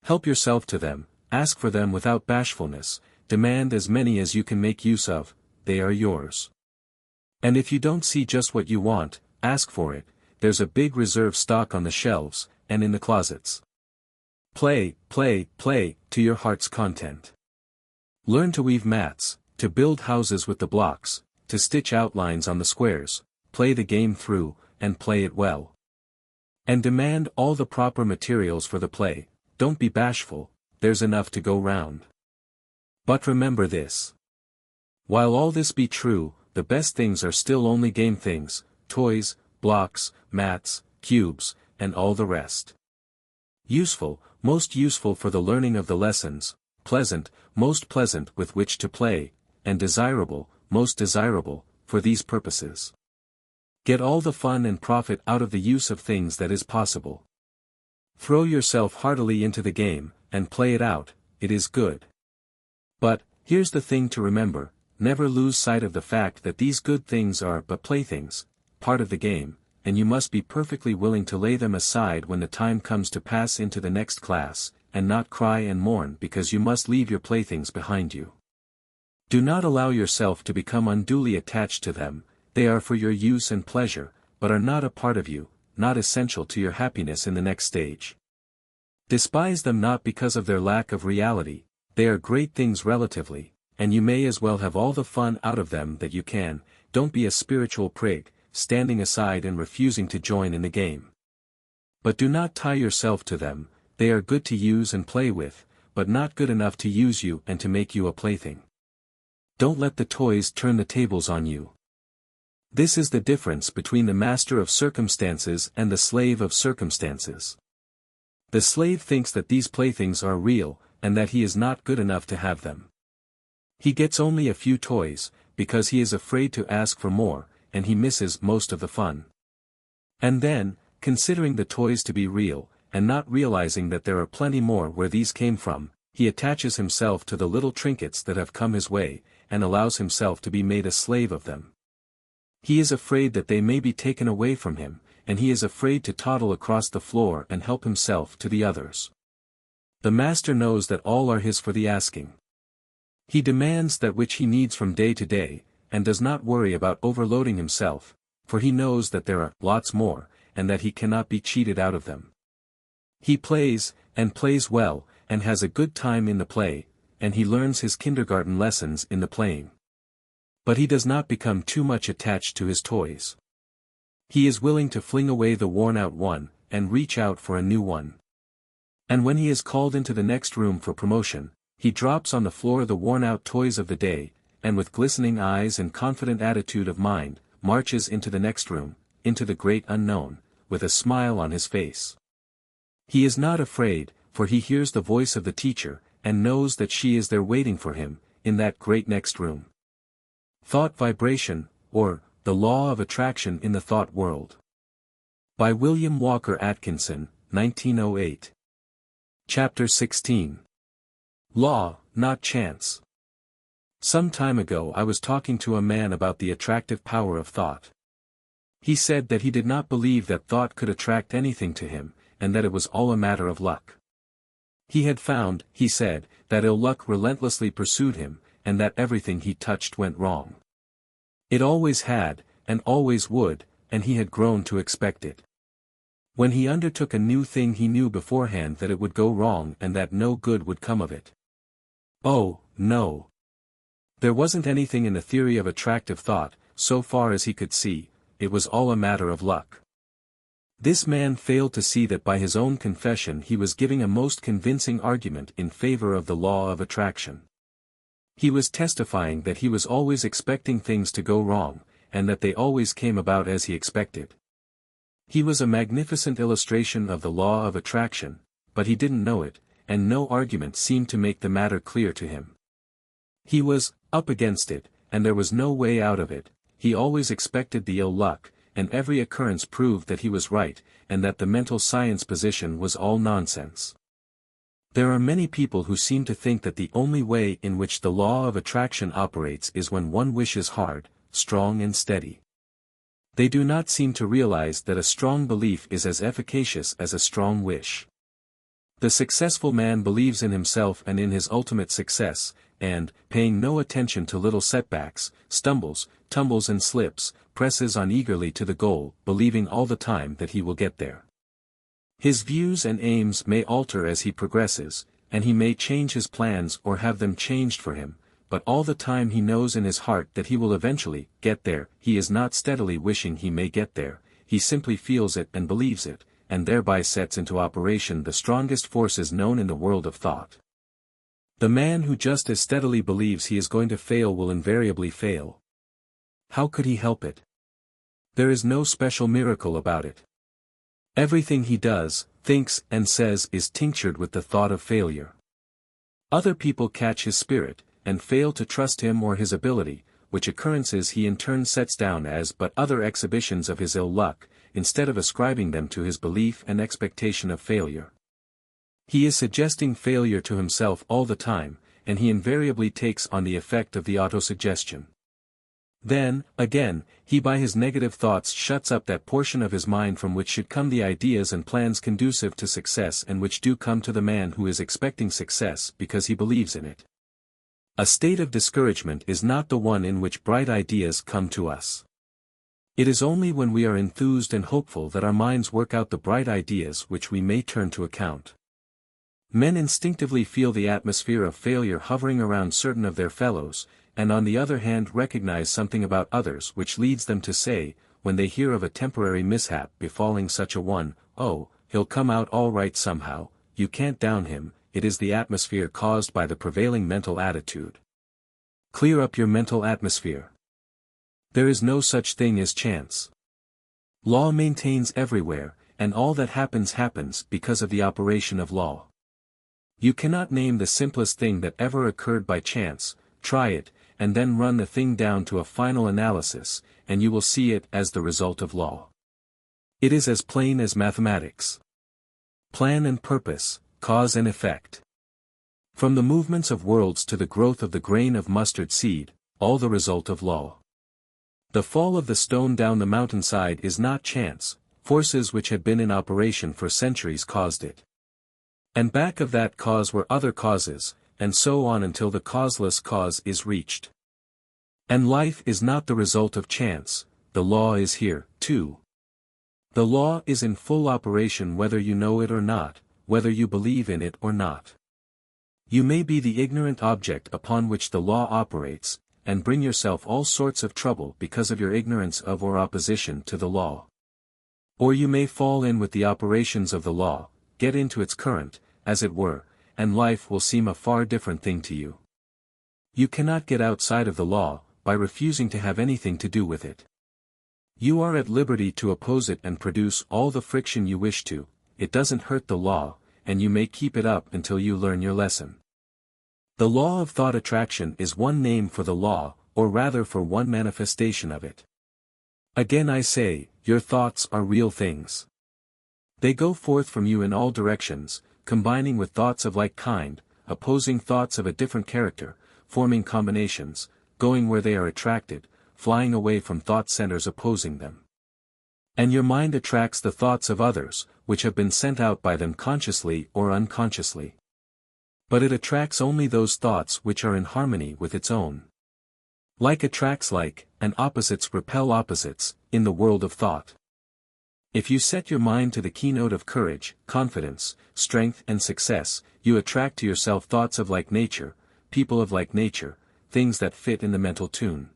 Help yourself to them, ask for them without bashfulness, demand as many as you can make use of, they are yours. And if you don't see just what you want, ask for it, there's a big reserve stock on the shelves, and in the closets. Play, play, play, to your heart's content. Learn to weave mats, to build houses with the blocks, to stitch outlines on the squares, play the game through, and play it well. And demand all the proper materials for the play, don't be bashful, there's enough to go round. But remember this. While all this be true, the best things are still only game things, toys, blocks, mats, cubes, and all the rest. Useful, most useful for the learning of the lessons, pleasant, most pleasant with which to play, and desirable, most desirable, for these purposes. Get all the fun and profit out of the use of things that is possible. Throw yourself heartily into the game, and play it out, it is good. But, here's the thing to remember, never lose sight of the fact that these good things are but playthings, part of the game, and you must be perfectly willing to lay them aside when the time comes to pass into the next class, and not cry and mourn because you must leave your playthings behind you. Do not allow yourself to become unduly attached to them, they are for your use and pleasure, but are not a part of you, not essential to your happiness in the next stage. Despise them not because of their lack of reality, they are great things relatively, and you may as well have all the fun out of them that you can, don't be a spiritual prig, standing aside and refusing to join in the game. But do not tie yourself to them, they are good to use and play with, but not good enough to use you and to make you a plaything. Don't let the toys turn the tables on you. This is the difference between the master of circumstances and the slave of circumstances. The slave thinks that these playthings are real, and that he is not good enough to have them. He gets only a few toys, because he is afraid to ask for more, and he misses most of the fun. And then, considering the toys to be real, and not realizing that there are plenty more where these came from, he attaches himself to the little trinkets that have come his way, and allows himself to be made a slave of them. He is afraid that they may be taken away from him, and he is afraid to toddle across the floor and help himself to the others. The master knows that all are his for the asking. He demands that which he needs from day to day, and does not worry about overloading himself, for he knows that there are lots more, and that he cannot be cheated out of them. He plays, and plays well, and has a good time in the play, and he learns his kindergarten lessons in the playing. But he does not become too much attached to his toys. He is willing to fling away the worn-out one, and reach out for a new one. And when he is called into the next room for promotion, he drops on the floor the worn-out toys of the day, and with glistening eyes and confident attitude of mind, marches into the next room, into the great unknown, with a smile on his face. He is not afraid, for he hears the voice of the teacher, and knows that she is there waiting for him, in that great next room. Thought Vibration, or, The Law of Attraction in the Thought World. By William Walker Atkinson, 1908. Chapter 16. Law, Not Chance. Some time ago I was talking to a man about the attractive power of thought. He said that he did not believe that thought could attract anything to him, and that it was all a matter of luck. He had found, he said, that ill luck relentlessly pursued him, and that everything he touched went wrong. It always had, and always would, and he had grown to expect it. When he undertook a new thing he knew beforehand that it would go wrong and that no good would come of it. Oh, no. There wasn't anything in the theory of attractive thought, so far as he could see, it was all a matter of luck. This man failed to see that by his own confession he was giving a most convincing argument in favor of the law of attraction. He was testifying that he was always expecting things to go wrong, and that they always came about as he expected. He was a magnificent illustration of the law of attraction, but he didn't know it, and no argument seemed to make the matter clear to him. He was up against it, and there was no way out of it. He always expected the ill luck, and every occurrence proved that he was right, and that the mental science position was all nonsense. There are many people who seem to think that the only way in which the law of attraction operates is when one wishes hard, strong and steady. They do not seem to realize that a strong belief is as efficacious as a strong wish. The successful man believes in himself and in his ultimate success, and, paying no attention to little setbacks, stumbles, tumbles and slips, presses on eagerly to the goal, believing all the time that he will get there. His views and aims may alter as he progresses, and he may change his plans or have them changed for him, but all the time he knows in his heart that he will eventually get there. He is not steadily wishing he may get there, he simply feels it and believes it, and thereby sets into operation the strongest forces known in the world of thought. The man who just as steadily believes he is going to fail will invariably fail. How could he help it? There is no special miracle about it. Everything he does, thinks and says is tinctured with the thought of failure. Other people catch his spirit, and fail to trust him or his ability, which occurrences he in turn sets down as but other exhibitions of his ill luck, instead of ascribing them to his belief and expectation of failure. He is suggesting failure to himself all the time, and he invariably takes on the effect of the autosuggestion. Then, again, he by his negative thoughts shuts up that portion of his mind from which should come the ideas and plans conducive to success and which do come to the man who is expecting success because he believes in it. A state of discouragement is not the one in which bright ideas come to us. It is only when we are enthused and hopeful that our minds work out the bright ideas which we may turn to account. Men instinctively feel the atmosphere of failure hovering around certain of their fellows, and on the other hand recognize something about others which leads them to say, when they hear of a temporary mishap befalling such a one, "Oh, he'll come out all right somehow, you can't down him." It is the atmosphere caused by the prevailing mental attitude. Clear up your mental atmosphere. There is no such thing as chance. Law maintains everywhere, and all that happens happens because of the operation of law. You cannot name the simplest thing that ever occurred by chance, try it, and then run the thing down to a final analysis, and you will see it as the result of law. It is as plain as mathematics. Plan and purpose, cause and effect. From the movements of worlds to the growth of the grain of mustard seed, all the result of law. The fall of the stone down the mountainside is not chance, forces which had been in operation for centuries caused it. And back of that cause were other causes, and so on until the causeless cause is reached. And life is not the result of chance, the law is here, too. The law is in full operation whether you know it or not, whether you believe in it or not. You may be the ignorant object upon which the law operates, and bring yourself all sorts of trouble because of your ignorance of or opposition to the law. Or you may fall in with the operations of the law, get into its current, as it were, and life will seem a far different thing to you. You cannot get outside of the law, by refusing to have anything to do with it. You are at liberty to oppose it and produce all the friction you wish to, it doesn't hurt the law, and you may keep it up until you learn your lesson. The law of thought attraction is one name for the law, or rather for one manifestation of it. Again I say, your thoughts are real things. They go forth from you in all directions, combining with thoughts of like kind, opposing thoughts of a different character, forming combinations, going where they are attracted, flying away from thought centers opposing them. And your mind attracts the thoughts of others, which have been sent out by them consciously or unconsciously. But it attracts only those thoughts which are in harmony with its own. Like attracts like, and opposites repel opposites, in the world of thought. If you set your mind to the keynote of courage, confidence, strength and success, you attract to yourself thoughts of like nature, people of like nature, things that fit in the mental tune.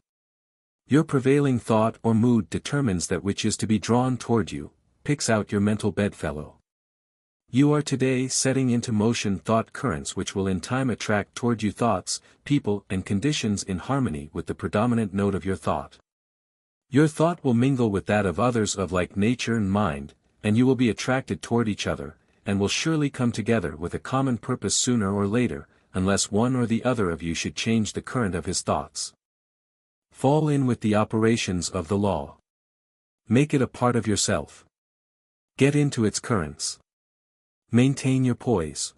Your prevailing thought or mood determines that which is to be drawn toward you, picks out your mental bedfellow. You are today setting into motion thought currents which will in time attract toward you thoughts, people and conditions in harmony with the predominant note of your thought. Your thought will mingle with that of others of like nature and mind, and you will be attracted toward each other, and will surely come together with a common purpose sooner or later, unless one or the other of you should change the current of his thoughts. Fall in with the operations of the law. Make it a part of yourself. Get into its currents. Maintain your poise.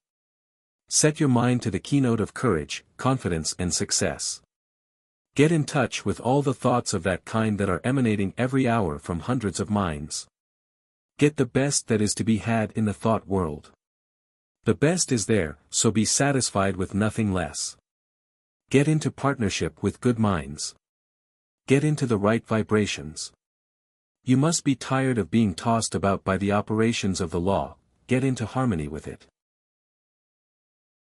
Set your mind to the keynote of courage, confidence and success. Get in touch with all the thoughts of that kind that are emanating every hour from hundreds of minds. Get the best that is to be had in the thought world. The best is there, so be satisfied with nothing less. Get into partnership with good minds. Get into the right vibrations. You must be tired of being tossed about by the operations of the law, get into harmony with it.